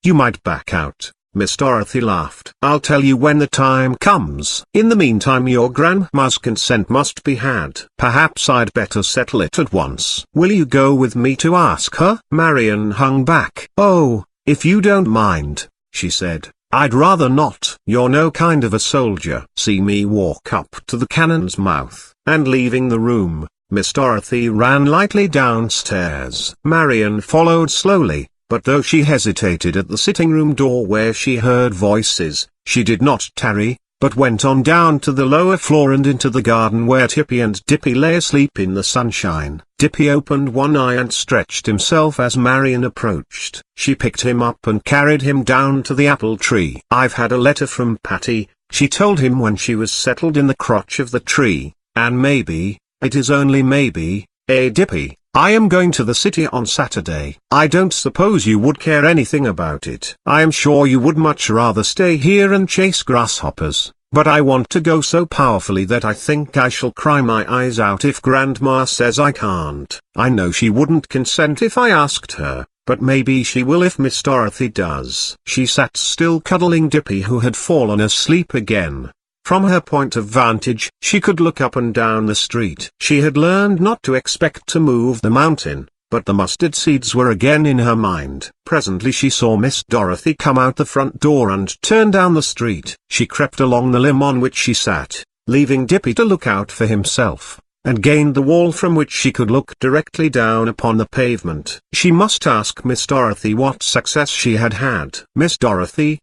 you might back out," Miss Dorothy laughed. "I'll tell you when the time comes. In the meantime your grandma's consent must be had. Perhaps I'd better settle it at once." "Will you go with me to ask her?" Marian hung back. "Oh, if you don't mind," she said. "I'd rather not." "You're no kind of a soldier." See me walk up to the cannon's mouth, and leaving the room, Miss Dorothy ran lightly downstairs. Marian followed slowly, but though she hesitated at the sitting-room door where she heard voices, she did not tarry, but went on down to the lower floor and into the garden where Tippy and Dippy lay asleep in the sunshine. Dippy opened one eye and stretched himself as Marian approached. She picked him up and carried him down to the apple tree. "I've had a letter from Patty," she told him when she was settled in the crotch of the tree, "and maybe, it is only maybe, Dippy, I am going to the city on Saturday. I don't suppose you would care anything about it. I am sure you would much rather stay here and chase grasshoppers, but I want to go so powerfully that I think I shall cry my eyes out if Grandma says I can't. I know she wouldn't consent if I asked her, but maybe she will if Miss Dorothy does." She sat still, cuddling Dippy, who had fallen asleep again. From her point of vantage, she could look up and down the street. She had learned not to expect to move the mountain, but the mustard seeds were again in her mind. Presently she saw Miss Dorothy come out the front door and turn down the street. She crept along the limb on which she sat, leaving Dippy to look out for himself, and gained the wall from which she could look directly down upon the pavement. She must ask Miss Dorothy what success she had had. Miss Dorothy,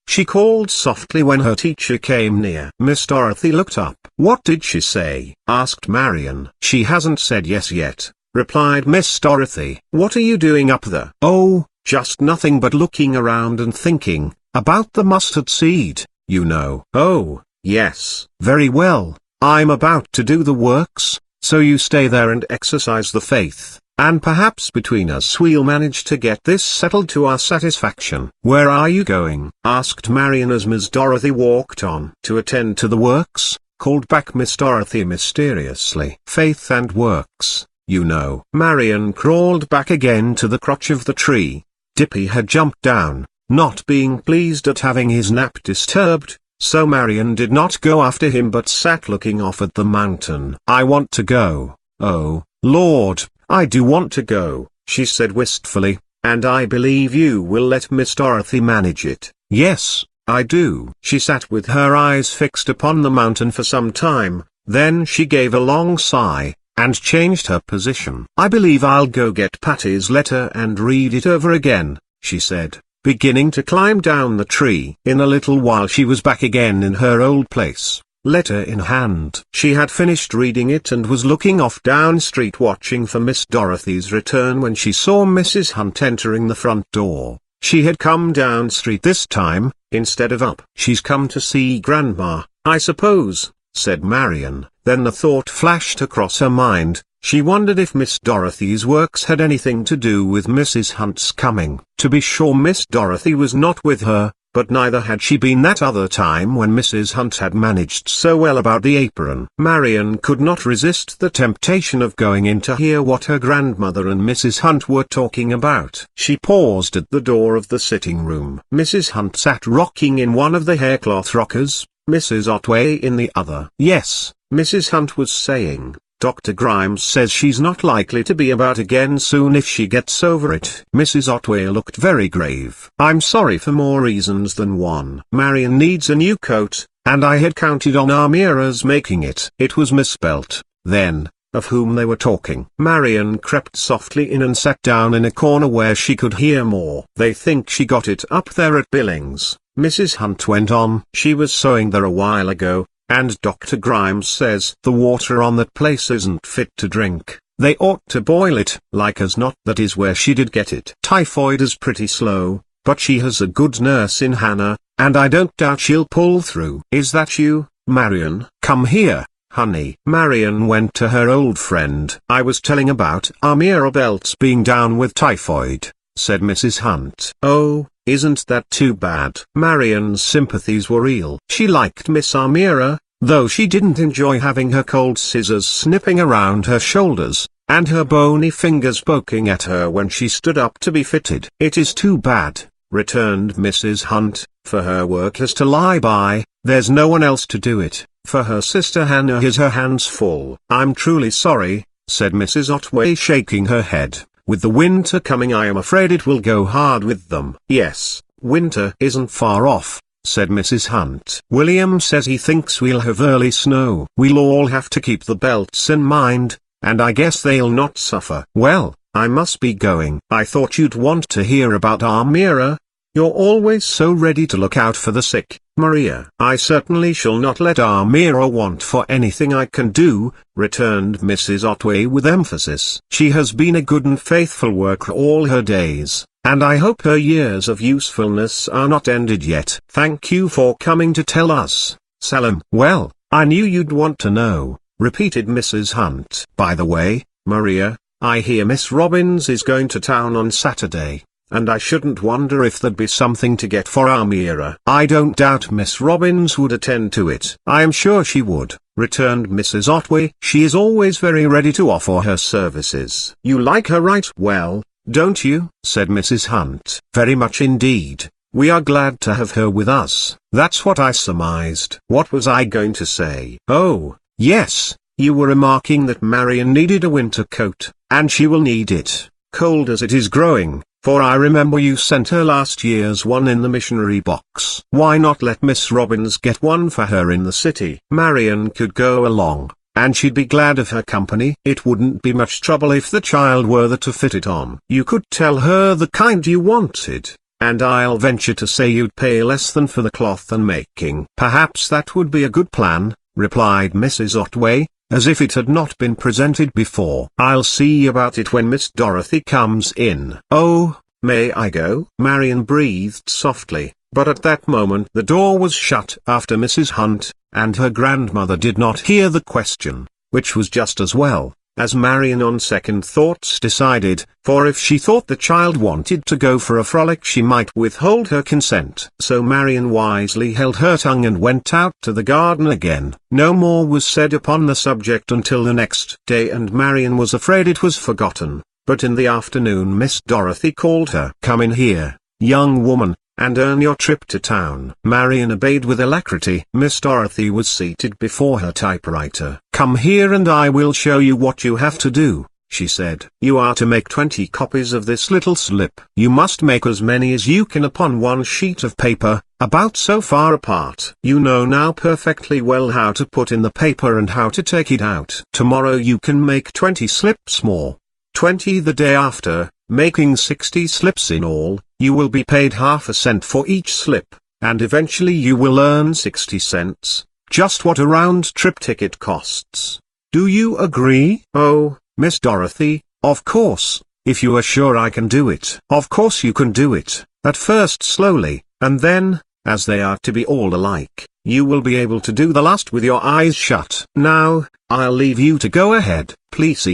she called softly when her teacher came near. Miss Dorothy looked up. "What did she say?" asked Marian. "She hasn't said yes yet," replied Miss Dorothy. "What are you doing up there?" "Oh, just nothing but looking around and thinking about the mustard seed, you know." "Oh, yes. Very well. I'm about to do the works, so you stay there and exercise the faith, and perhaps between us we'll manage to get this settled to our satisfaction." "Where are you going?" asked Marian as Miss Dorothy walked on. "To attend to the works," called back Miss Dorothy mysteriously. "Faith and works, you know." Marian crawled back again to the crotch of the tree. Dippy had jumped down, not being pleased at having his nap disturbed, so Marian did not go after him but sat looking off at the mountain. "I want to go. Oh, Lord, I do want to go," she said wistfully, "and I believe you will let Miss Dorothy manage it." "Yes, I do." She sat with her eyes fixed upon the mountain for some time, then she gave a long sigh, and changed her position. "I believe I'll go get Patty's letter and read it over again," she said, beginning to climb down the tree. In a little while she was back again in her old place, letter in hand. She had finished reading it and was looking off down street watching for Miss Dorothy's return when she saw Mrs. Hunt entering the front door. She had come down street this time, instead of up. "She's come to see Grandma, I suppose," said Marian. Then the thought flashed across her mind. She wondered if Miss Dorothy's works had anything to do with Mrs. Hunt's coming. To be sure, Miss Dorothy was not with her, but neither had she been that other time when Mrs. Hunt had managed so well about the apron. Marian could not resist the temptation of going in to hear what her grandmother and Mrs. Hunt were talking about. She paused at the door of the sitting room. Mrs. Hunt sat rocking in one of the haircloth rockers, Mrs. Otway in the other. "Yes," Mrs. Hunt was saying, "Dr. Grimes says she's not likely to be about again soon if she gets over it." Mrs. Otway looked very grave. "I'm sorry for more reasons than one. Marian needs a new coat, and I had counted on Amira's making it." It was Miss Belt, then, of whom they were talking. Marian crept softly in and sat down in a corner where she could hear more. "They think she got it up there at Billings," Mrs. Hunt went on. "She was sewing there a while ago, and Dr. Grimes says the water on that place isn't fit to drink. They ought to boil it. Like as not, that is where she did get it. Typhoid is pretty slow, but she has a good nurse in Hannah, and I don't doubt she'll pull through. Is that you, Marian? Come here, honey. Marian went to her old friend. I was telling about our Mirabelle's being down with typhoid, said Mrs. Hunt. Oh, isn't that too bad? Marian's sympathies were real. She liked Miss Amira, though she didn't enjoy having her cold scissors snipping around her shoulders, and her bony fingers poking at her when she stood up to be fitted. It is too bad, returned Mrs. Hunt, for her work has to lie by, there's no one else to do it, for her sister Hannah has her hands full. I'm truly sorry, said Mrs. Otway, shaking her head. With the winter coming, I am afraid it will go hard with them. Yes, winter isn't far off, said Mrs. Hunt. William says he thinks we'll have early snow. We'll all have to keep the belts in mind, and I guess they'll not suffer. Well, I must be going. I thought you'd want to hear about Amira. You're always so ready to look out for the sick, Maria. I certainly shall not let Amira want for anything I can do, returned Mrs. Otway with emphasis. She has been a good and faithful worker all her days, and I hope her years of usefulness are not ended yet. Thank you for coming to tell us, Salim. Well, I knew you'd want to know, repeated Mrs. Hunt. By the way, Maria, I hear Miss Robbins is going to town on Saturday, and I shouldn't wonder if there'd be something to get for Amira. I don't doubt Miss Robbins would attend to it. I am sure she would, returned Mrs. Otway. She is always very ready to offer her services. You like her right well, don't you? said Mrs. Hunt. Very much indeed. We are glad to have her with us. That's what I surmised. What was I going to say? Oh, yes, you were remarking that Marian needed a winter coat, and she will need it, cold as it is growing. For I remember you sent her last year's one in the missionary box. Why not let Miss Robbins get one for her in the city? Marian could go along, and she'd be glad of her company. It wouldn't be much trouble if the child were there to fit it on. You could tell her the kind you wanted, and I'll venture to say you'd pay less than for the cloth and making. Perhaps that would be a good plan, replied Mrs. Otway, as if it had not been presented before. I'll see about it when Miss Dorothy comes in. Oh, may I go? Marian breathed softly, but at that moment the door was shut after Mrs. Hunt, and her grandmother did not hear the question, which was just as well, as Marian on second thoughts decided, for if she thought the child wanted to go for a frolic she might withhold her consent. So Marian wisely held her tongue and went out to the garden again. No more was said upon the subject until the next day, and Marian was afraid it was forgotten, but in the afternoon Miss Dorothy called her. Come in here, young woman, and earn your trip to town. Marian obeyed with alacrity. Miss Dorothy was seated before her typewriter. Come here and I will show you what you have to do, she said. You are to make 20 copies of this little slip. You must make as many as you can upon one sheet of paper, about so far apart. You know now perfectly well how to put in the paper and how to take it out. Tomorrow you can make 20 slips more. 20 the day after, making 60 slips in all. You will be paid half a cent for each slip, and eventually you will earn 60 cents, just what a round-trip ticket costs. Do you agree? Oh, Miss Dorothy, of course, if you are sure I can do it. Of course you can do it, at first slowly, and then, as they are to be all alike, you will be able to do the last with your eyes shut. Now, I'll leave you to go ahead. Please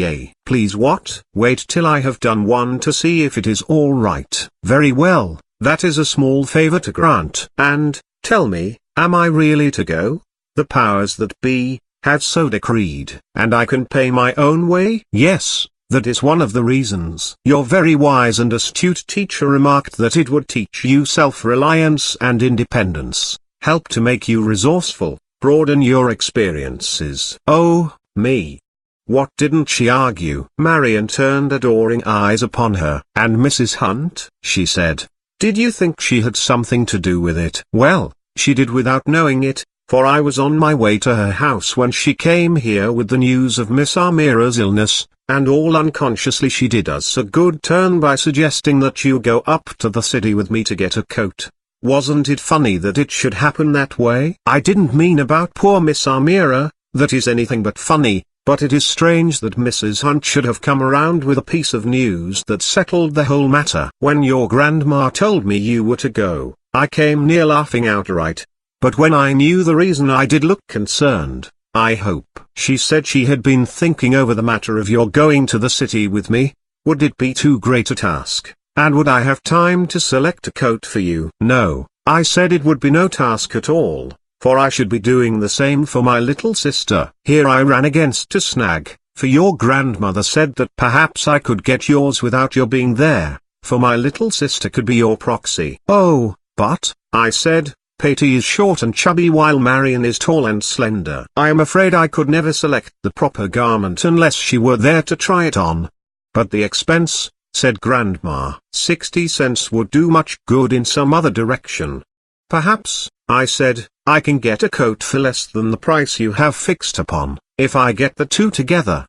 Please what? Wait till I have done one to see if it is all right. Very well, that is a small favor to grant. And, tell me, am I really to go? The powers that be have so decreed. And I can pay my own way? Yes, that is one of the reasons. Your very wise and astute teacher remarked that it would teach you self-reliance and independence, help to make you resourceful, broaden your experiences. Oh, me. What didn't she argue? Marian turned adoring eyes upon her. And Mrs. Hunt, she said, did you think she had something to do with it? Well, she did without knowing it, for I was on my way to her house when she came here with the news of Miss Amira's illness, and all unconsciously she did us a good turn by suggesting that you go up to the city with me to get a coat. Wasn't it funny that it should happen that way? I didn't mean about poor Miss Amira, that is anything but funny, but it is strange that Mrs. Hunt should have come around with a piece of news that settled the whole matter. When your grandma told me you were to go, I came near laughing outright. But when I knew the reason I did look concerned. I hope. She said she had been thinking over the matter of your going to the city with me. Would it be too great a task, and would I have time to select a coat for you? No, I said it would be no task at all, for I should be doing the same for my little sister. Here I ran against a snag, for your grandmother said that perhaps I could get yours without your being there, for my little sister could be your proxy. Oh, but, I said, Patty is short and chubby while Marian is tall and slender. I am afraid I could never select the proper garment unless she were there to try it on. But the expense, said Grandma. 60 cents would do much good in some other direction. Perhaps, I said, I can get a coat for less than the price you have fixed upon, if I get the two together.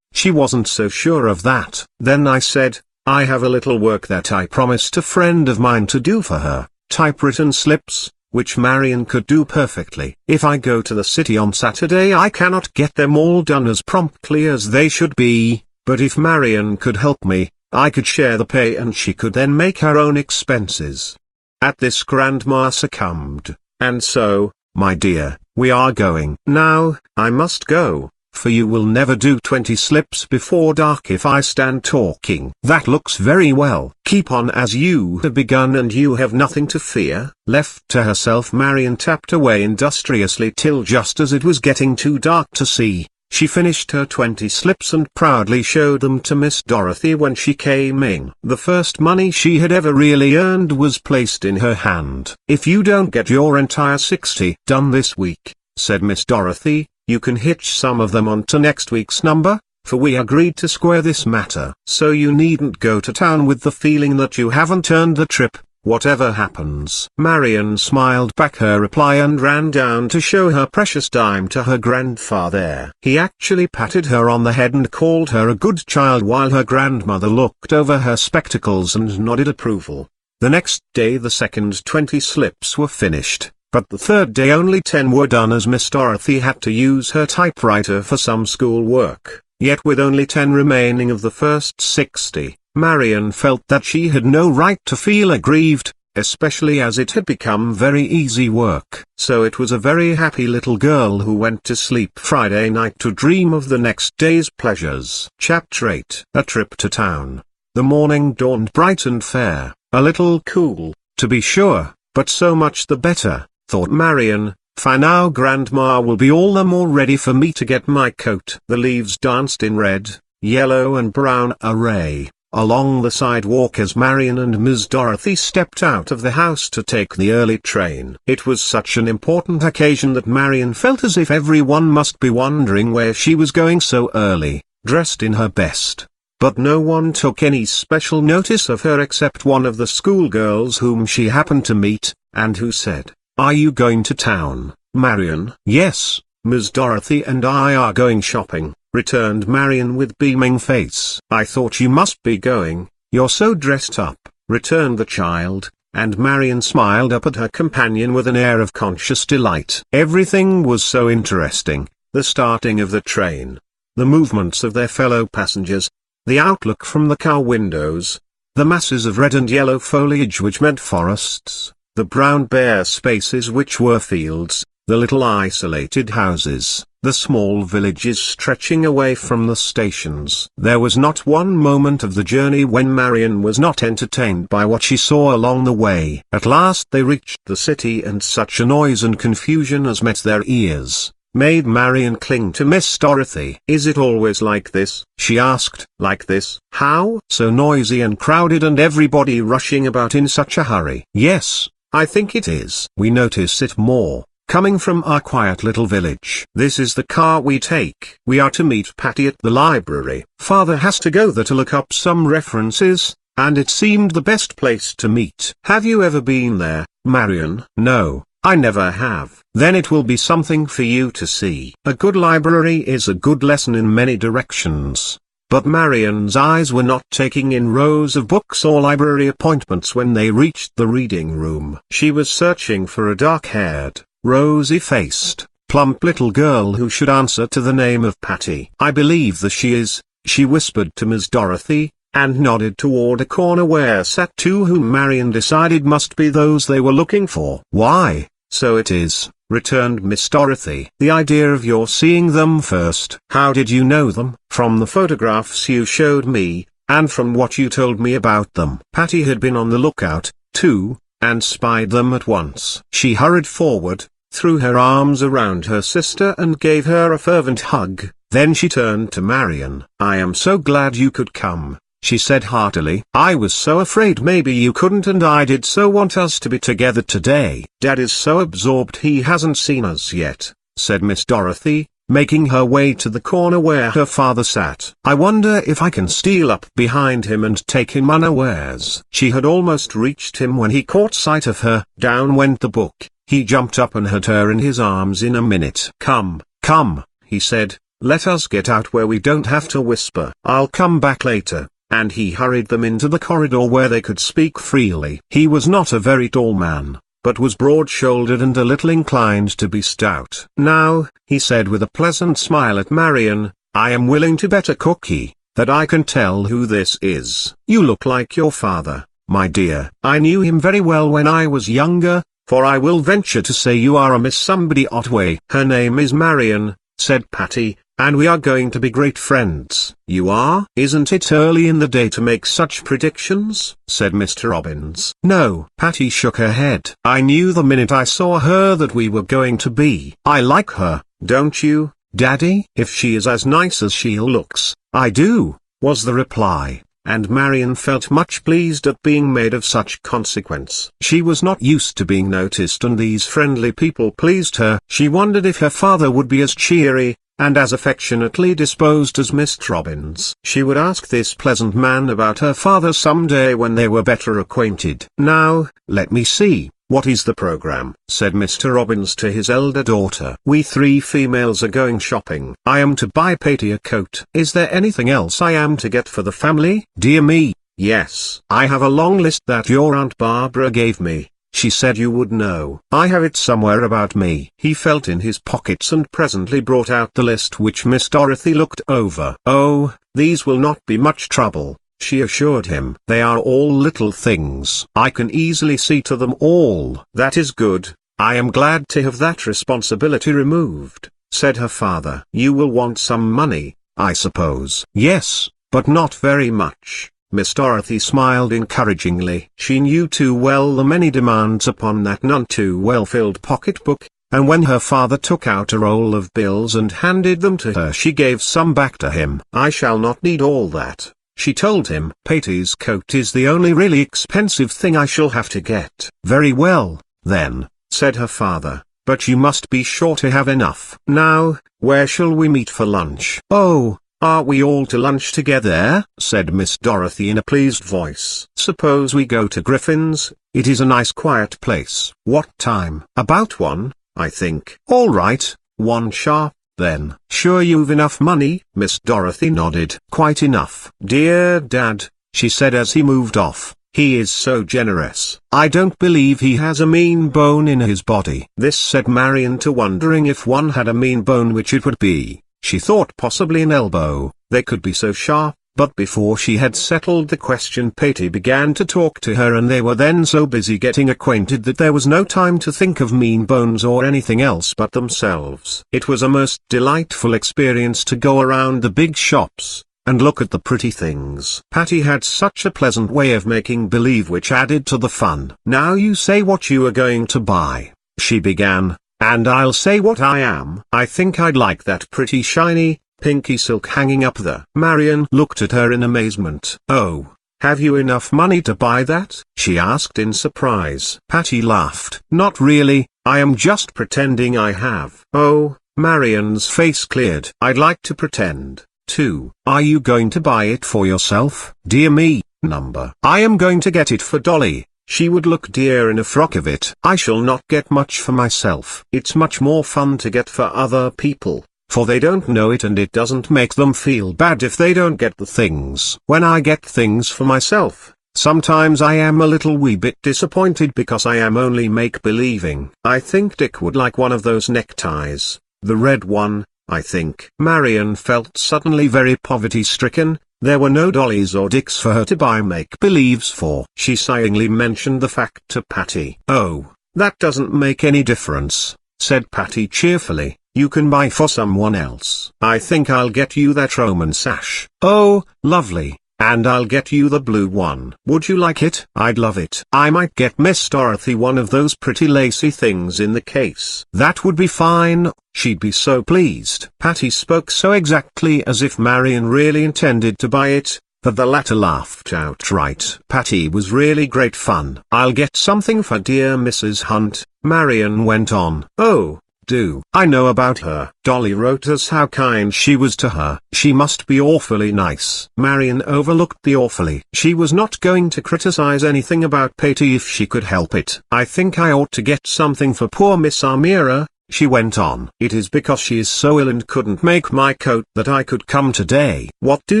She wasn't so sure of that. Then I said, I have a little work that I promised a friend of mine to do for her, typewritten slips, which Marian could do perfectly. If I go to the city on Saturday I cannot get them all done as promptly as they should be, but if Marian could help me, I could share the pay and she could then make her own expenses. At this Grandma succumbed, and so, my dear, we are going. Now, I must go, for you will never do 20 slips before dark if I stand talking. That looks very well. Keep on as you have begun and you have nothing to fear. Left to herself, Marian tapped away industriously till just as it was getting too dark to see. She finished her 20 slips and proudly showed them to Miss Dorothy when she came in. The first money she had ever really earned was placed in her hand. If you don't get your entire 60 done this week, said Miss Dorothy, you can hitch some of them on to next week's number, for we agreed to square this matter. So you needn't go to town with the feeling that you haven't earned the trip, whatever happens. Marian smiled back her reply and ran down to show her precious dime to her grandfather. He actually patted her on the head and called her a good child while her grandmother looked over her spectacles and nodded approval. The next day the second 20 slips were finished, but the third day only 10 were done as Miss Dorothy had to use her typewriter for some school work. Yet with only 10 remaining of the first 60, Marian felt that she had no right to feel aggrieved, especially as it had become very easy work. So it was a very happy little girl who went to sleep Friday night to dream of the next day's pleasures. Chapter 8. A Trip to Town. The morning dawned bright and fair, a little cool, to be sure, but so much the better, thought Marian, for now Grandma will be all the more ready for me to get my coat. The leaves danced in red, yellow and brown array along the sidewalk as Marian and Miss Dorothy stepped out of the house to take the early train. It was such an important occasion that Marian felt as if everyone must be wondering where she was going so early, dressed in her best. But no one took any special notice of her except one of the schoolgirls whom she happened to meet, and who said, "Are you going to town, Marian?" "Yes, Miss Dorothy and I are going shopping," returned Marian with beaming face. "I thought you must be going, you're so dressed up," returned the child, and Marian smiled up at her companion with an air of conscious delight. Everything was so interesting, the starting of the train, the movements of their fellow passengers, the outlook from the car windows, the masses of red and yellow foliage which meant forests, the brown bare spaces which were fields, the little isolated houses, the small villages stretching away from the stations. There was not one moment of the journey when Marian was not entertained by what she saw along the way. At last they reached the city, and such a noise and confusion as met their ears made Marian cling to Miss Dorothy. "Is it always like this?" she asked. "Like this? How? So noisy and crowded and everybody rushing about in such a hurry?" "Yes, I think it is. We notice it more coming from our quiet little village. This is the car we take. We are to meet Patty at the library. Father has to go there to look up some references, and it seemed the best place to meet." "Have you ever been there, Marian?" "No, I never have." "Then it will be something for you to see. A good library is a good lesson in many directions. but Marian's eyes were not taking in rows of books or library appointments when they reached the reading room. She was searching for a dark-haired, rosy-faced, plump little girl who should answer to the name of Patty. "I believe that she is," she whispered to Miss Dorothy, and nodded toward a corner where sat two whom Marian decided must be those they were looking for. "Why, so it is," returned Miss Dorothy. "The idea of your seeing them first." "How did you know them?" "From the photographs you showed me, and from what you told me about them." Patty had been on the lookout, too, and spied them at once. She hurried forward, threw her arms around her sister and gave her a fervent hug. Then she turned to Marian. "I am so glad you could come," she said heartily. "I was so afraid maybe you couldn't, and I did so want us to be together today." "Dad is so absorbed he hasn't seen us yet," said Miss Dorothy, making her way to the corner where her father sat. "I wonder if I can steal up behind him and take him unawares." She had almost reached him when he caught sight of her. Down went the book. He jumped up and had her in his arms in a minute. "Come, come," he said, "let us get out where we don't have to whisper. I'll come back later." And he hurried them into the corridor where they could speak freely. He was not a very tall man, but was broad-shouldered and a little inclined to be stout. "Now," he said with a pleasant smile at Marian, "I am willing to bet a cookie that I can tell who this is. You look like your father, my dear. I knew him very well when I was younger, for I will venture to say you are a Miss Somebody Otway." "Her name is Marian," said Patty, "and we are going to be great friends." "You are?" "Isn't it early in the day to make such predictions?" said Mr. Robbins. "No." Patty shook her head. "I knew the minute I saw her that we were going to be." "I like her, don't you, Daddy?" "If she is as nice as she looks, I do," was the reply. And Marian felt much pleased at being made of such consequence. She was not used to being noticed, and these friendly people pleased her. She wondered if her father would be as cheery and as affectionately disposed as Mr. Robbins. She would ask this pleasant man about her father some day when they were better acquainted. "Now, let me see, what is the program?" said Mr. Robbins to his elder daughter. "We three females are going shopping. I am to buy Patty a coat. Is there anything else I am to get for the family?" "Dear me, yes. I have a long list that your Aunt Barbara gave me. She said you would know. I have it somewhere about me." He felt in his pockets and presently brought out the list, which Miss Dorothy looked over. "Oh, these will not be much trouble," she assured him. "They are all little things. I can easily see to them all." "That is good. I am glad to have that responsibility removed," said her father. "You will want some money, I suppose." "Yes, but not very much." Miss Dorothy smiled encouragingly. She knew too well the many demands upon that none too well-filled pocketbook, and when her father took out a roll of bills and handed them to her, she gave some back to him. "I shall not need all that," she told him. "Patty's coat is the only really expensive thing I shall have to get." "Very well, then," said her father, "but you must be sure to have enough." "Now, where shall we meet for lunch?" "Oh, are we all to lunch together?" said Miss Dorothy in a pleased voice. "Suppose we go to Griffin's, it is a nice quiet place." "What time?" "About 1, I think." "All right, 1 sharp, then." "Sure you've enough money?" Miss Dorothy nodded. "Quite enough." "Dear Dad," she said as he moved off, "he is so generous. I don't believe he has a mean bone in his body." This set Marian to wondering if one had a mean bone, which it would be. She thought possibly an elbow, they could be so sharp, but before she had settled the question, Patty began to talk to her, and they were then so busy getting acquainted that there was no time to think of mean bones or anything else but themselves. It was a most delightful experience to go around the big shops and look at the pretty things. Patty had such a pleasant way of making believe, which added to the fun. "Now you say what you are going to buy," she began, "and I'll say what I am. I think I'd like that pretty shiny, pinky silk hanging up there." Marian looked at her in amazement. "Oh, have you enough money to buy that?" she asked in surprise. Patty laughed. "Not really, I am just pretending I have." "Oh," Marian's face cleared. "I'd like to pretend, too." "Are you going to buy it for yourself?" "Dear me, number. I am going to get it for Dolly. She would look dear in a frock of it." "I shall not get much for myself." "It's much more fun to get for other people," for they don't know it and it doesn't make them feel bad if they don't get the things. When I get things for myself, sometimes I am a little wee bit disappointed because I am only make-believing. I think Dick would like one of those neckties, the red one, I think. Marian felt suddenly very poverty-stricken. There were no dollies or Dicks for her to buy make-believes for. She sighingly mentioned the fact to Patty. "Oh, that doesn't make any difference," said Patty cheerfully. "You can buy for someone else. I think I'll get you that Roman sash." "Oh, lovely. And I'll get you the blue one. Would you like it?" "I'd love it. I might get Miss Dorothy one of those pretty lacy things in the case." "That would be fine. She'd be so pleased." Patty spoke so exactly as if Marian really intended to buy it, that the latter laughed outright. Patty was really great fun. "I'll get something for dear Mrs. Hunt," Marian went on. "Oh, do. I know about her. Dolly wrote us how kind she was to her. She must be awfully nice." Marian overlooked the awfully. She was not going to criticize anything about Patty if she could help it. "I think I ought to get something for poor Miss Amira," she went on. "It is because she is so ill and couldn't make my coat that I could come today." "What do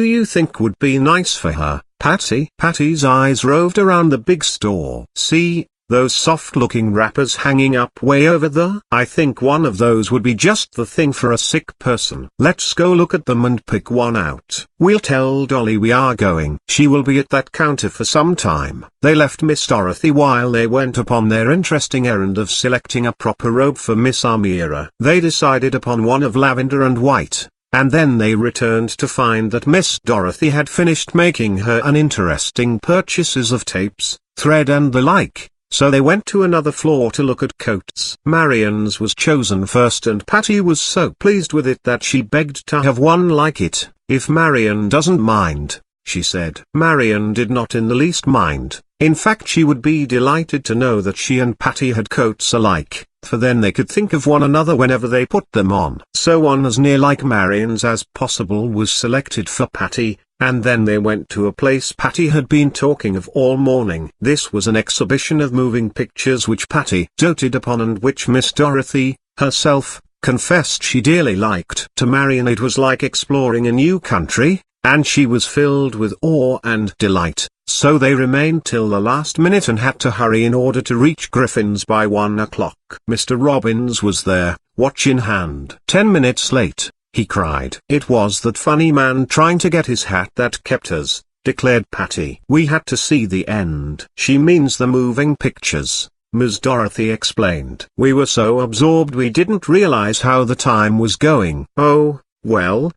you think would be nice for her, Patty?" Patty's eyes roved around the big store. "See, those soft-looking wrappers hanging up way over there? I think one of those would be just the thing for a sick person. Let's go look at them and pick one out. We'll tell Dolly we are going. She will be at that counter for some time." They left Miss Dorothy while they went upon their interesting errand of selecting a proper robe for Miss Amira. They decided upon one of lavender and white, and then they returned to find that Miss Dorothy had finished making her uninteresting purchases of tapes, thread and the like. So they went to another floor to look at coats. Marian's was chosen first and Patty was so pleased with it that she begged to have one like it. "If Marian doesn't mind," she said. Marian did not in the least mind. In fact, she would be delighted to know that she and Patty had coats alike, for then they could think of one another whenever they put them on. So one as near like Marian's as possible was selected for Patty, and then they went to a place Patty had been talking of all morning. This was an exhibition of moving pictures which Patty doted upon and which Miss Dorothy, herself, confessed she dearly liked. To Marian it was like exploring a new country, and she was filled with awe and delight. So they remained till the last minute and had to hurry in order to reach Griffin's by 1 o'clock. Mr. Robbins was there, watch in hand. 10 minutes late, he cried. "It was that funny man trying to get his hat that kept us," declared Patty. "We had to see the end." "She means the moving pictures," Miss Dorothy explained. "We were so absorbed we didn't realize how the time was going." "Oh, well,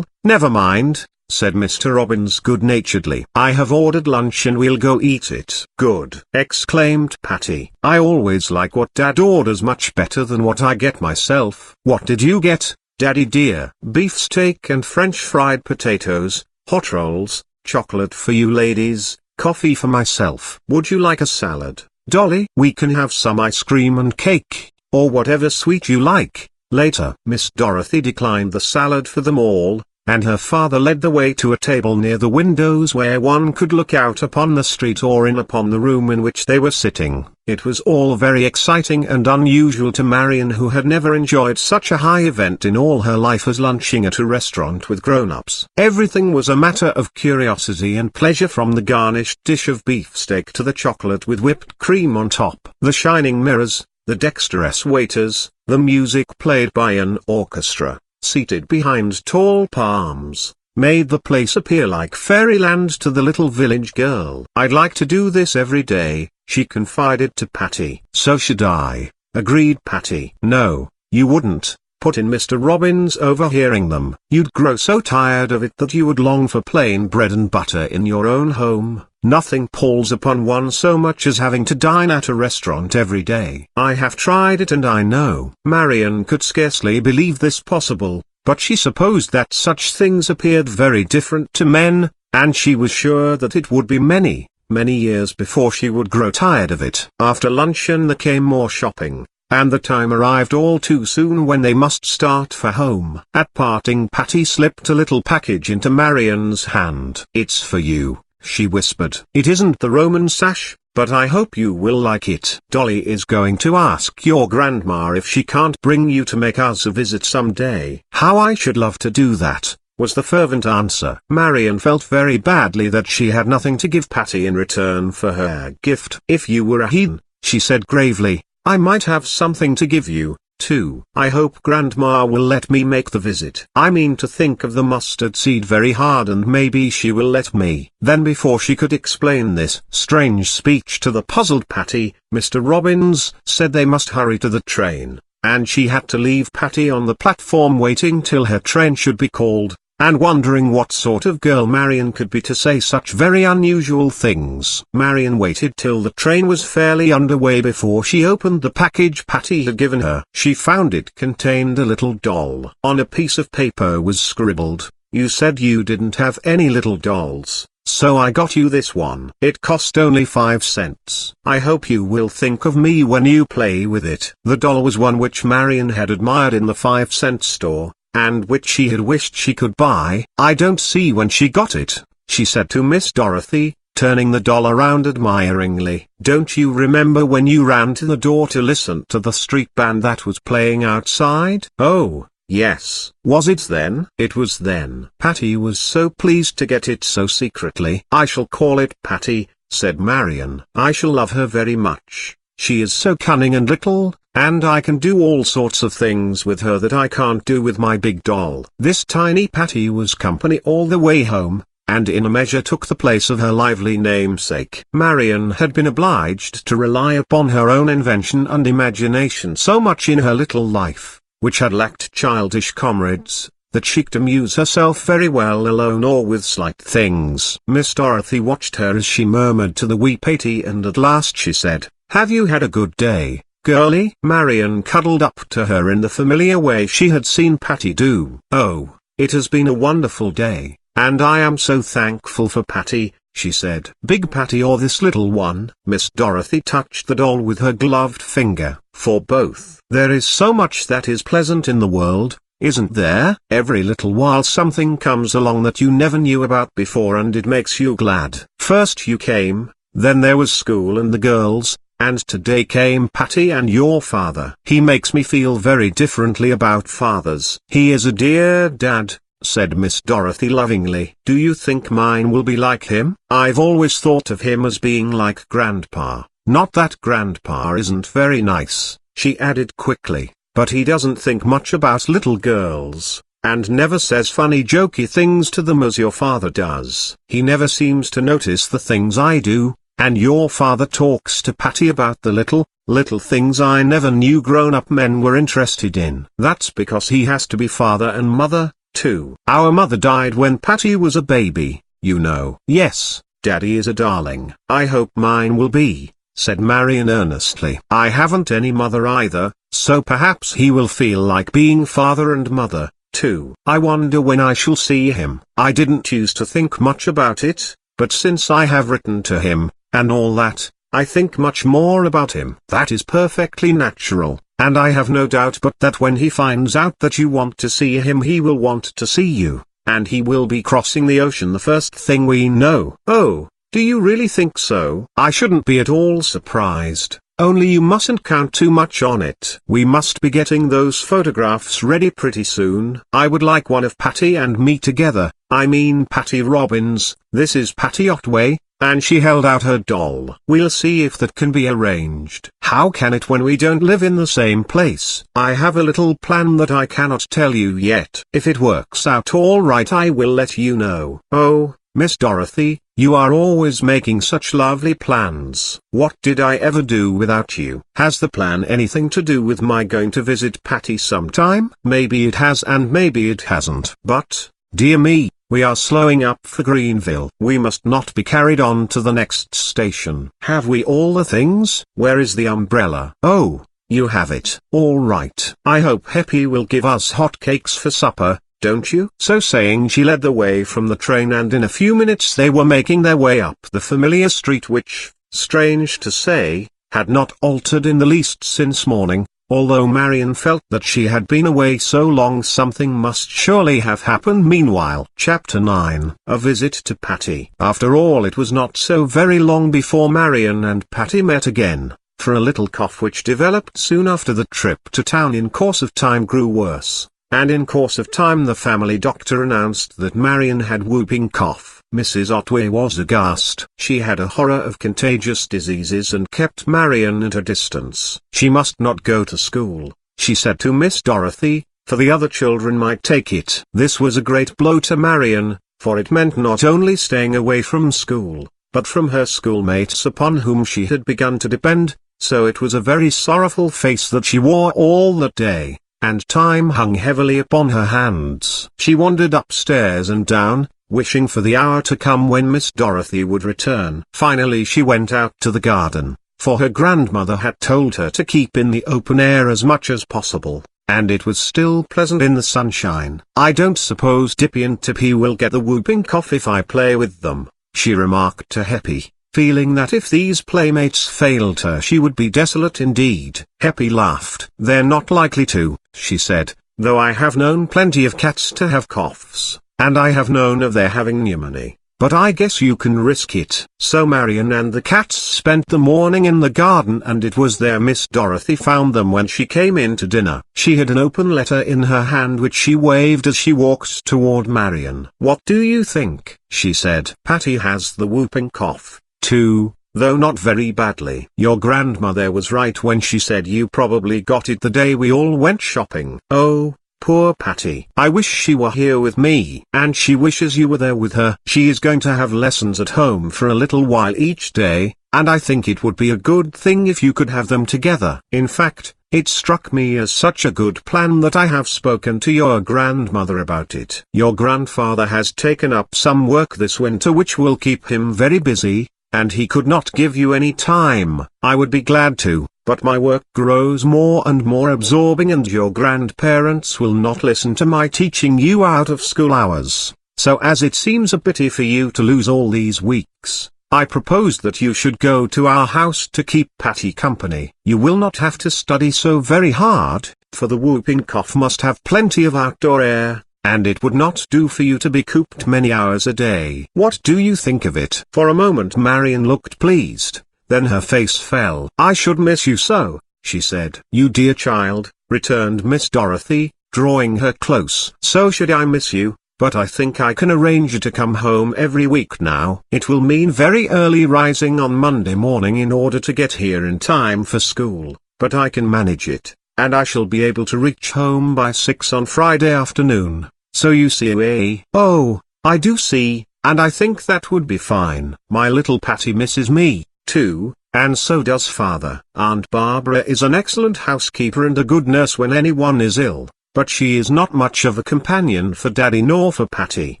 never mind," said Mr. Robbins good-naturedly. "I have ordered lunch and we'll go eat it." "Good!" exclaimed Patty. "I always like what Dad orders much better than what I get myself." "What did you get, Daddy dear?" "Beefsteak and French fried potatoes, hot rolls, chocolate for you ladies, coffee for myself." "Would you like a salad, Dolly?" "We can have some ice cream and cake, or whatever sweet you like, later." Miss Dorothy declined the salad for them all, and her father led the way to a table near the windows where one could look out upon the street or in upon the room in which they were sitting. It was all very exciting and unusual to Marian, who had never enjoyed such a high event in all her life as lunching at a restaurant with grown-ups. Everything was a matter of curiosity and pleasure, from the garnished dish of beefsteak to the chocolate with whipped cream on top. The shining mirrors, the dexterous waiters, the music played by an orchestra, seated behind tall palms, made the place appear like fairyland to the little village girl. "I'd like to do this every day," she confided to Patty. "So should I," agreed Patty. "No, you wouldn't," put in Mr. Robbins, overhearing them. "You'd grow so tired of it that you would long for plain bread and butter in your own home. Nothing palls upon one so much as having to dine at a restaurant every day." "I have tried it and I know." Marian could scarcely believe this possible, but she supposed that such things appeared very different to men, and she was sure that it would be many, many years before she would grow tired of it. After luncheon there came more shopping, and the time arrived all too soon when they must start for home. At parting, Patty slipped a little package into Marian's hand. "It's for you," she whispered. "It isn't the Roman sash?" but I hope you will like it. Dolly is going to ask your grandma if she can't bring you to make us a visit someday. How I should love to do that, was the fervent answer. Marian felt very badly that she had nothing to give Patty in return for her gift. If you were a heathen, she said gravely, I might have something to give you, too. I hope Grandma will let me make the visit. I mean to think of the mustard seed very hard and maybe she will let me. Then before she could explain this strange speech to the puzzled Patty, Mr. Robbins said they must hurry to the train, and she had to leave Patty on the platform waiting till her train should be called, and wondering what sort of girl Marian could be to say such very unusual things. Marian waited till the train was fairly underway before she opened the package Patty had given her. She found it contained a little doll. On a piece of paper was scribbled, "You said you didn't have any little dolls, so I got you this one. It cost only 5 cents. I hope you will think of me when you play with it." The doll was one which Marian had admired in the 5-cent store, and which she had wished she could buy. "I don't see when she got it," she said to Miss Dorothy, turning the doll around admiringly. "Don't you remember when you ran to the door to listen to the street band that was playing outside?" "Oh, yes." "Was it then?" "It was then." Patty was so pleased to get it so secretly. "I shall call it Patty," said Marian. "I shall love her very much. She is so cunning and little, and I can do all sorts of things with her that I can't do with my big doll." This tiny Patty was company all the way home, and in a measure took the place of her lively namesake. Marian had been obliged to rely upon her own invention and imagination so much in her little life, which had lacked childish comrades, that she could amuse herself very well alone or with slight things. Miss Dorothy watched her as she murmured to the wee Patty, and at last she said, "Have you had a good day, girlie?" Marian cuddled up to her in the familiar way she had seen Patty do. "Oh, it has been a wonderful day, and I am so thankful for Patty," she said. "Big Patty or this little one?" Miss Dorothy touched the doll with her gloved finger. "For both. There is so much that is pleasant in the world, isn't there? Every little while something comes along that you never knew about before and it makes you glad. First you came, then there was school and the girls, and today came Patty and your father. He makes me feel very differently about fathers." "He is a dear dad," said Miss Dorothy lovingly. "Do you think mine will be like him?" "I've always thought of him as being like Grandpa. Not that Grandpa isn't very nice," she added quickly, "but he doesn't think much about little girls, and never says funny jokey things to them as your father does. He never seems to notice the things I do, and your father talks to Patty about the little things I never knew grown-up men were interested in. That's because he has to be father and mother, too. Our mother died when Patty was a baby, you know." "Yes, Daddy is a darling." "I hope mine will be," said Marian earnestly. "I haven't any mother either, so perhaps he will feel like being father and mother, too. I wonder when I shall see him." "I didn't used to think much about it, but since I have written to him, and all that, I think much more about him." "That is perfectly natural, and I have no doubt but that when he finds out that you want to see him he will want to see you, and he will be crossing the ocean the first thing we know." "Oh, do you really think so?" "I shouldn't be at all surprised, only you mustn't count too much on it. We must be getting those photographs ready pretty soon. I would like one of Patty and me together, I mean Patty Robbins. This is Patty Otway," and she held out her doll. "We'll see if that can be arranged." "How can it when we don't live in the same place?" "I have a little plan that I cannot tell you yet. If it works out all right I will let you know." "Oh, Miss Dorothy, you are always making such lovely plans. What did I ever do without you?" "Has the plan anything to do with my going to visit Patty sometime?" "Maybe it has and maybe it hasn't. But, dear me, we are slowing up for Greenville. We must not be carried on to the next station." "Have we all the things?" "Where is the umbrella?" "Oh, you have it. All right. I hope Heppy will give us hot cakes for supper, don't you?" So saying she led the way from the train, and in a few minutes they were making their way up the familiar street which, strange to say, had not altered in the least since morning, Although Marian felt that she had been away so long, something must surely have happened meanwhile. Chapter 9. A Visit to Patty. After all, it was not so very long before Marian and Patty met again, for a little cough which developed soon after the trip to town in course of time grew worse, and in course of time the family doctor announced that Marian had whooping cough. Mrs. Otway was aghast. She had a horror of contagious diseases and kept Marian at a distance. She must not go to school, she said to Miss Dorothy, for the other children might take it. This was a great blow to Marian, for it meant not only staying away from school, but from her schoolmates upon whom she had begun to depend, so it was a very sorrowful face that she wore all that day, and time hung heavily upon her hands. She wandered upstairs and down, wishing for the hour to come when Miss Dorothy would return. Finally she went out to the garden, for her grandmother had told her to keep in the open air as much as possible, and it was still pleasant in the sunshine. "I don't suppose Dippy and Tippy will get the whooping cough if I play with them," she remarked to Heppy, feeling that if these playmates failed her she would be desolate indeed. Heppy laughed. "They're not likely to," she said, "though I have known plenty of cats to have coughs, and I have known of their having pneumonia, but I guess you can risk it." So Marian and the cats spent the morning in the garden, and it was there Miss Dorothy found them when she came in to dinner. She had an open letter in her hand which she waved as she walked toward Marian. "What do you think?" she said. "Patty has the whooping cough, too, though not very badly. Your grandmother was right when she said you probably got it the day we all went shopping." "Oh, poor Patty. I wish she were here with me." "And she wishes you were there with her. She is going to have lessons at home for a little while each day, and I think it would be a good thing if you could have them together. In fact, it struck me as such a good plan that I have spoken to your grandmother about it. Your grandfather has taken up some work this winter which will keep him very busy, and he could not give you any time. I would be glad to, but my work grows more and more absorbing, and your grandparents will not listen to my teaching you out of school hours. So as it seems a pity for you to lose all these weeks, I propose that you should go to our house to keep Patty company. You will not have to study so very hard, for the whooping cough must have plenty of outdoor air, and it would not do for you to be cooped many hours a day. What do you think of it?" For a moment Marian looked pleased, then her face fell. "I should miss you so," she said. "You dear child," returned Miss Dorothy, drawing her close. "So should I miss you, but I think I can arrange to come home every week now. It will mean very early rising on Monday morning in order to get here in time for school, but I can manage it, and I shall be able to reach home by 6 on Friday afternoon. So you see." "Oh, I do see, and I think that would be fine. My little Patty misses me, too, and so does father. Aunt Barbara is an excellent housekeeper and a good nurse when anyone is ill, but she is not much of a companion for Daddy nor for Patty.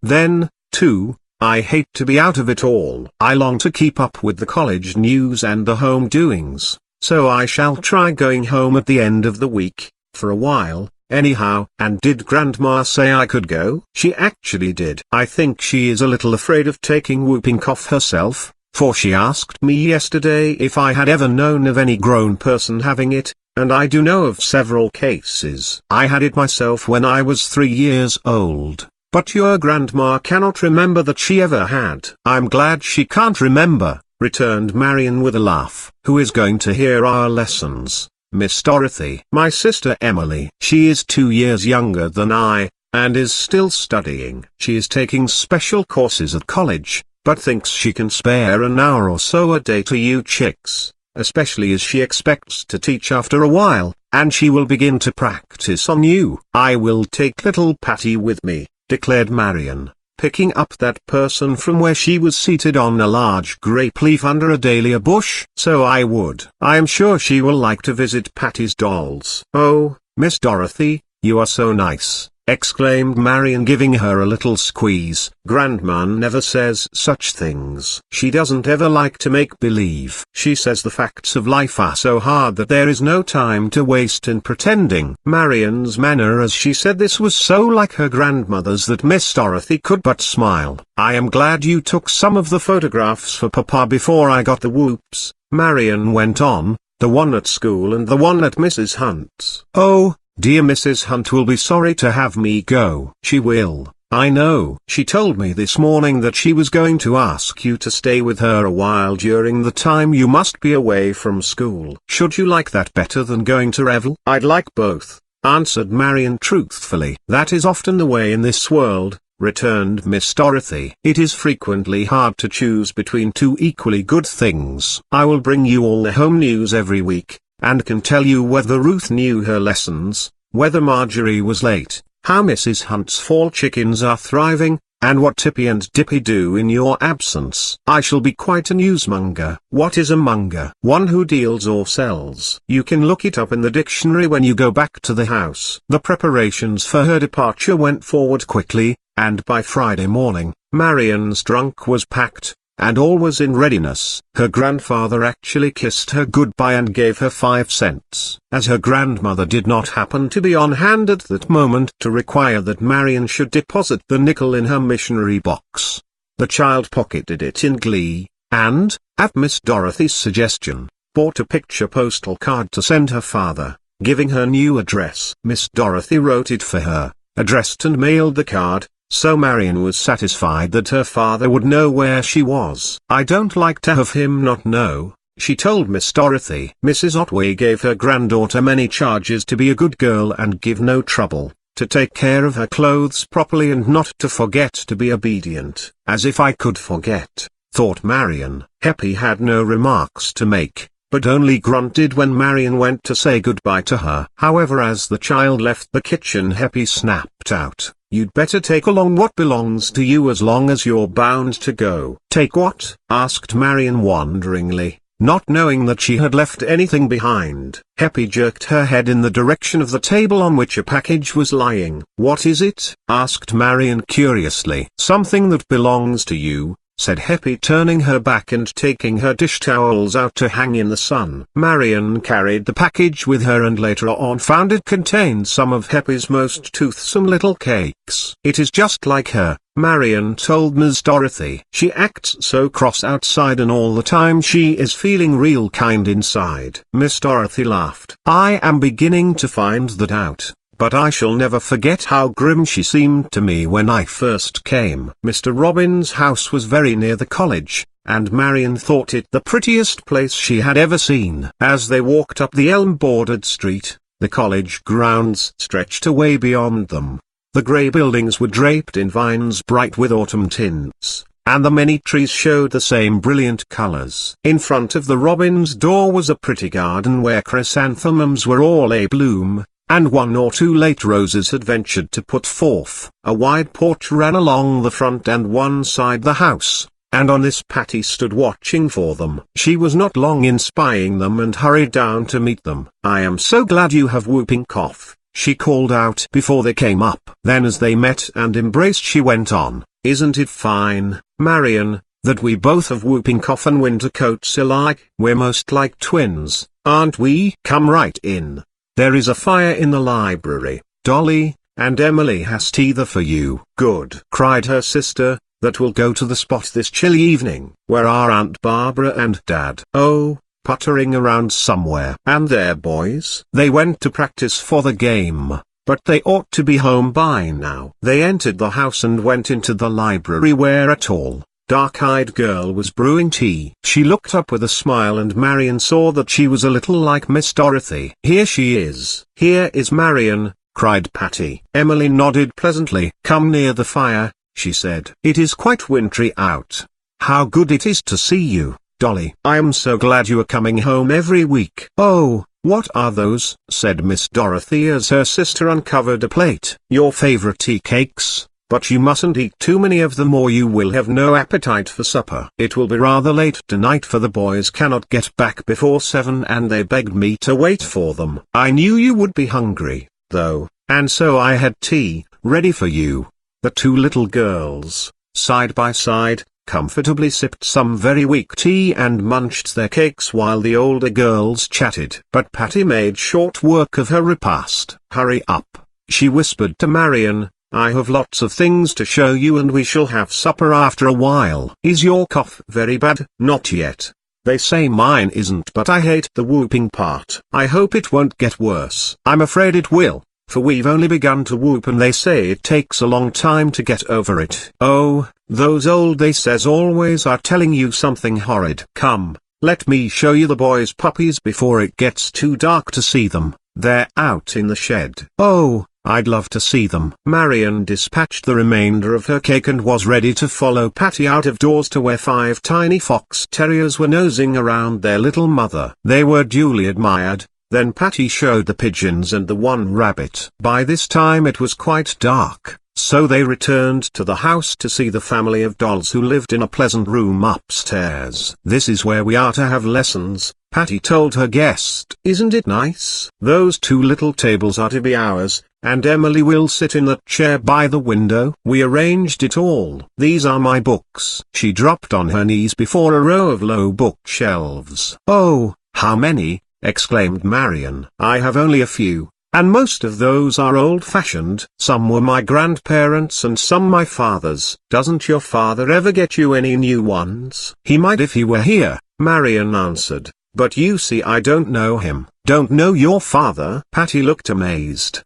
Then, too, I hate to be out of it all. I long to keep up with the college news and the home doings, so I shall try going home at the end of the week, for a while, anyhow." "And did Grandma say I could go?" "She actually did. I think she is a little afraid of taking whooping cough herself, for she asked me yesterday if I had ever known of any grown person having it, and I do know of several cases. I had it myself when I was 3 years old, but your grandma cannot remember that she ever had." "I'm glad she can't remember," returned Marian with a laugh. "Who is going to hear our lessons, Miss Dorothy?" "My sister Emily. She is 2 years younger than I, and is still studying. She is taking special courses at college, but thinks she can spare an hour or so a day to you chicks, especially as she expects to teach after a while, and she will begin to practice on you." "I will take little Patty with me," declared Marian, picking up that person from where she was seated on a large grape leaf under a dahlia bush. "So I would. I am sure she will like to visit Patty's dolls." "Oh, Miss Dorothy, you are so nice," exclaimed Marian, giving her a little squeeze. "Grandma never says such things. She doesn't ever like to make believe. She says the facts of life are so hard that there is no time to waste in pretending." Marian's manner as she said this was so like her grandmother's that Miss Dorothy could but smile. "I am glad you took some of the photographs for Papa before I got the whoops," Marian went on, the one at school and the one at Mrs. Hunt's. Oh, dear Mrs. Hunt will be sorry to have me go. She will, I know. She told me this morning that she was going to ask you to stay with her a while during the time you must be away from school. Should you like that better than going to Revel? I'd like both, answered Marian truthfully. That is often the way in this world, returned Miss Dorothy. It is frequently hard to choose between two equally good things. I will bring you all the home news every week, and can tell you whether Ruth knew her lessons, whether Marjorie was late, how Mrs. Hunt's fall chickens are thriving, and what Tippy and Dippy do in your absence. I shall be quite a newsmonger. What is a monger? One who deals or sells. You can look it up in the dictionary when you go back to the house. The preparations for her departure went forward quickly, and by Friday morning, Marian's trunk was packed, and all was in readiness. Her grandfather actually kissed her goodbye and gave her 5 cents. As her grandmother did not happen to be on hand at that moment to require that Marian should deposit the nickel in her missionary box, the child pocketed it in glee, and, at Miss Dorothy's suggestion, bought a picture postal card to send her father, giving her new address. Miss Dorothy wrote it for her, addressed and mailed the card, so Marian was satisfied that her father would know where she was. I don't like to have him not know, she told Miss Dorothy. Mrs. Otway gave her granddaughter many charges to be a good girl and give no trouble, to take care of her clothes properly and not to forget to be obedient. As if I could forget, thought Marian. Heppy had no remarks to make, but only grunted when Marian went to say goodbye to her. However, as the child left the kitchen, Heppy snapped out, "You'd better take along what belongs to you as long as you're bound to go." "Take what?" asked Marian wonderingly, not knowing that she had left anything behind. Heppy jerked her head in the direction of the table on which a package was lying. "What is it?" asked Marian curiously. "Something that belongs to you," said Heppy, turning her back and taking her dish towels out to hang in the sun. Marian carried the package with her and later on found it contained some of Heppy's most toothsome little cakes. "It is just like her," Marian told Miss Dorothy. "She acts so cross outside and all the time she is feeling real kind inside." Miss Dorothy laughed. "I am beginning to find that out, but I shall never forget how grim she seemed to me when I first came." Mr. Robin's house was very near the college, and Marian thought it the prettiest place she had ever seen. As they walked up the elm-bordered street, the college grounds stretched away beyond them. The grey buildings were draped in vines bright with autumn tints, and the many trees showed the same brilliant colours. In front of the Robins' door was a pretty garden where chrysanthemums were all a-bloom, and 1 or 2 late roses had ventured to put forth. A wide porch ran along the front and one side the house, and on this Patty stood watching for them. She was not long in spying them and hurried down to meet them. "I am so glad you have whooping cough," she called out before they came up. Then as they met and embraced she went on, "Isn't it fine, Marian, that we both have whooping cough and winter coats alike? We're most like twins, aren't we? Come right in. There is a fire in the library, Dolly, and Emily has tea there for you." "Good," cried her sister, "that will go to the spot this chilly evening." "Where are Aunt Barbara and Dad?" "Oh, puttering around somewhere." "And their boys?" "They went to practice for the game, but they ought to be home by now." They entered the house and went into the library where a tall, dark-eyed girl was brewing tea. She looked up with a smile and Marian saw that she was a little like Miss Dorothy. "Here she is." "Here is Marian," cried Patty. Emily nodded pleasantly. "Come near the fire," she said. "It is quite wintry out. How good it is to see you, Dolly. I am so glad you are coming home every week." "Oh, what are those?" said Miss Dorothy as her sister uncovered a plate. "Your favorite tea cakes. But you mustn't eat too many of them or you will have no appetite for supper. It will be rather late tonight for the boys cannot get back before 7 and they begged me to wait for them. I knew you would be hungry, though, and so I had tea ready for you." The 2 little girls, side by side, comfortably sipped some very weak tea and munched their cakes while the older girls chatted. But Patty made short work of her repast. "Hurry up," she whispered to Marian. "I have lots of things to show you and we shall have supper after a while." "Is your cough very bad?" "Not yet. They say mine isn't, but I hate the whooping part. I hope it won't get worse. I'm afraid it will, for we've only begun to whoop and they say it takes a long time to get over it. Oh, those old they says always are telling you something horrid. Come, let me show you the boys' puppies before it gets too dark to see them. They're out in the shed. Oh, I'd love to see them. Marian dispatched the remainder of her cake and was ready to follow Patty out of doors to where 5 tiny fox terriers were nosing around their little mother. They were duly admired. Then Patty showed the pigeons and the 1 rabbit. By this time it was quite dark, so they returned to the house to see the family of dolls who lived in a pleasant room upstairs. This is where we are to have lessons, Patty told her guest. Isn't it nice? Those 2 little tables are to be ours, and Emily will sit in that chair by the window. We arranged it all. These are my books. She dropped on her knees before a row of low bookshelves. Oh, how many! Exclaimed Marian. I have only a few, and most of those are old-fashioned. Some were my grandparents and some my father's. Doesn't your father ever get you any new ones? He might if he were here, Marian answered, but you see I don't know him. Don't know your father? Patty looked amazed.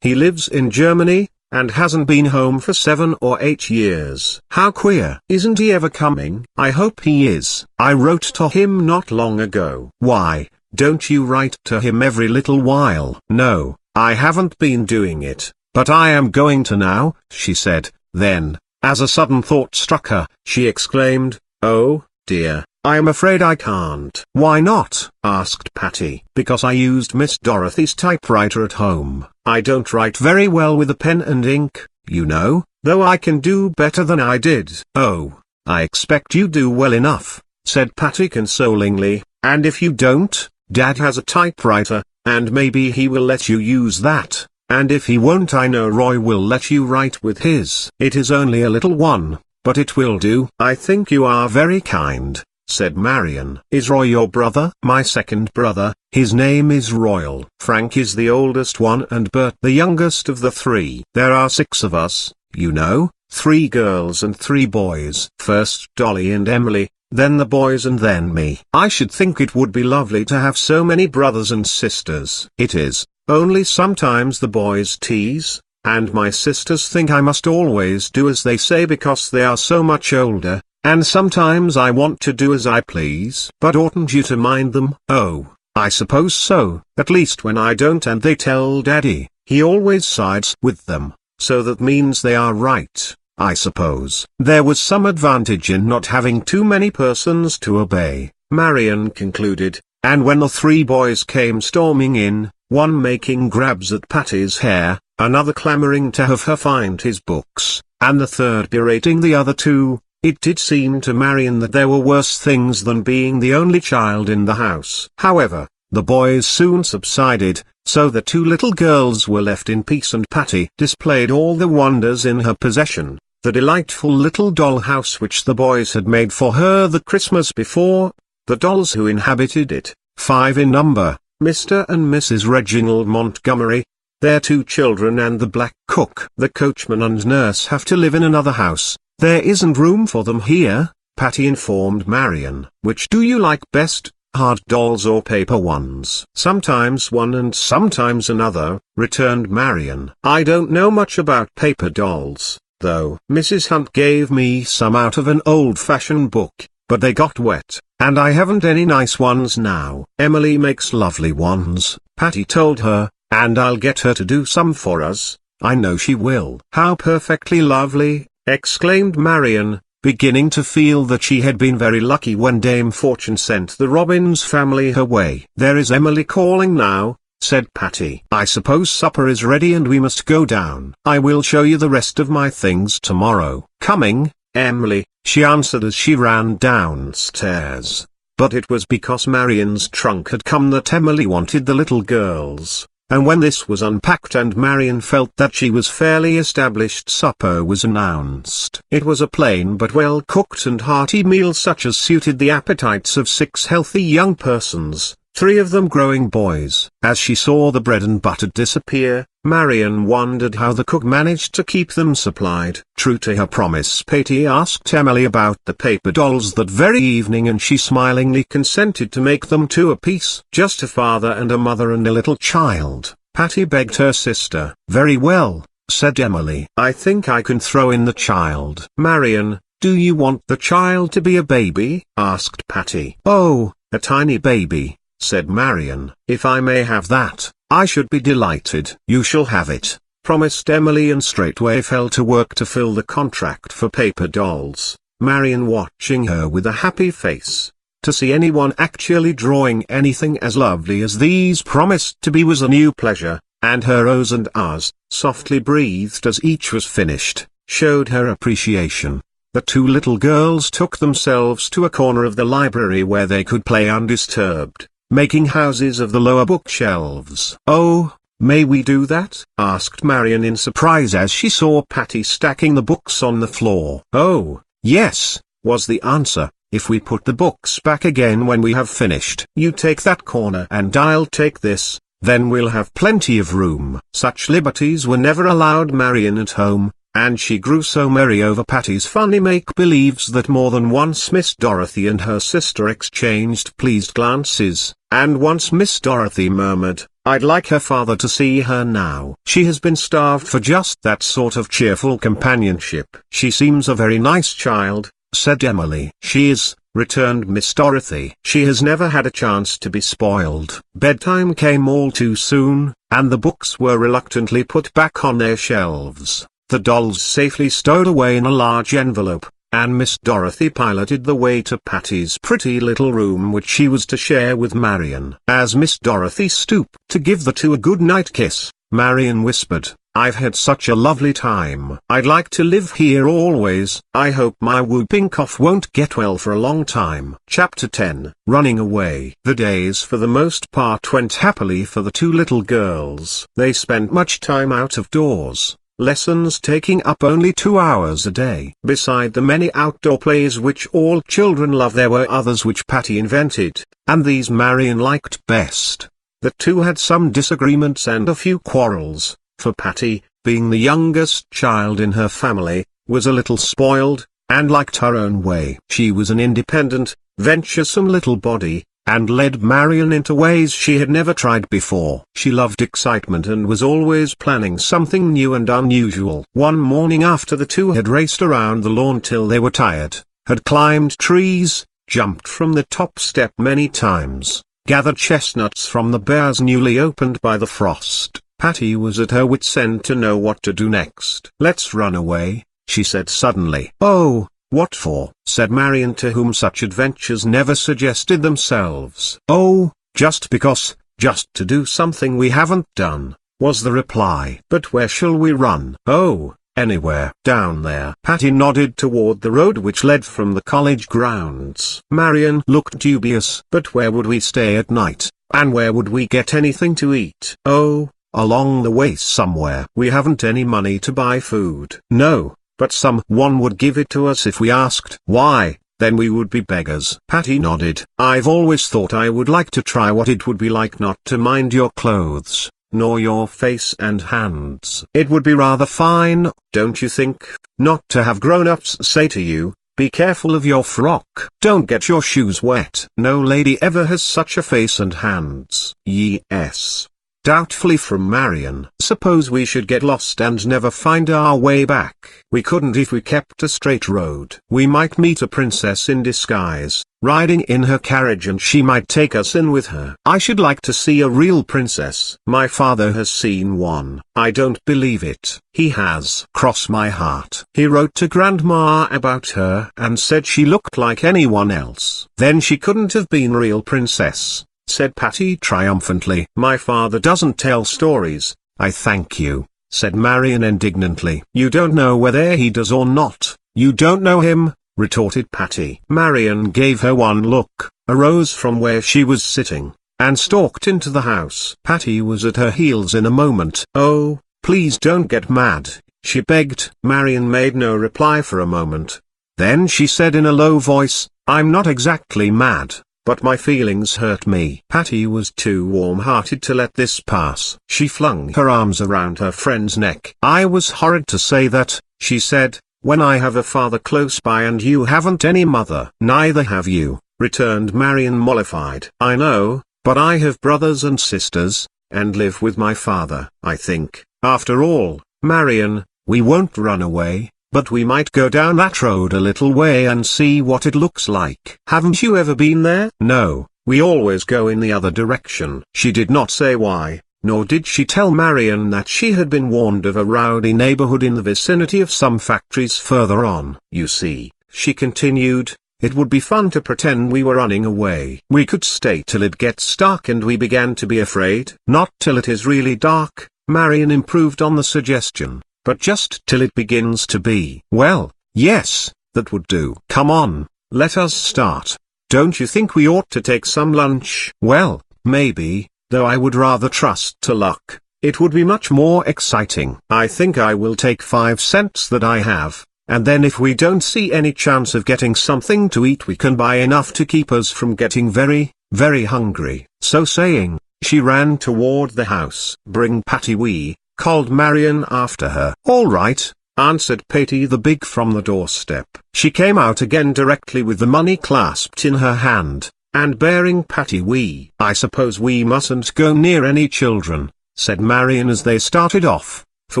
He lives in Germany, and hasn't been home for 7 or 8 years. How queer. Isn't he ever coming? I hope he is. I wrote to him not long ago. Why? Don't you write to him every little while? No, I haven't been doing it, but I am going to now, she said. Then, as a sudden thought struck her, she exclaimed, oh, dear, I am afraid I can't. Why not? Asked Patty. Because I used Miss Dorothy's typewriter at home. I don't write very well with a pen and ink, you know, though I can do better than I did. Oh, I expect you do well enough, said Patty consolingly, and if you don't, Dad has a typewriter, and maybe he will let you use that, and if he won't I know Roy will let you write with his. It is only a little one, but it will do. I think you are very kind, said Marian. Is Roy your brother? My second brother. His name is Royal. Frank is the oldest one and Bert the youngest of the 3. There are 6 of us, you know, 3 girls and 3 boys. First Dolly and Emily, then the boys and then me. I should think it would be lovely to have so many brothers and sisters. It is, only sometimes the boys tease, and my sisters think I must always do as they say because they are so much older, and sometimes I want to do as I please. But oughtn't you to mind them? Oh, I suppose so. At least when I don't and they tell Daddy, he always sides with them, so that means they are right. I suppose. There was some advantage in not having too many persons to obey, Marian concluded, and when the 3 boys came storming in, one making grabs at Patty's hair, another clamoring to have her find his books, and the third berating the other 2, it did seem to Marian that there were worse things than being the only child in the house. However, the boys soon subsided, so the 2 little girls were left in peace and Patty displayed all the wonders in her possession. The delightful little dollhouse which the boys had made for her the Christmas before, the dolls who inhabited it, 5 in number, Mr. and Mrs. Reginald Montgomery, their 2 children and the black cook. The coachman and nurse have to live in another house. There isn't room for them here, Patty informed Marian. Which do you like best, hard dolls or paper ones? Sometimes one and sometimes another, returned Marian. I don't know much about paper dolls, though. Mrs. Hunt gave me some out of an old-fashioned book, but they got wet, and I haven't any nice ones now. Emily makes lovely ones, Patty told her, and I'll get her to do some for us. I know she will. How perfectly lovely, exclaimed Marian, beginning to feel that she had been very lucky when Dame Fortune sent the Robbins family her way. There is Emily calling now, said Patty. I suppose supper is ready and we must go down. I will show you the rest of my things tomorrow. Coming, Emily, she answered as she ran downstairs. But it was because Marian's trunk had come that Emily wanted the little girls, and when this was unpacked and Marian felt that she was fairly established, supper was announced. It was a plain but well-cooked and hearty meal such as suited the appetites of 6 healthy young persons. 3 of them growing boys. As she saw the bread and butter disappear, Marian wondered how the cook managed to keep them supplied. True to her promise, Patty asked Emily about the paper dolls that very evening, and she smilingly consented to make them 2 apiece. Just a father and a mother and a little child, Patty begged her sister. Very well, said Emily. I think I can throw in the child. Marian, do you want the child to be a baby? Asked Patty. Oh, a tiny baby, said Marian. If I may have that, I should be delighted. You shall have it, promised Emily, and straightway fell to work to fill the contract for paper dolls, Marian watching her with a happy face. To see anyone actually drawing anything as lovely as these promised to be was a new pleasure, and her ohs and ahs, softly breathed as each was finished, showed her appreciation. The 2 little girls took themselves to a corner of the library where they could play undisturbed, making houses of the lower bookshelves. Oh, may we do that? Asked Marian in surprise as she saw Patty stacking the books on the floor. Oh, yes, was the answer, if we put the books back again when we have finished. You take that corner and I'll take this, then we'll have plenty of room. Such liberties were never allowed Marian at home, and she grew so merry over Patty's funny make-believes that more than once Miss Dorothy and her sister exchanged pleased glances, and once Miss Dorothy murmured, I'd like her father to see her now. She has been starved for just that sort of cheerful companionship. She seems a very nice child, said Emily. She is, returned Miss Dorothy. She has never had a chance to be spoiled. Bedtime came all too soon, and the books were reluctantly put back on their shelves, the dolls safely stowed away in a large envelope, and Miss Dorothy piloted the way to Patty's pretty little room, which she was to share with Marian. As Miss Dorothy stooped to give the 2 a good-night kiss, Marian whispered, I've had such a lovely time. I'd like to live here always. I hope my whooping cough won't get well for a long time. Chapter 10. Running Away. The days for the most part went happily for the 2 little girls. They spent much time out of doors, lessons taking up only 2 hours a day. Beside the many outdoor plays which all children love, there were others which Patty invented, and these Marian liked best. The 2 had some disagreements and a few quarrels, for Patty, being the youngest child in her family, was a little spoiled, and liked her own way. She was an independent, venturesome little body, and led Marian into ways she had never tried before. She loved excitement and was always planning something new and unusual. One morning after the 2 had raced around the lawn till they were tired, had climbed trees, jumped from the top step many times, gathered chestnuts from the bars newly opened by the frost, Patty was at her wit's end to know what to do next. Let's run away, she said suddenly. Oh, what for? Said Marian, to whom such adventures never suggested themselves. Oh, just because, just to do something we haven't done, was the reply. But where shall we run? Oh, anywhere. Down there. Patty nodded toward the road which led from the college grounds. Marian looked dubious. But where would we stay at night, and where would we get anything to eat? Oh, along the way somewhere. We haven't any money to buy food. No, but someone would give it to us if we asked. Why, then we would be beggars. Patty nodded. I've always thought I would like to try what it would be like not to mind your clothes, nor your face and hands. It would be rather fine, don't you think, not to have grown-ups say to you, be careful of your frock. Don't get your shoes wet. No lady ever has such a face and hands. Yes. Doubtfully from Marian. Suppose we should get lost and never find our way back. We couldn't if we kept a straight road. We might meet a princess in disguise, riding in her carriage, and she might take us in with her. I should like to see a real princess. My father has seen one. I don't believe it. He has. Cross my heart. He wrote to Grandma about her and said she looked like anyone else. Then she couldn't have been real princess, said Patty triumphantly. My father doesn't tell stories, I thank you, said Marian indignantly. You don't know whether he does or not. You don't know him, retorted Patty. Marian gave her one look, arose from where she was sitting, and stalked into the house. Patty was at her heels in a moment. Oh, please don't get mad, she begged. Marian made no reply for a moment. Then she said in a low voice, I'm not exactly mad. but my feelings hurt me. Patty was too warm-hearted to let this pass. She flung her arms around her friend's neck. "I was horrid to say that," she said, "when I have a father close by and you haven't any mother." "Neither have you," returned Marian, mollified. "I know, but I have brothers and sisters, and live with my father. I think, after all, Marian, we won't run away, but we might go down that road a little way and see what it looks like." "Haven't you ever been there?" "No, we always go in the other direction." She did not say why, nor did she tell Marian that she had been warned of a rowdy neighborhood in the vicinity of some factories further on. "You see," she continued, "it would be fun to pretend we were running away. We could stay till it gets dark and we began to be afraid." "Not till it is really dark," Marian improved on the suggestion, "but just till it begins to be." "Well, yes, that would do. Come on, let us start. Don't you think we ought to take some lunch?" "Well, maybe, though I would rather trust to luck. It would be much more exciting." "I think I will take 5 cents that I have, and then if we don't see any chance of getting something to eat we can buy enough to keep us from getting very, very hungry." So saying, she ran toward the house. "Bring Patty wee," called Marian after her. "All right," answered Patty the Big from the doorstep. She came out again directly with the money clasped in her hand, and bearing Patty wee. "I suppose we mustn't go near any children," said Marian as they started off, "for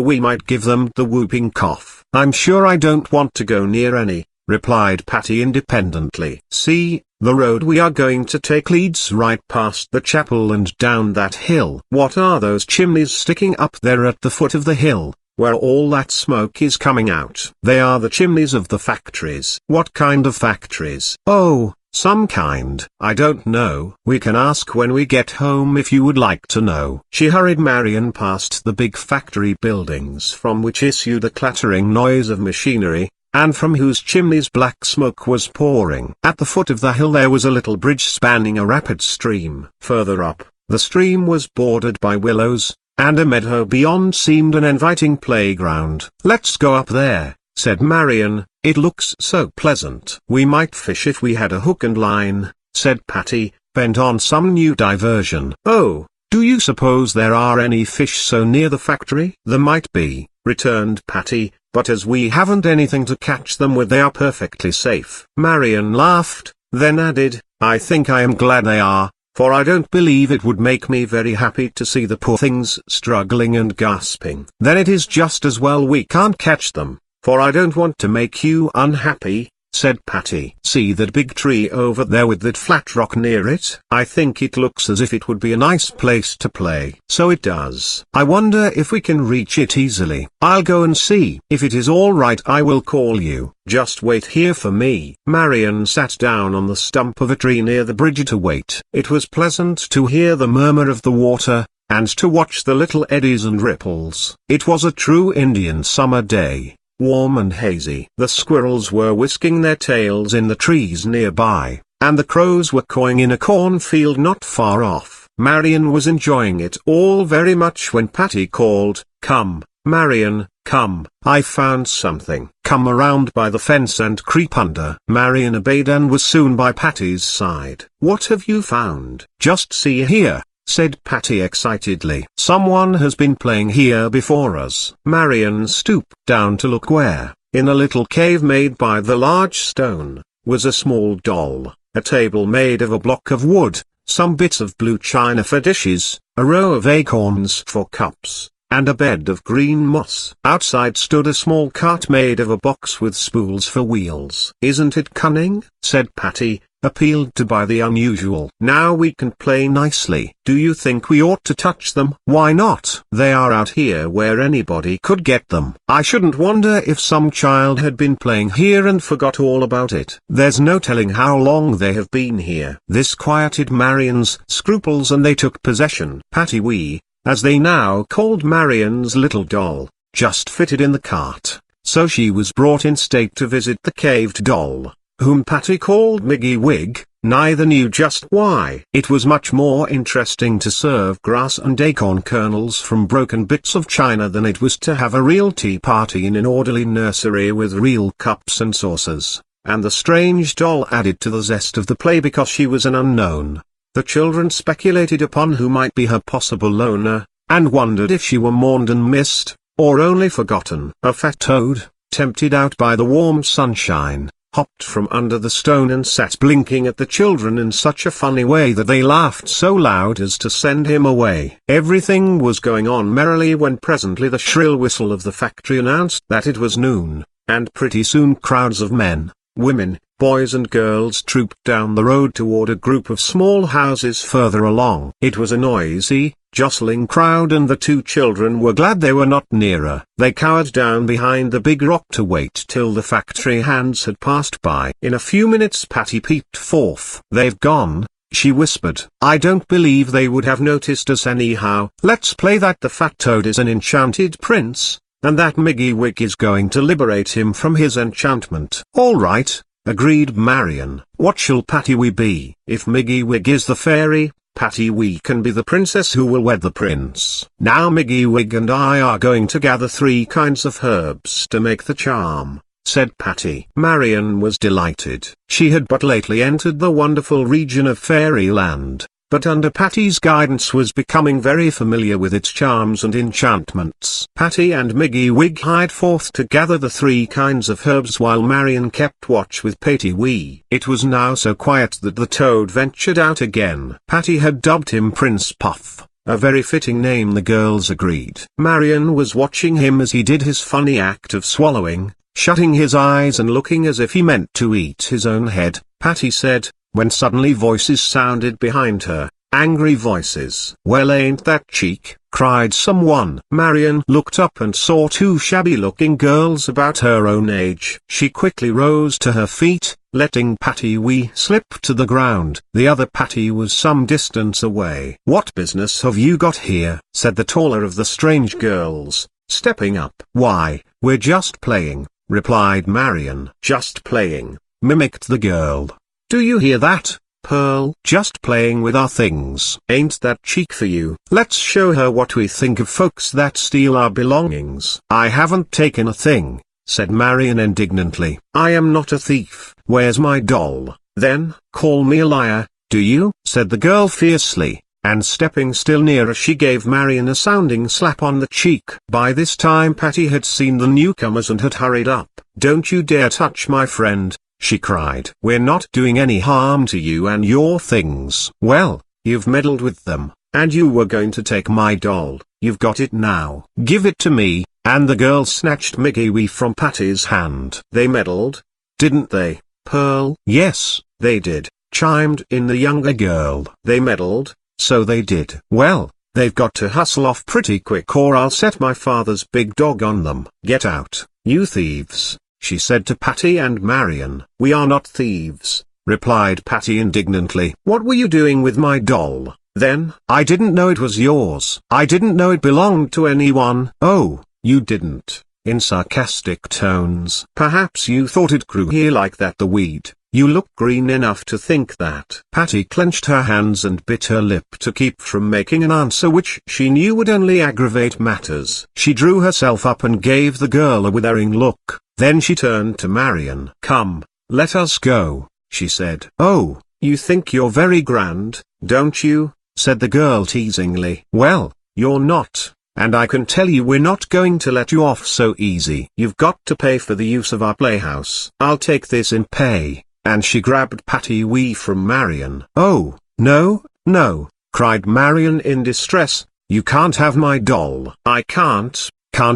we might give them the whooping cough." "I'm sure I don't want to go near any," replied Patty independently. "See, the road we are going to take leads right past the chapel and down that hill." "What are those chimneys sticking up there at the foot of the hill, where all that smoke is coming out?" "They are the chimneys of the factories." "What kind of factories?" "Oh, some kind. I don't know. We can ask when we get home if you would like to know." She hurried Marian past the big factory buildings from which issued a clattering noise of machinery, and from whose chimneys black smoke was pouring. At the foot of the hill there was a little bridge spanning a rapid stream. Further up, the stream was bordered by willows, and a meadow beyond seemed an inviting playground. "Let's go up there," said Marian, "it looks so pleasant." "We might fish if we had a hook and line," said Patty, bent on some new diversion. "Oh, do you suppose there are any fish so near the factory?" "There might be," returned Patty, "but as we haven't anything to catch them with they are perfectly safe." Marian laughed, then added, "I think I am glad they are, for I don't believe it would make me very happy to see the poor things struggling and gasping." "Then it is just as well we can't catch them, for I don't want to make you unhappy," said Patty. "See that big tree over there with that flat rock near it? I think it looks as if it would be a nice place to play." "So it does. I wonder if we can reach it easily." "I'll go and see. If it is all right I will call you. Just wait here for me." Marian sat down on the stump of a tree near the bridge to wait. It was pleasant to hear the murmur of the water, and to watch the little eddies and ripples. It was a true Indian summer day, warm and hazy. The squirrels were whisking their tails in the trees nearby, and the crows were cawing in a cornfield not far off. Marian was enjoying it all very much when Patty called, "Come, Marian, come, I've found something. Come around by the fence and creep under." Marian obeyed and was soon by Patty's side. "What have you found?" "Just see here," said Patty excitedly. "Someone has been playing here before us." Marian stooped down to look where, in a little cave made by the large stone, was a small doll, a table made of a block of wood, some bits of blue china for dishes, a row of acorns for cups, and a bed of green moss. Outside stood a small cart made of a box with spools for wheels. "Isn't it cunning?" said Patty, appealed to by the unusual. "Now we can play nicely." "Do you think we ought to touch them?" "Why not? They are out here where anybody could get them. I shouldn't wonder if some child had been playing here and forgot all about it. There's no telling how long they have been here." This quieted Marian's scruples and they took possession. Patty wee, as they now called Marian's little doll, just fitted in the cart, so she was brought in state to visit the caved doll, whom Patty called Miggy Wig. Neither knew just why. It was much more interesting to serve grass and acorn kernels from broken bits of china than it was to have a real tea party in an orderly nursery with real cups and saucers. and the strange doll added to the zest of the play because she was an unknown. The children speculated upon who might be her possible owner, and wondered if she were mourned and missed, or only forgotten. A fat toad, tempted out by the warm sunshine, hopped from under the stone and sat blinking at the children in such a funny way that they laughed so loud as to send him away. Everything was going on merrily when presently the shrill whistle of the factory announced that it was noon, and pretty soon crowds of men, women, boys and girls trooped down the road toward a group of small houses further along. It was a noisy, jostling crowd, and the two children were glad they were not nearer. They cowered down behind the big rock to wait till the factory hands had passed by. In a few minutes Patty peeped forth. "They've gone," she whispered. "I don't believe they would have noticed us anyhow. Let's play that the fat toad is an enchanted prince, and that Miggy Wig is going to liberate him from his enchantment." "All right," agreed Marian. "What shall Patty Wee be?" "If Miggy Wig is the fairy, Patty Wee can be the princess who will wed the prince. Now Miggy Wig and I are going to gather 3 kinds of herbs to make the charm," said Patty. Marian was delighted. She had but lately entered the wonderful region of fairyland, but under Patty's guidance was becoming very familiar with its charms and enchantments. Patty and Miggy Wig hied forth to gather the 3 kinds of herbs while Marian kept watch with Patty Wee. It was now so quiet that the toad ventured out again. Patty had dubbed him Prince Puff, a very fitting name, the girls agreed. Marian was watching him as he did his funny act of swallowing, shutting his eyes and looking as if he meant to eat his own head. Patty said, when suddenly voices sounded behind her, angry voices. "Well, ain't that cheek?" cried someone. Marian looked up and saw 2 shabby-looking girls about her own age. She quickly rose to her feet, letting Patty Wee slip to the ground. The other Patty was some distance away. "What business have you got here?" said the taller of the strange girls, stepping up. "Why, we're just playing," replied Marian. "Just playing," mimicked the girl. "Do you hear that, Pearl? Just playing with our things. Ain't that cheek for you? Let's show her what we think of folks that steal our belongings." "I haven't taken a thing," said Marian indignantly. "I am not a thief." "Where's my doll?" "Then, call me a liar, do you?" said the girl fiercely, and stepping still nearer she gave Marian a sounding slap on the cheek. By this time Patty had seen the newcomers and had hurried up. "Don't you dare touch my friend," she cried. "We're not doing any harm to you and your things." "Well, you've meddled with them, and you were going to take my doll. You've got it now. Give it to me," and the girl snatched Miggy Wee from Patty's hand. "They meddled, didn't they, Pearl?" "Yes, they did," chimed in the younger girl. "They meddled, so they did. Well, they've got to hustle off pretty quick or I'll set my father's big dog on them. Get out, you thieves," she said to Patty and Marian. "We are not thieves," replied Patty indignantly. "What were you doing with my doll, then?" "I didn't know it was yours. I didn't know it belonged to anyone." "Oh, you didn't?" in sarcastic tones. "Perhaps you thought it grew here like that, the weed. You look green enough to think that." Patty clenched her hands and bit her lip to keep from making an answer which she knew would only aggravate matters. She drew herself up and gave the girl a withering look. Then she turned to Marian. "Come, let us go," she said. "Oh, you think you're very grand, don't you?" said the girl teasingly. "Well, you're not, and I can tell you we're not going to let you off so easy. You've got to pay for the use of our playhouse." "I'll take this in pay," and she grabbed Patty Wee from Marian. "Oh, no, no," cried Marian in distress. "You can't have my doll." "I can't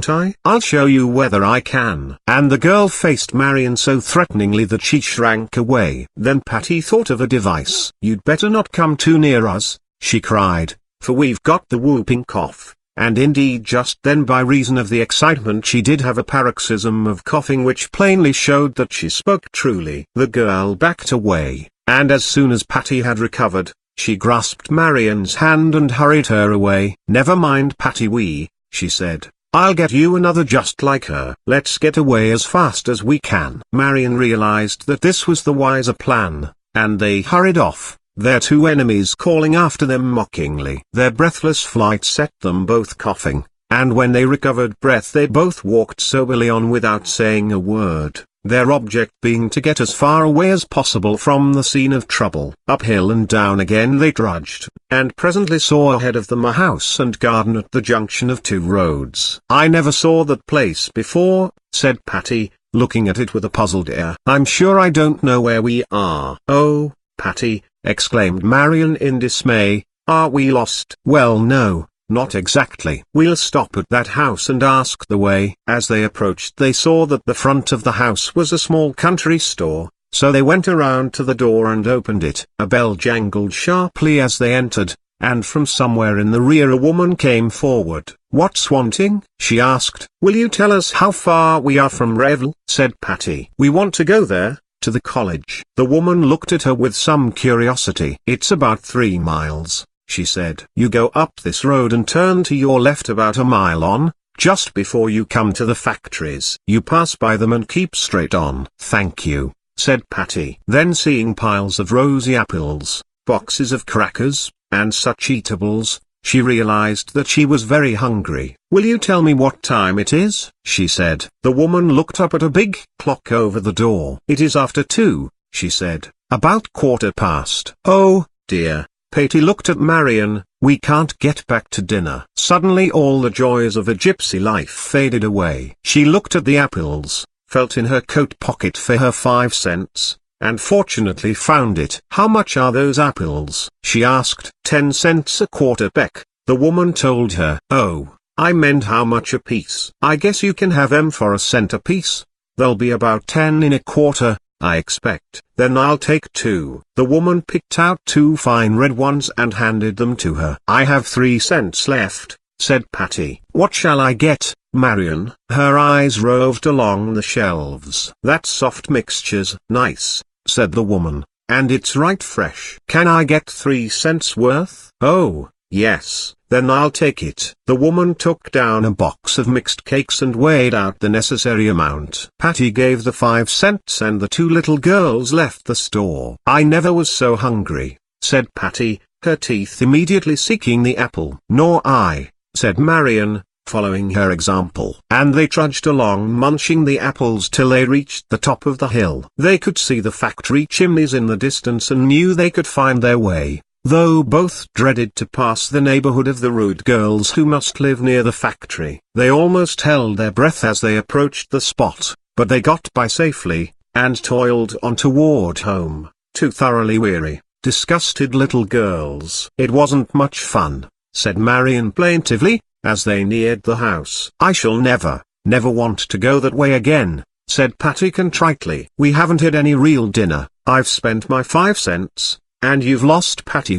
I? I'll show you whether I can." And the girl faced Marian so threateningly that she shrank away. Then Patty thought of a device. "You'd better not come too near us," she cried, "for we've got the whooping cough." And indeed just then, by reason of the excitement, she did have a paroxysm of coughing which plainly showed that she spoke truly. The girl backed away, and as soon as Patty had recovered, she grasped Marian's hand and hurried her away. "Never mind, Patty Wee," she said. "I'll get you another just like her. Let's get away as fast as we can." Marian realized that this was the wiser plan, and they hurried off, their 2 enemies calling after them mockingly. Their breathless flight set them both coughing, and when they recovered breath they both walked soberly on without saying a word. their object being to get as far away as possible from the scene of trouble. Uphill and down again they trudged, and presently saw ahead of them a house and garden at the junction of two roads. "I never saw that place before," said Patty, looking at it with a puzzled air. "I'm sure I don't know where we are." "Oh, Patty," exclaimed Marian in dismay, "are we lost?" "Well, no, not exactly. We'll stop at that house and ask the way." As they approached they saw that the front of the house was a small country store, so they went around to the door and opened it. A bell jangled sharply as they entered, and from somewhere in the rear a woman came forward. "What's wanting?" she asked. "Will you tell us how far we are from Revel?" said Patty. "We want to go there, to the college." The woman looked at her with some curiosity. "It's about 3 miles. She said. "You go up this road and turn to your left about a mile on, just before you come to the factories. You pass by them and keep straight on." "Thank you," said Patty. Then seeing piles of rosy apples, boxes of crackers, and such eatables, she realized that she was very hungry. "Will you tell me what time it is?" she said. The woman looked up at a big clock over the door. "It is after 2, she said. "About 1/4 past. "Oh, dear." Patty looked at Marian. "We can't get back to dinner." Suddenly all the joys of a gypsy life faded away. She looked at the apples, felt in her coat pocket for her 5 cents, and fortunately found it. "How much are those apples?" she asked. 10 cents a quarter, Beck," the woman told her. "Oh, I meant how much a piece." "I guess you can have 'em for 1 cent a piece. They'll be about 10 in a quarter, I expect." "Then I'll take 2. The woman picked out 2 fine red ones and handed them to her. "I have 3 cents left," said Patty. "What shall I get, Marian?" Her eyes roved along the shelves. "That's soft mixtures." "Nice," said the woman, "and it's right fresh." "Can I get 3 cents worth?" "Oh, yes." "Then I'll take it." The woman took down a box of mixed cakes and weighed out the necessary amount. Patty gave the 5 cents and the 2 little girls left the store. "I never was so hungry," said Patty, her teeth immediately seeking the apple. "Nor I," said Marian, following her example. And they trudged along munching the apples till they reached the top of the hill. They could see the factory chimneys in the distance and knew they could find their way, though both dreaded to pass the neighborhood of the rude girls who must live near the factory. They almost held their breath as they approached the spot, but they got by safely, and toiled on toward home, 2 thoroughly weary, disgusted little girls. "It wasn't much fun," said Marian plaintively, as they neared the house. "I shall never want to go that way again," said Patty contritely. "We haven't had any real dinner. I've spent my 5 cents. And you've lost." Patty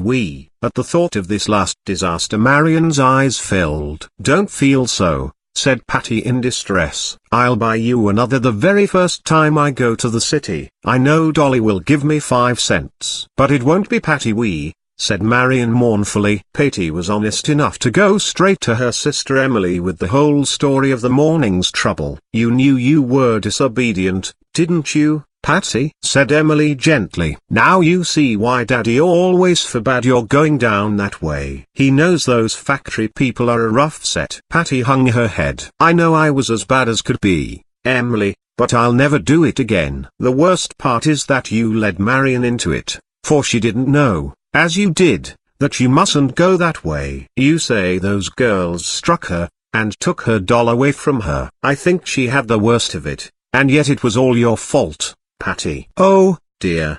At the thought of this last disaster Marian's eyes filled. "Don't feel so," said Patty in distress. "I'll buy you another the very first time I go to the city. I know Dolly will give me 5 cents. "But it won't be Patty said Marian mournfully. Patty was honest enough to go straight to her sister Emily with the whole story of the morning's trouble. "You knew you were disobedient, didn't you, Patty?" said Emily gently. "Now you see why Daddy always forbade your going down that way. He knows those factory people are a rough set." Patty hung her head. "I know I was as bad as could be, Emily, but I'll never do it again." "The worst part is that you led Marian into it, for she didn't know, as you did, that you mustn't go that way. You say those girls struck her, and took her doll away from her. I think she had the worst of it, and yet it was all your fault, Patty." "Oh, dear,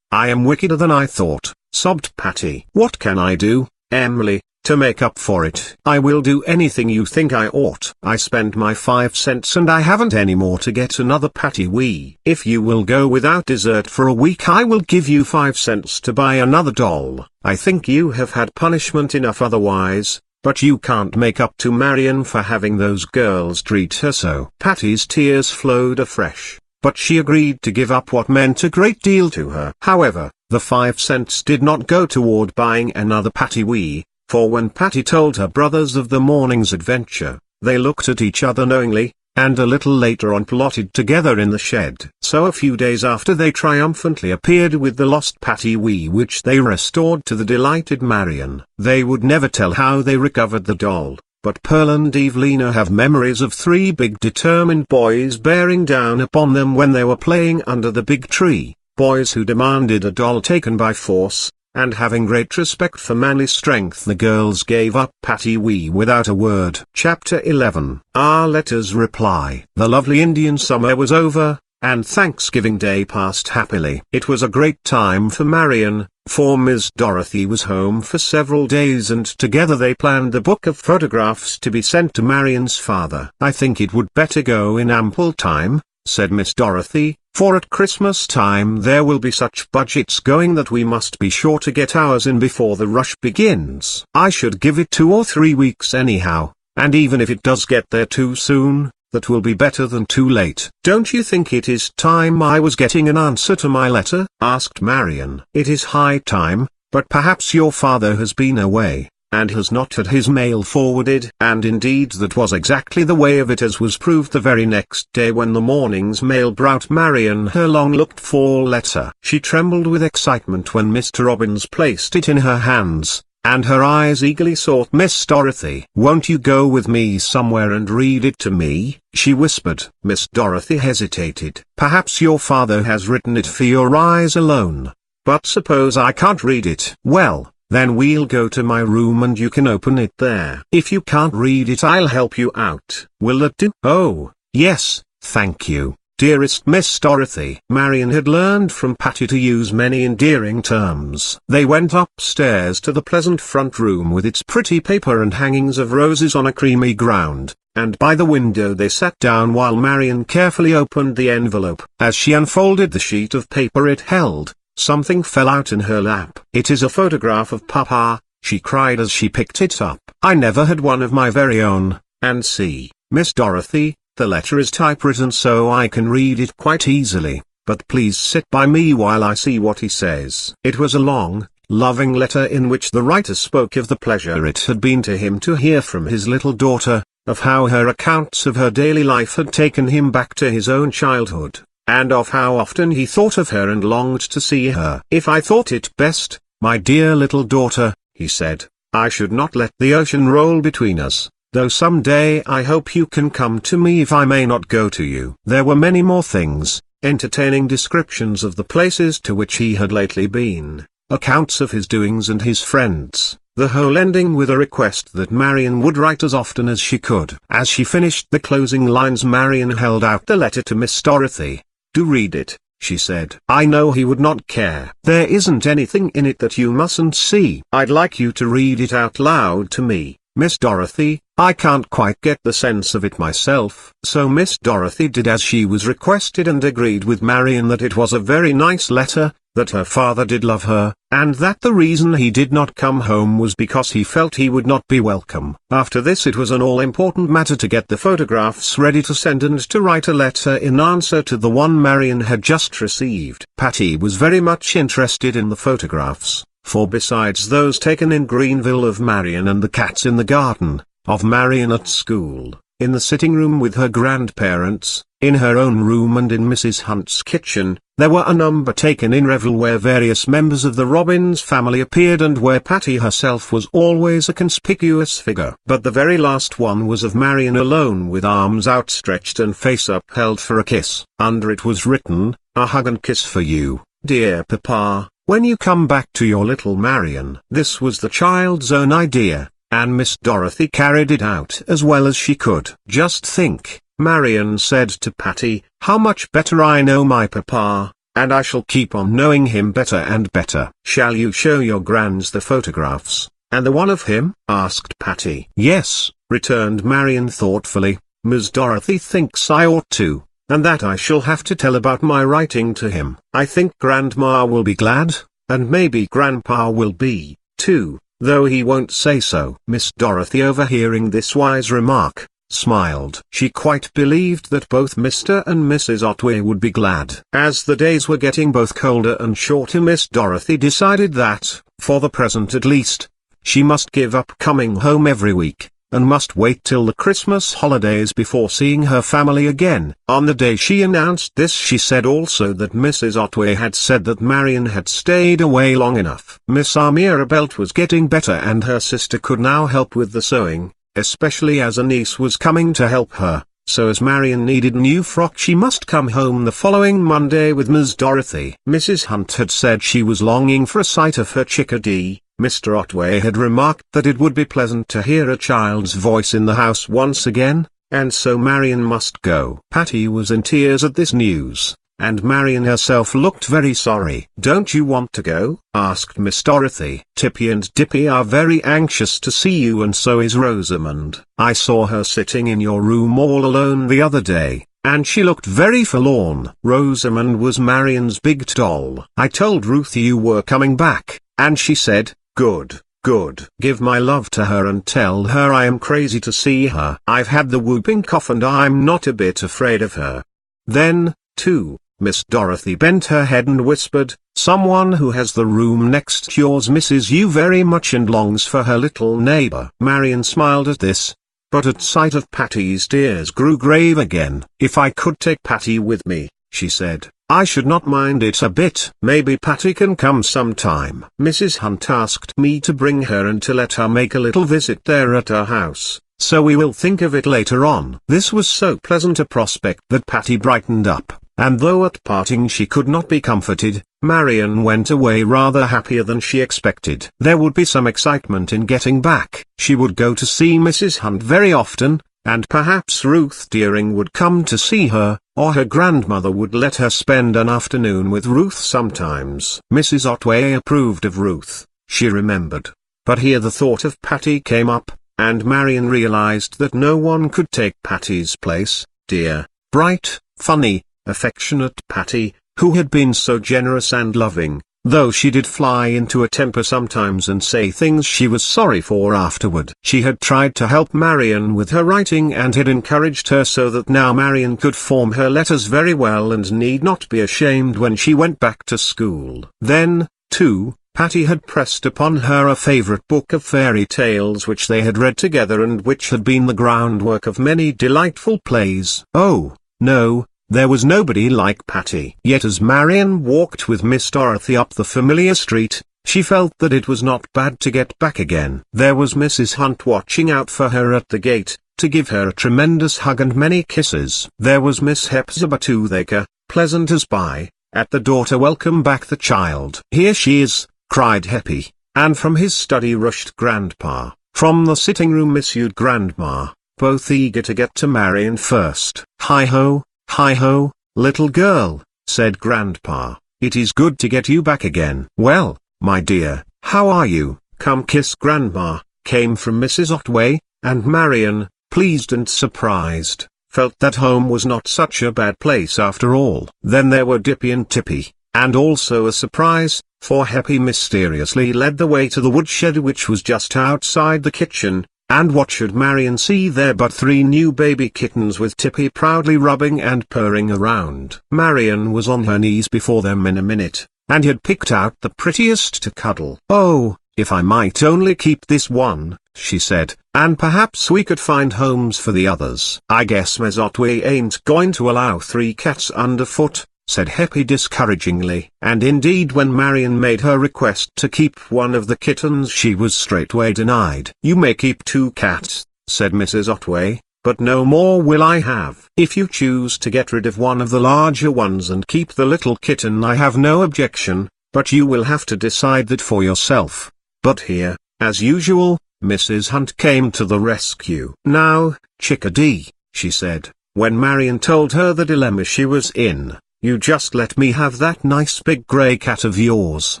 I am wickeder than I thought," sobbed Patty. "What can I do, Emily, to make up for it?" "I will do anything you think I ought. I spent my 5 cents and I haven't any more to get another Patty. If you will go without dessert for a week I will give you 5 cents to buy another doll. I think you have had punishment enough otherwise, but you can't make up to Marian for having those girls treat her so." Patty's tears flowed afresh, but she agreed to give up what meant a great deal to her. However, the 5 cents did not go toward buying another Patty, for when Patty told her brothers of the morning's adventure, they looked at each other knowingly, and a little later on plotted together in the shed. So a few days after they triumphantly appeared with the lost Patty which they restored to the delighted Marian. They would never tell how they recovered the doll, but Pearl and Evelina have memories of 3 big determined boys bearing down upon them when they were playing under the big tree, boys who demanded a doll taken by force, and having great respect for manly strength the girls gave up Patty Wee without a word. Chapter 11. Our letters reply. The lovely Indian summer was over, and Thanksgiving Day passed happily. It was a great time for Marian, for Miss Dorothy was home for several days and together they planned the book of photographs to be sent to Marian's father. I think it would better go in ample time, said Miss Dorothy, for at Christmas time there will be such budgets going that we must be sure to get ours in before the rush begins. I should give it 2 or 3 weeks anyhow, and even if it does get there too soon, that will be better than too late. Don't you think it is time I was getting an answer to my letter? Asked Marian. It is high time, but perhaps your father has been away, and has not had his mail forwarded. And indeed that was exactly the way of it, as was proved the very next day when the morning's mail brought Marian her long-looked-for letter. She trembled with excitement when Mr. Robbins placed it in her hands, and her eyes eagerly sought Miss Dorothy. "Won't you go with me somewhere and read it to me?" she whispered. Miss Dorothy hesitated. "Perhaps your father has written it for your eyes alone. But suppose I can't read it?" "Well, then we'll go to my room and you can open it there. If you can't read it I'll help you out. Will that do?" "Oh, yes, thank you, dearest Miss Dorothy." Marian had learned from Patty to use many endearing terms. They went upstairs to the pleasant front room with its pretty paper and hangings of roses on a creamy ground, and by the window they sat down while Marian carefully opened the envelope. As she unfolded the sheet of paper it held, something fell out in her lap. "It is a photograph of Papa," she cried as she picked it up. "I never had one of my very own, and see, Miss Dorothy, the letter is typewritten so I can read it quite easily, but please sit by me while I see what he says." It was a long, loving letter in which the writer spoke of the pleasure it had been to him to hear from his little daughter, of how her accounts of her daily life had taken him back to his own childhood, and of how often he thought of her and longed to see her. "If I thought it best, my dear little daughter," he said, "I should not let the ocean roll between us. Though some day I hope you can come to me if I may not go to you." There were many more things, entertaining descriptions of the places to which he had lately been, accounts of his doings and his friends, the whole ending with a request that Marian would write as often as she could. As she finished the closing lines Marian held out the letter to Miss Dorothy. "Do read it," she said. "I know he would not care. There isn't anything in it that you mustn't see. I'd like you to read it out loud to me, Miss Dorothy. I can't quite get the sense of it myself." So Miss Dorothy did as she was requested and agreed with Marian that it was a very nice letter, that her father did love her, and that the reason he did not come home was because he felt he would not be welcome. After this it was an all-important matter to get the photographs ready to send and to write a letter in answer to the one Marian had just received. Patty was very much interested in the photographs, for besides those taken in Greenville of Marian and the cats in the garden, of Marian at school, in the sitting room with her grandparents, in her own room and in Mrs. Hunt's kitchen, there were a number taken in Revel where various members of the Robbins family appeared and where Patty herself was always a conspicuous figure. But the very last one was of Marian alone with arms outstretched and face upheld for a kiss. Under it was written, "A hug and kiss for you, dear Papa, when you come back to your little Marian." This was the child's own idea, and Miss Dorothy carried it out as well as she could. "Just think," Marian said to Patty, "how much better I know my Papa, and I shall keep on knowing him better and better." "Shall you show your grands the photographs, and the one of him?" asked Patty. "Yes," returned Marian thoughtfully, "Miss Dorothy thinks I ought to, and that I shall have to tell about my writing to him. I think Grandma will be glad, and maybe Grandpa will be, too, though he won't say so." Miss Dorothy, overhearing this wise remark, smiled. She quite believed that both Mr. and Mrs. Otway would be glad. As the days were getting both colder and shorter, Miss Dorothy decided that, for the present at least, she must give up coming home every week, and must wait till the Christmas holidays before seeing her family again. On the day she announced this she said also that Mrs. Otway had said that Marian had stayed away long enough. Miss Armirabelt was getting better and her sister could now help with the sewing, especially as a niece was coming to help her. So as Marian needed a new frock, she must come home the following Monday with Miss Dorothy. Mrs. Hunt had said she was longing for a sight of her chickadee. Mr. Otway had remarked that it would be pleasant to hear a child's voice in the house once again, and so Marian must go. Patty was in tears at this news, and Marian herself looked very sorry. "Don't you want to go?" asked Miss Dorothy. "Tippy and Dippy are very anxious to see you, and so is Rosamond. I saw her sitting in your room all alone the other day, and she looked very forlorn." Rosamond was Marian's big doll. "I told Ruth you were coming back, and she said, 'Good, good. Give my love to her and tell her I am crazy to see her. I've had the whooping cough and I'm not a bit afraid of her.' Then, too, Miss Dorothy bent her head and whispered, 'Someone who has the room next yours misses you very much and longs for her little neighbor.'" Marian smiled at this, but at sight of Patty's tears grew grave again. "If I could take Patty with me," she said, "I should not mind it a bit. Maybe Patty can come sometime. Mrs. Hunt asked me to bring her and to let her make a little visit there at our house, so we will think of it later on." This was so pleasant a prospect that Patty brightened up, and though at parting she could not be comforted, Marian went away rather happier than she expected. There would be some excitement in getting back. She would go to see Mrs. Hunt very often, and perhaps Ruth Deering would come to see her, or her grandmother would let her spend an afternoon with Ruth sometimes. Mrs. Otway approved of Ruth, she remembered. But here the thought of Patty came up, and Marian realized that no one could take Patty's place. Dear, bright, funny, affectionate Patty, who had been so generous and loving, though she did fly into a temper sometimes and say things she was sorry for afterward. She had tried to help Marian with her writing and had encouraged her so that now Marian could form her letters very well and need not be ashamed when she went back to school. Then, too, Patty had pressed upon her a favorite book of fairy tales which they had read together and which had been the groundwork of many delightful plays. Oh, no, there was nobody like Patty. Yet as Marian walked with Miss Dorothy up the familiar street, she felt that it was not bad to get back again. There was Mrs. Hunt watching out for her at the gate, to give her a tremendous hug and many kisses. There was Miss Hepzibah Toothaker, pleasant as pie, at the door to welcome back the child. "Here she is," cried Heppy, and from his study rushed Grandpa. From the sitting room issued Grandma, both eager to get to Marian first. "Hi-ho, hi-ho, little girl," said Grandpa, "it is good to get you back again." "Well, my dear, how are you? Come kiss Grandma," came from Mrs. Otway, and Marian, pleased and surprised, felt that home was not such a bad place after all. Then there were Dippy and Tippy, and also a surprise, for Heppy mysteriously led the way to the woodshed which was just outside the kitchen, and what should Marian see there but 3 new baby kittens with Tippy proudly rubbing and purring around. Marian was on her knees before them in a minute, and had picked out the prettiest to cuddle. "Oh, if I might only keep this one," she said, "and perhaps we could find homes for the others." "I guess Miss Otway ain't going to allow 3 cats underfoot," said Heppy discouragingly. And indeed when Marian made her request to keep one of the kittens she was straightway denied. "You may keep 2 cats," said Mrs. Otway, "but no more will I have. If you choose to get rid of one of the larger ones and keep the little kitten I have no objection, but you will have to decide that for yourself." But here, as usual, Mrs. Hunt came to the rescue. "Now, chickadee," she said, when Marian told her the dilemma she was in, "you just let me have that nice big grey cat of yours.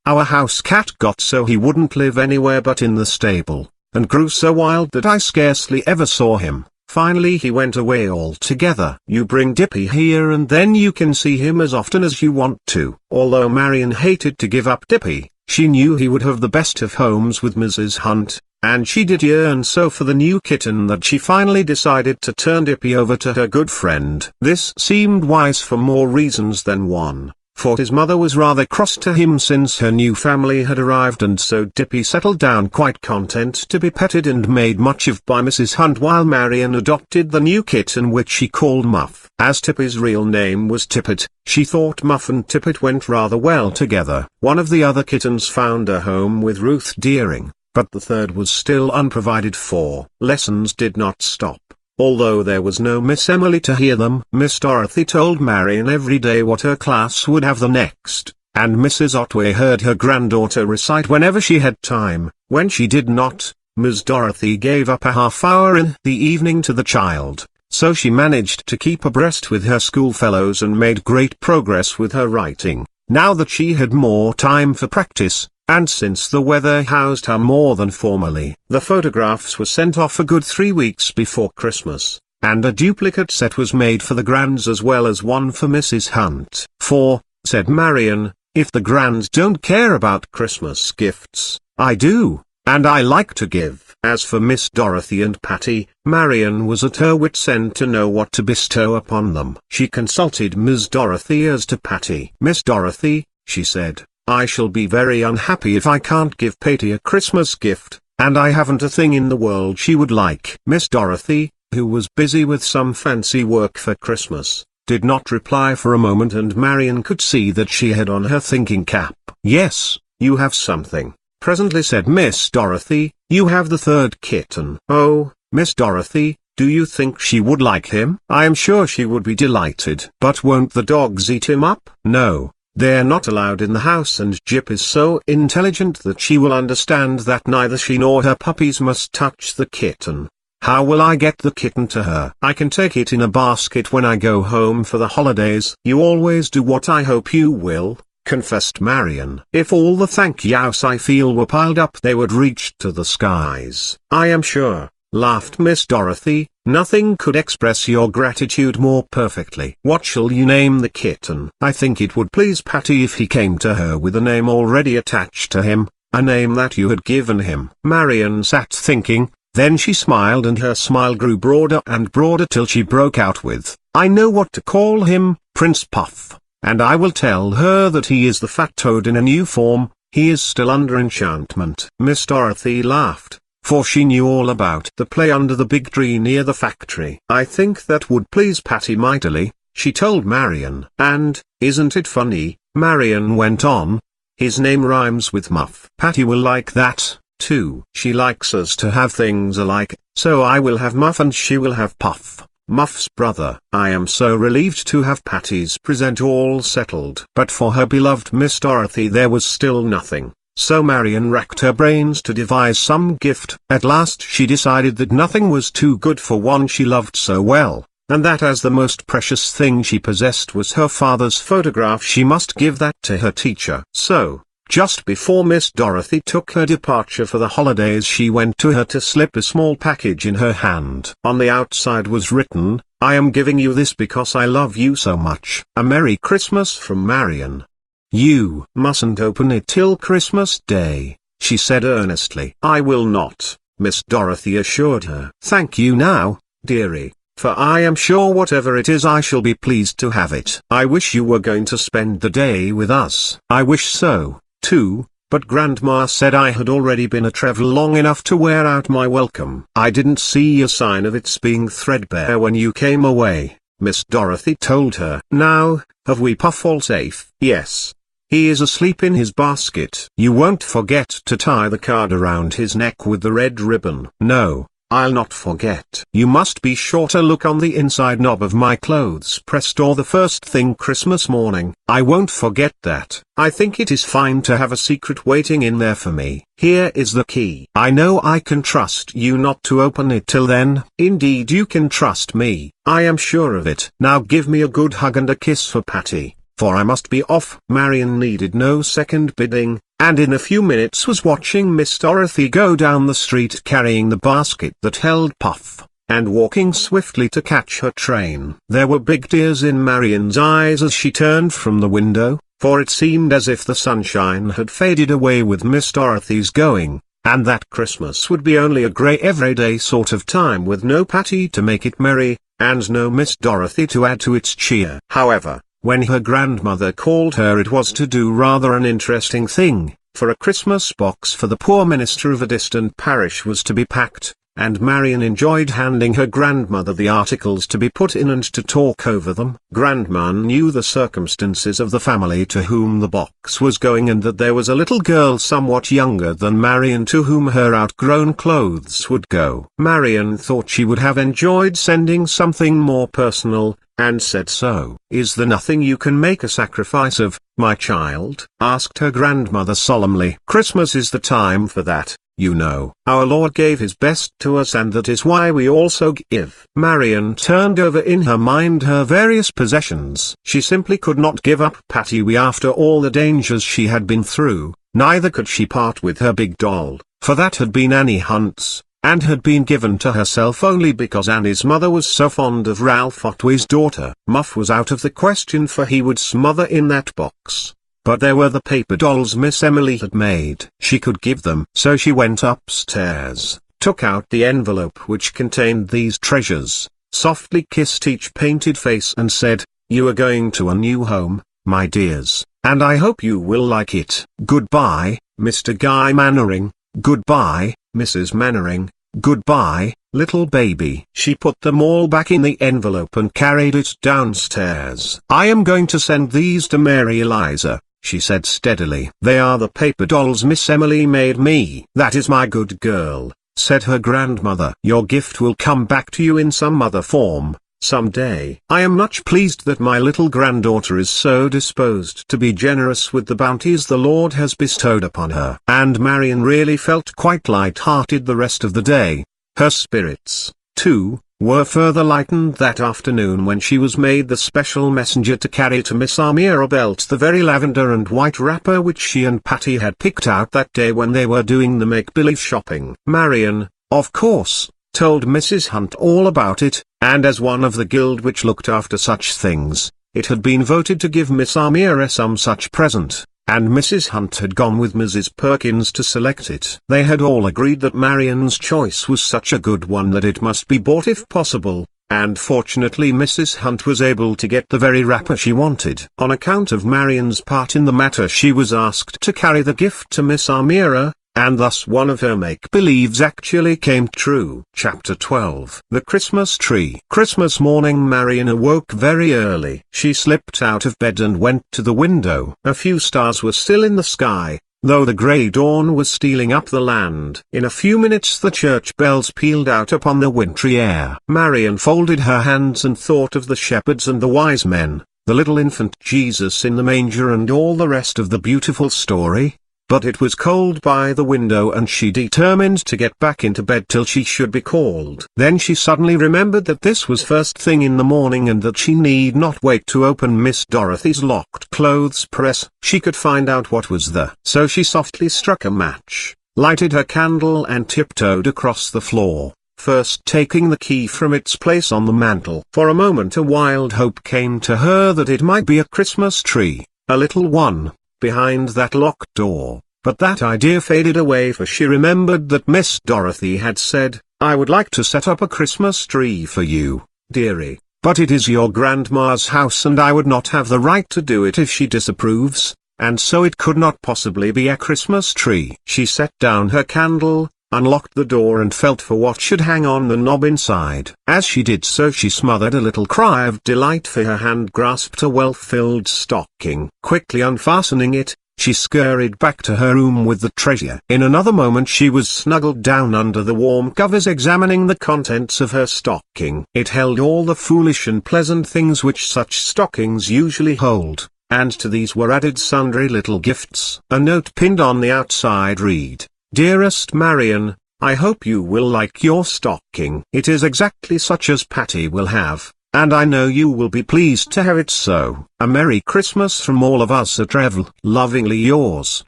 Our house cat got so he wouldn't live anywhere but in the stable, and grew so wild that I scarcely ever saw him. Finally he went away altogether. You bring Dippy here and then you can see him as often as you want to." Although Marian hated to give up Dippy, she knew he would have the best of homes with Mrs. Hunt, and she did yearn so for the new kitten that she finally decided to turn Dippy over to her good friend. This seemed wise for more reasons than one, for his mother was rather cross to him since her new family had arrived, and so Dippy settled down quite content to be petted and made much of by Mrs. Hunt, while Marian adopted the new kitten which she called Muff. As Tippy's real name was Tippet, she thought Muff and Tippet went rather well together. One of the other kittens found a home with Ruth Deering, but the third was still unprovided for. Lessons did not stop. Although there was no Miss Emily to hear them, Miss Dorothy told Marian every day what her class would have the next, and Mrs. Otway heard her granddaughter recite whenever she had time. When she did not, Miss Dorothy gave up a half-hour in the evening to the child, so she managed to keep abreast with her schoolfellows and made great progress with her writing. Now that she had more time for practice, and since the weather housed her more than formerly, the photographs were sent off a good 3 weeks before Christmas, and a duplicate set was made for the grands as well as one for Mrs. Hunt. "For," said Marian, "if the grands don't care about Christmas gifts, I do, and I like to give." As for Miss Dorothy and Patty, Marian was at her wit's end to know what to bestow upon them. She consulted Miss Dorothy as to Patty. "Miss Dorothy," she said, "I shall be very unhappy if I can't give Patty a Christmas gift, and I haven't a thing in the world she would like." Miss Dorothy, who was busy with some fancy work for Christmas, did not reply for a moment, and Marian could see that she had on her thinking cap. "Yes, you have something," presently said Miss Dorothy, "you have the third kitten." "Oh, Miss Dorothy, do you think she would like him?" "I am sure she would be delighted." "But won't the dogs eat him up?" "No. They're not allowed in the house, and Jip is so intelligent that she will understand that neither she nor her puppies must touch the kitten." "How will I get the kitten to her?" "I can take it in a basket when I go home for the holidays." "You always do what I hope you will," confessed Marian. "If all the thank yous I feel were piled up they would reach to the skies." "I am sure," laughed Miss Dorothy, "nothing could express your gratitude more perfectly." "What shall you name the kitten?" "I think it would please Patty if he came to her with a name already attached to him, a name that you had given him." Marian sat thinking, then she smiled, and her smile grew broader and broader till she broke out with, "I know what to call him, Prince Puff, and I will tell her that he is the fat toad in a new form. He is still under enchantment." Miss Dorothy laughed, for she knew all about the play under the big tree near the factory. "I think that would please Patty mightily," she told Marian. "And, isn't it funny," Marian went on, "his name rhymes with Muff. Patty will like that, too. She likes us to have things alike, so I will have Muff and she will have Puff, Muff's brother." I am so relieved to have Patty's present all settled. But for her beloved Miss Dorothy there was still nothing. So Marian racked her brains to devise some gift. At last she decided that nothing was too good for one she loved so well, and that as the most precious thing she possessed was her father's photograph, she must give that to her teacher. So, just before Miss Dorothy took her departure for the holidays, she went to her to slip a small package in her hand. On the outside was written, "I am giving you this because I love you so much. A Merry Christmas from Marian." "You mustn't open it till Christmas Day," she said earnestly. "I will not," Miss Dorothy assured her. "Thank you now, dearie, for I am sure whatever it is I shall be pleased to have it. I wish you were going to spend the day with us." "I wish so, too, but Grandma said I had already been a travel long enough to wear out my welcome." "I didn't see a sign of its being threadbare when you came away," Miss Dorothy told her. "Now, have we Puff all safe?" "Yes. He is asleep in his basket." "You won't forget to tie the card around his neck with the red ribbon?" "No, I'll not forget." "You must be sure to look on the inside knob of my clothes press door the first thing Christmas morning." "I won't forget that. I think it is fine to have a secret waiting in there for me. Here is the key. I know I can trust you not to open it till then." "Indeed you can trust me, I am sure of it. Now give me a good hug and a kiss for Patty, for I must be off." Marian needed no second bidding, and in a few minutes was watching Miss Dorothy go down the street carrying the basket that held Puff, and walking swiftly to catch her train. There were big tears in Marian's eyes as she turned from the window, for it seemed as if the sunshine had faded away with Miss Dorothy's going, and that Christmas would be only a grey everyday sort of time with no Patty to make it merry, and no Miss Dorothy to add to its cheer. However, when her grandmother called her it was to do rather an interesting thing, for a Christmas box for the poor minister of a distant parish was to be packed, and Marian enjoyed handing her grandmother the articles to be put in and to talk over them. Grandma knew the circumstances of the family to whom the box was going, and that there was a little girl somewhat younger than Marian to whom her outgrown clothes would go. Marian thought she would have enjoyed sending something more personal, and said so. "Is there nothing you can make a sacrifice of, my child?" asked her grandmother solemnly. "Christmas is the time for that. You know, our Lord gave his best to us, and that is why we also give." Marian turned over in her mind her various possessions. She simply could not give up Patty after all the dangers she had been through, neither could she part with her big doll, for that had been Annie Hunt's, and had been given to herself only because Annie's mother was so fond of Ralph Otway's daughter. Muff was out of the question, for he would smother in that box. But there were the paper dolls Miss Emily had made. She could give them. So she went upstairs, took out the envelope which contained these treasures, softly kissed each painted face and said, "You are going to a new home, my dears, and I hope you will like it. Goodbye, Mr. Guy Mannering. Goodbye, Mrs. Mannering. Goodbye, little baby." She put them all back in the envelope and carried it downstairs. "I am going to send these to Mary Eliza," she said steadily. "They are the paper dolls Miss Emily made me." "That is my good girl," said her grandmother. "Your gift will come back to you in some other form, some day. I am much pleased that my little granddaughter is so disposed to be generous with the bounties the Lord has bestowed upon her." And Marian really felt quite light-hearted the rest of the day. Her spirits, too, were further lightened that afternoon when she was made the special messenger to carry to Miss Arabelt the very lavender and white wrapper which she and Patty had picked out that day when they were doing the make-believe shopping. Marian, of course, told Mrs. Hunt all about it, and as one of the guild which looked after such things, it had been voted to give Miss Amira some such present, and Mrs. Hunt had gone with Mrs. Perkins to select it. They had all agreed that Marian's choice was such a good one that it must be bought if possible, and fortunately Mrs. Hunt was able to get the very wrapper she wanted. On account of Marian's part in the matter, she was asked to carry the gift to Miss Amira, and thus one of her make-believes actually came true. Chapter 12. The Christmas Tree. Christmas morning Marian awoke very early. She slipped out of bed and went to the window. A few stars were still in the sky, though the grey dawn was stealing up the land. In a few minutes the church bells pealed out upon the wintry air. Marian folded her hands and thought of the shepherds and the wise men, the little infant Jesus in the manger and all the rest of the beautiful story. But it was cold by the window and she determined to get back into bed till she should be called. Then she suddenly remembered that this was first thing in the morning and that she need not wait to open Miss Dorothy's locked clothes press. She could find out what was there. So she softly struck a match, lighted her candle and tiptoed across the floor, first taking the key from its place on the mantel. For a moment a wild hope came to her that it might be a Christmas tree, a little one, behind that locked door, but that idea faded away, for she remembered that Miss Dorothy had said, "I would like to set up a Christmas tree for you, dearie, but it is your grandma's house and I would not have the right to do it if she disapproves, and so it could not possibly be a Christmas tree." She set down her candle, unlocked the door and felt for what should hang on the knob inside. As she did so she smothered a little cry of delight, for her hand grasped a well-filled stocking. Quickly unfastening it, she scurried back to her room with the treasure. In another moment she was snuggled down under the warm covers examining the contents of her stocking. It held all the foolish and pleasant things which such stockings usually hold, and to these were added sundry little gifts. A note pinned on the outside read, "Dearest Marian, I hope you will like your stocking. It is exactly such as Patty will have, and I know you will be pleased to have it so. A Merry Christmas from all of us at Revel. Lovingly yours,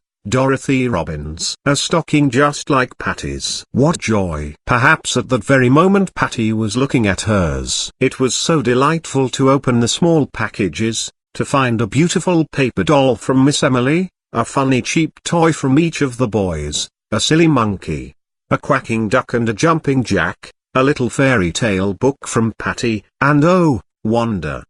Dorothy Robbins." A stocking just like Patty's. What joy! Perhaps at that very moment Patty was looking at hers. It was so delightful to open the small packages, to find a beautiful paper doll from Miss Emily, a funny cheap toy from each of the boys, a silly monkey, a quacking duck and a jumping jack, a little fairy tale book from Patty, and oh, wonder!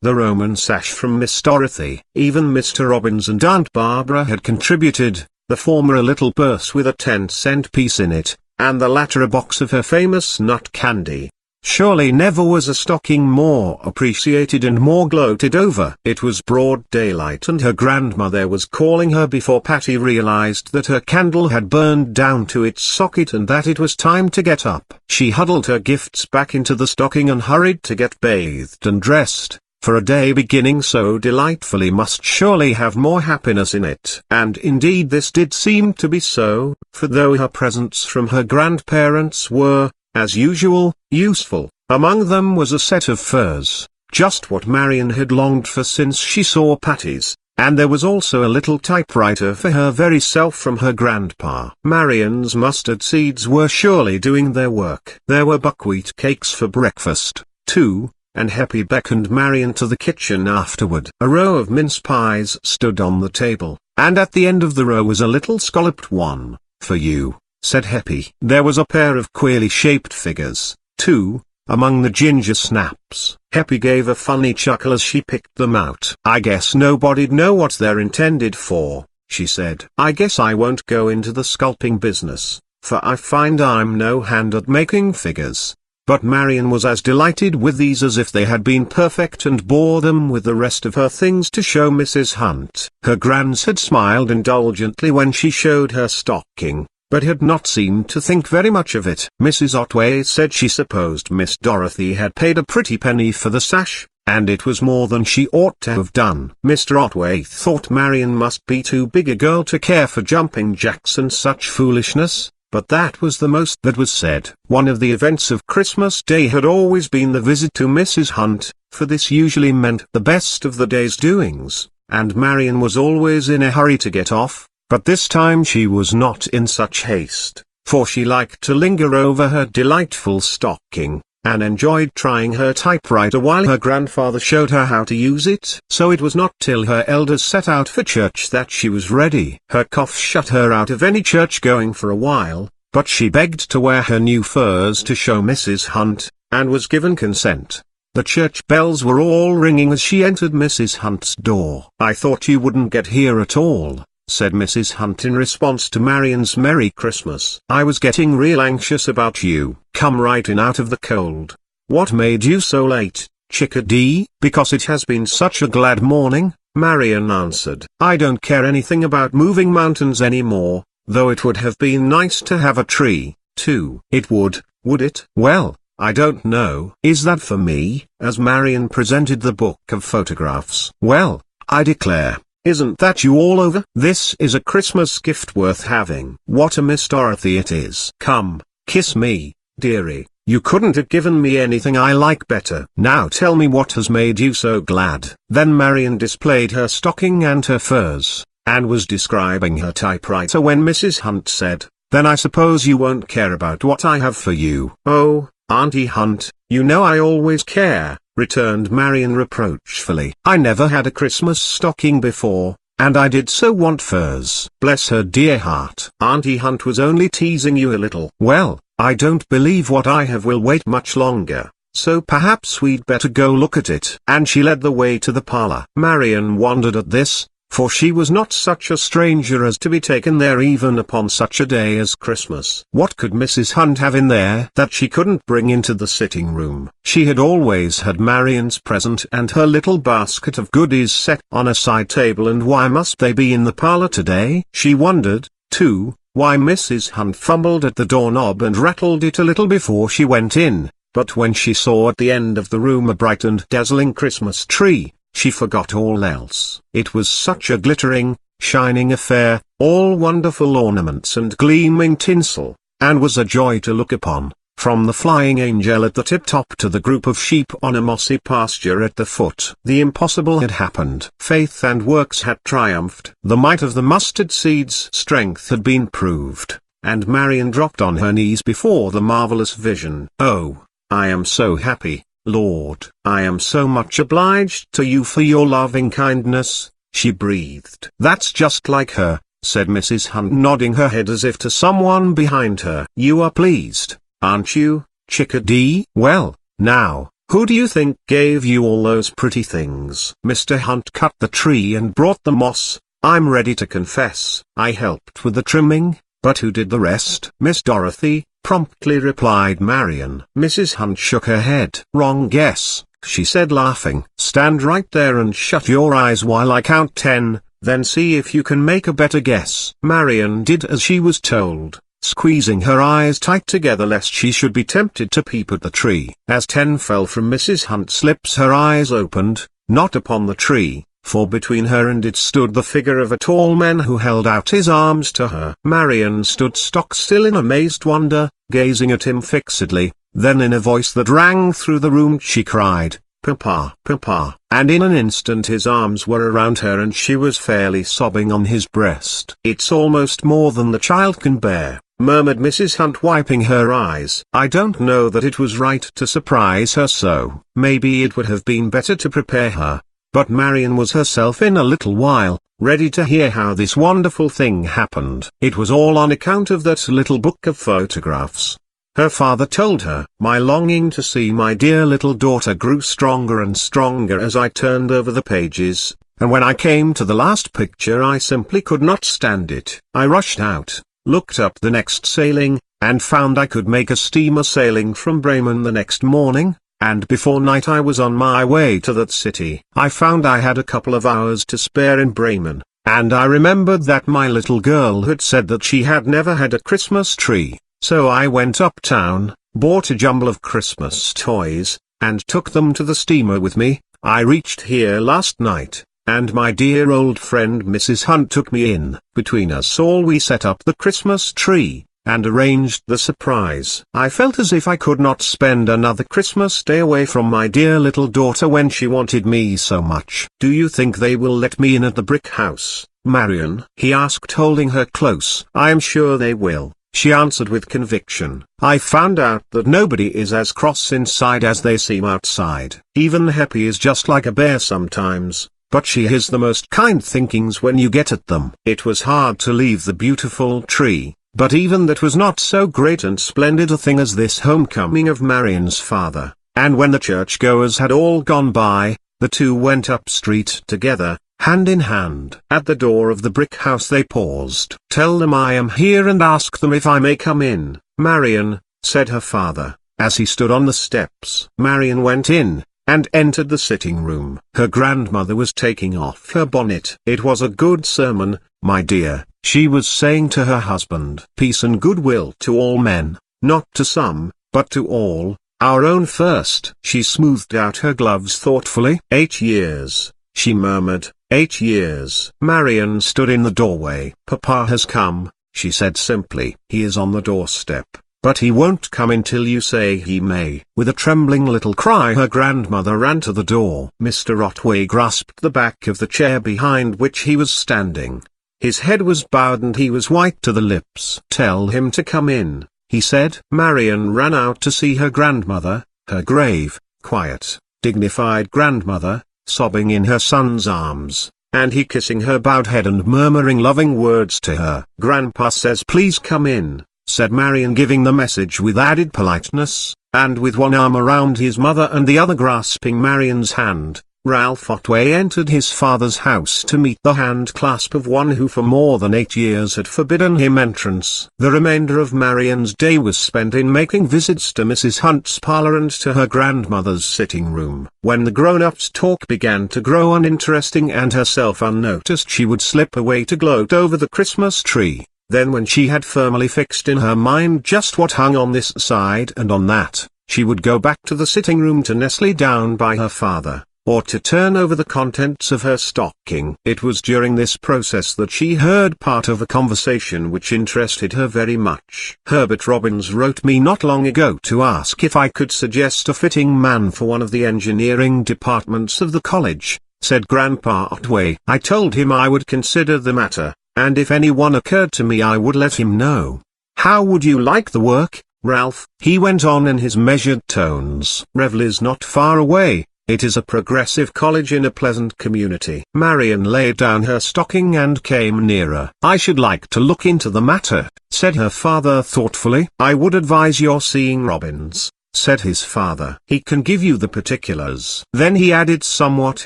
the Roman sash from Miss Dorothy. Even Mr. Robbins and Aunt Barbara had contributed, the former a little purse with a 10-cent piece in it, and the latter a box of her famous nut candy. Surely never was a stocking more appreciated and more gloated over. It was broad daylight and her grandmother was calling her before Patty realized that her candle had burned down to its socket and that it was time to get up. She huddled her gifts back into the stocking and hurried to get bathed and dressed, for a day beginning so delightfully must surely have more happiness in it. And indeed this did seem to be so, for though her presents from her grandparents were, as usual, useful, among them was a set of furs, just what Marian had longed for since she saw Patty's, and there was also a little typewriter for her very self from her grandpa. Marian's mustard seeds were surely doing their work. There were buckwheat cakes for breakfast, too, and Happy beckoned Marian to the kitchen afterward. A row of mince pies stood on the table, and at the end of the row was a little scalloped one, for you, said Happy. There was a pair of queerly shaped figures, too, among the ginger snaps. Happy gave a funny chuckle as she picked them out. I guess nobody'd know what they're intended for, she said. I guess I won't go into the sculpting business, for I find I'm no hand at making figures. But Marian was as delighted with these as if they had been perfect and bore them with the rest of her things to show Mrs. Hunt. Her grands had smiled indulgently when she showed her stocking, but had not seemed to think very much of it. Mrs. Otway said she supposed Miss Dorothy had paid a pretty penny for the sash, and it was more than she ought to have done. Mr. Otway thought Marian must be too big a girl to care for jumping jacks and such foolishness, but that was the most that was said. One of the events of Christmas Day had always been the visit to Mrs. Hunt, for this usually meant the best of the day's doings, and Marian was always in a hurry to get off. But this time she was not in such haste, for she liked to linger over her delightful stocking, and enjoyed trying her typewriter while her grandfather showed her how to use it. So it was not till her elders set out for church that she was ready. Her cough shut her out of any church going for a while, but she begged to wear her new furs to show Mrs. Hunt, and was given consent. The church bells were all ringing as she entered Mrs. Hunt's door. I thought you wouldn't get here at all, said Mrs. Hunt in response to Marian's Merry Christmas. I was getting real anxious about you. Come right in out of the cold. What made you so late, chickadee? Because it has been such a glad morning, Marian answered. I don't care anything about moving mountains anymore, though it would have been nice to have a tree, too. It would it? Well, I don't know. Is that for me? As Marian presented the book of photographs. Well, I declare. Isn't that you all over? This is a Christmas gift worth having. What a Miss Dorothy it is. Come, kiss me, dearie. You couldn't have given me anything I like better. Now tell me what has made you so glad. Then Marian displayed her stocking and her furs, and was describing her typewriter when Mrs. Hunt said, Then I suppose you won't care about what I have for you. Oh, Auntie Hunt, you know I always care, returned Marian reproachfully. I never had a Christmas stocking before, and I did so want furs. Bless her dear heart. Auntie Hunt was only teasing you a little. Well, I don't believe what I have will wait much longer, so perhaps we'd better go look at it. And she led the way to the parlor. Marian wondered at this, for she was not such a stranger as to be taken there even upon such a day as Christmas. What could Mrs. Hunt have in there that she couldn't bring into the sitting room? She had always had Marian's present and her little basket of goodies set on a side table, and why must they be in the parlor today? She wondered, too, why Mrs. Hunt fumbled at the doorknob and rattled it a little before she went in, but when she saw at the end of the room a bright and dazzling Christmas tree, she forgot all else. It was such a glittering, shining affair, all wonderful ornaments and gleaming tinsel, and was a joy to look upon, from the flying angel at the tip-top to the group of sheep on a mossy pasture at the foot. The impossible had happened. Faith and works had triumphed. The might of the mustard seed's strength had been proved, and Marian dropped on her knees before the marvelous vision. Oh, I am so happy, Lord. I am so much obliged to you for your loving kindness, she breathed. That's just like her, said Mrs. Hunt, nodding her head as if to someone behind her. You are pleased, aren't you, chickadee? Well, now, who do you think gave you all those pretty things? Mr. Hunt cut the tree and brought the moss. I'm ready to confess, I helped with the trimming, "But who did the rest?" "Miss Dorothy," promptly replied Marian. Mrs. Hunt shook her head. "Wrong guess," she said, laughing. "Stand right there and shut your eyes while I count 10, then see if you can make a better guess." Marian did as she was told, squeezing her eyes tight together lest she should be tempted to peep at the tree. As 10 fell from Mrs. Hunt's lips, her eyes opened, not upon the tree, for between her and it stood the figure of a tall man who held out his arms to her. Marian stood stock still in amazed wonder, gazing at him fixedly. Then in a voice that rang through the room she cried, "Papa, Papa," and in an instant his arms were around her and she was fairly sobbing on his breast. "It's almost more than the child can bear," murmured Mrs. Hunt, wiping her eyes. "I don't know that it was right to surprise her so. Maybe it would have been better to prepare her." But Marian was herself in a little while, ready to hear how this wonderful thing happened. It was all on account of that little book of photographs. Her father told her, "My longing to see my dear little daughter grew stronger and stronger as I turned over the pages, and when I came to the last picture I simply could not stand it. I rushed out, looked up the next sailing, and found I could make a steamer sailing from Bremen the next morning, and before night I was on my way to that city. I found I had a couple of hours to spare in Bremen, and I remembered that my little girl had said that she had never had a Christmas tree. So I went uptown, bought a jumble of Christmas toys, and took them to the steamer with me. I reached here last night, and my dear old friend Mrs. Hunt took me in. Between us all we set up the Christmas tree, and arranged the surprise. I felt as if I could not spend another Christmas day away from my dear little daughter when she wanted me so much." "Do you think they will let me in at the brick house, Marian?" he asked, holding her close. "I am sure they will," she answered with conviction. "I found out that nobody is as cross inside as they seem outside. Even Happy is just like a bear sometimes, but she has the most kind thinkings when you get at them." It was hard to leave the beautiful tree, but even that was not so great and splendid a thing as this homecoming of Marian's father, and when the churchgoers had all gone by, the two went up street together, hand in hand. At the door of the brick house they paused. "Tell them I am here and ask them if I may come in, Marian," said her father, as he stood on the steps. Marian went in, and entered the sitting room. Her grandmother was taking off her bonnet. "It was a good sermon, my dear," she was saying to her husband. "Peace and goodwill to all men, not to some, but to all, our own first." She smoothed out her gloves thoughtfully. "8 years," she murmured. 8 years. Marian stood in the doorway. "Papa has come," she said simply. "He is on the doorstep, but he won't come in till you say he may." With a trembling little cry her grandmother ran to the door. Mr. Otway grasped the back of the chair behind which he was standing. His head was bowed and he was white to the lips. "Tell him to come in," he said. Marian ran out to see her grandmother, her grave, quiet, dignified grandmother, sobbing in her son's arms, and he kissing her bowed head and murmuring loving words to her. "Grandpa says please come in," said Marian, giving the message with added politeness, and with one arm around his mother and the other grasping Marian's hand, Ralph Otway entered his father's house to meet the hand clasp of one who for more than 8 years had forbidden him entrance. The remainder of Marian's day was spent in making visits to Mrs. Hunt's parlour and to her grandmother's sitting room. When the grown-ups' talk began to grow uninteresting and herself unnoticed, she would slip away to gloat over the Christmas tree. Then when she had firmly fixed in her mind just what hung on this side and on that, she would go back to the sitting room to nestle down by her father, or to turn over the contents of her stocking. It was during this process that she heard part of a conversation which interested her very much. "Herbert Robbins wrote me not long ago to ask if I could suggest a fitting man for one of the engineering departments of the college," said Grandpa Otway. "I told him I would consider the matter, and if anyone occurred to me I would let him know. How would you like the work, Ralph?" he went on in his measured tones. "Revel is not far away. It is a progressive college in a pleasant community." Marian laid down her stocking and came nearer. "I should like to look into the matter," said her father thoughtfully. "I would advise your seeing Robbins," said his father. "He can give you the particulars." Then he added somewhat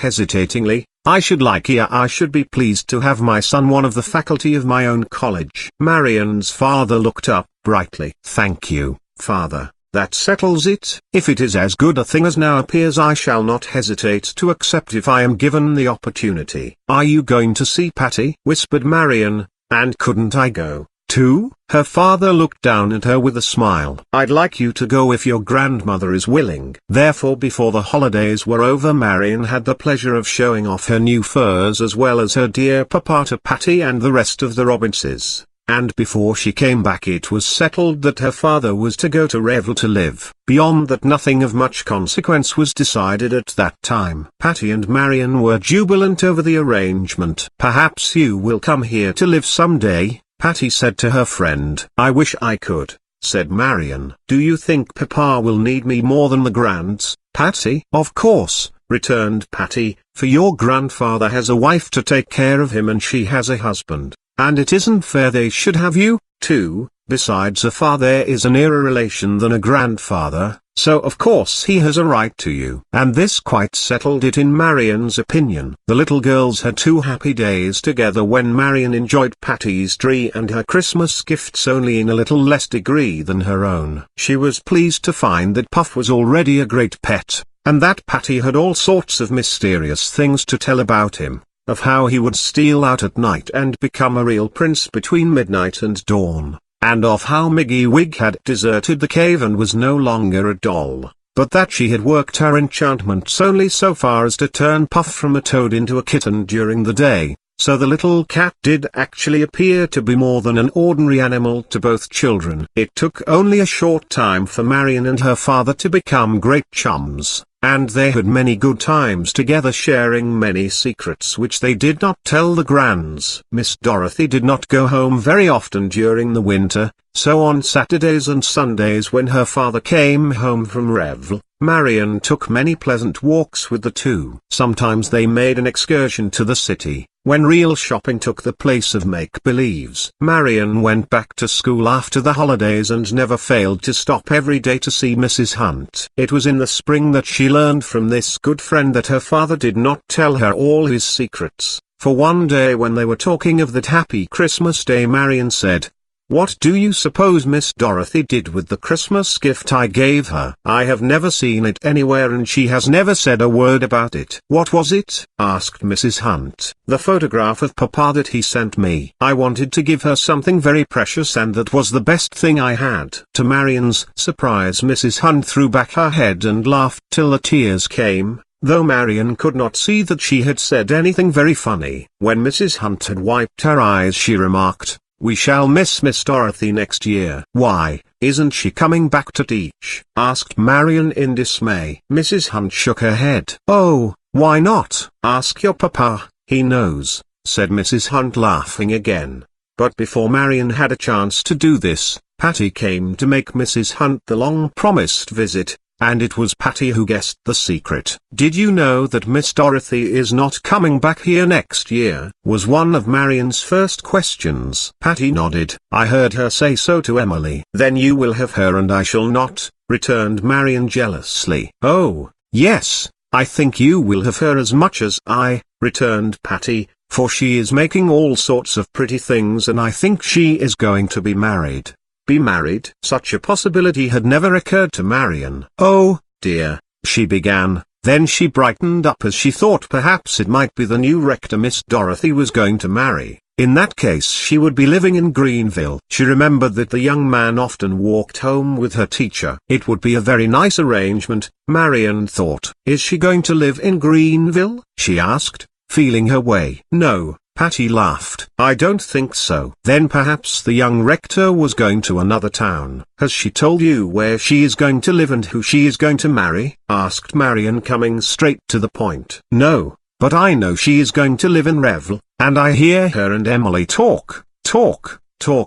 hesitatingly, I should be pleased to have my son one of the faculty of my own college. Marian's father looked up brightly. Thank you, father. That settles it. If it is as good a thing as now appears, I shall not hesitate to accept if I am given the opportunity. Are you going to see Patty? Whispered Marian. And couldn't I go, too? Her father looked down at her with a smile. I'd like you to go if your grandmother is willing. Therefore, before the holidays were over, Marian had the pleasure of showing off her new furs as well as her dear papa to Patty and the rest of the Robinses. And before she came back it was settled that her father was to go to Revel to live. Beyond that, nothing of much consequence was decided at that time. Patty and Marian were jubilant over the arrangement. Perhaps you will come here to live some day, Patty said to her friend. I wish I could, said Marian. Do you think Papa will need me more than the Grands, Patty? Of course, returned Patty, for your grandfather has a wife to take care of him and she has a husband. And it isn't fair they should have you, too. Besides, a father is a nearer relation than a grandfather, so of course he has a right to you. And this quite settled it in Marian's opinion. The little girls had 2 happy days together when Marian enjoyed Patty's tree and her Christmas gifts only in a little less degree than her own. She was pleased to find that Puff was already a great pet, and that Patty had all sorts of mysterious things to tell about him. Of how he would steal out at night and become a real prince between midnight and dawn, and of how Miggy Wig had deserted the cave and was no longer a doll, but that she had worked her enchantments only so far as to turn Puff from a toad into a kitten during the day, so the little cat did actually appear to be more than an ordinary animal to both children. It took only a short time for Marian and her father to become great chums, and they had many good times together, sharing many secrets which they did not tell the Grands. Miss Dorothy did not go home very often during the winter, so on Saturdays and Sundays when her father came home from Revel, Marian took many pleasant walks with the two. Sometimes they made an excursion to the city, when real shopping took the place of make-believes. Marian went back to school after the holidays and never failed to stop every day to see Mrs. Hunt. It was in the spring that she learned from this good friend that her father did not tell her all his secrets, for one day when they were talking of that happy Christmas day, Marian said, "What do you suppose Miss Dorothy did with the Christmas gift I gave her? I have never seen it anywhere and she has never said a word about it." "What was it?" asked Mrs. Hunt. "The photograph of Papa that he sent me. I wanted to give her something very precious and that was the best thing I had." To Marian's surprise, Mrs. Hunt threw back her head and laughed till the tears came, though Marian could not see that she had said anything very funny. When Mrs. Hunt had wiped her eyes, she remarked, "We shall miss Miss Dorothy next year." "Why, isn't she coming back to teach?" asked Marian in dismay. Mrs. Hunt shook her head. "Oh, why not? Ask your papa, he knows," said Mrs. Hunt, laughing again. But before Marian had a chance to do this, Patty came to make Mrs. Hunt the long-promised visit, and it was Patty who guessed the secret. "Did you know that Miss Dorothy is not coming back here next year?" was one of Marian's first questions. Patty nodded. "I heard her say so to Emily." "Then you will have her and I shall not," returned Marian jealously. "Oh, yes, I think you will have her as much as I," returned Patty, "for she is making all sorts of pretty things and I think she is going to be married." Be married? Such a possibility had never occurred to Marian. "Oh, dear," she began, then she brightened up as she thought perhaps it might be the new rector Miss Dorothy was going to marry. In that case she would be living in Greenville. She remembered that the young man often walked home with her teacher. It would be a very nice arrangement, Marian thought. "Is she going to live in Greenville?" she asked, feeling her way. "No." Patty laughed. "I don't think so." "Then perhaps the young rector was going to another town." "Has she told you where she is going to live and who she is going to marry?" asked Marian, coming straight to the point. "No, but I know she is going to live in Revel, and I hear her and Emily talk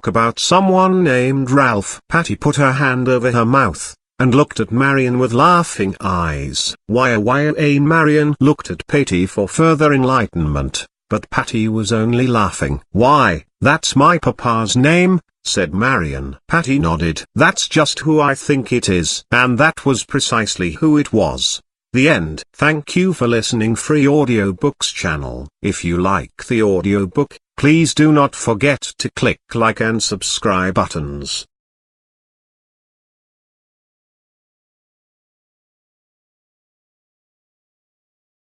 about someone named Ralph." Patty put her hand over her mouth, and looked at Marian with laughing eyes. Why, Marian looked at Patty for further enlightenment. But Patty was only laughing. "Why, that's my papa's name," said Marian. Patty nodded. "That's just who I think it is." And that was precisely who it was. The end. Thank you for listening Free Audiobooks channel. If you like the audiobook, please do not forget to click like and subscribe buttons.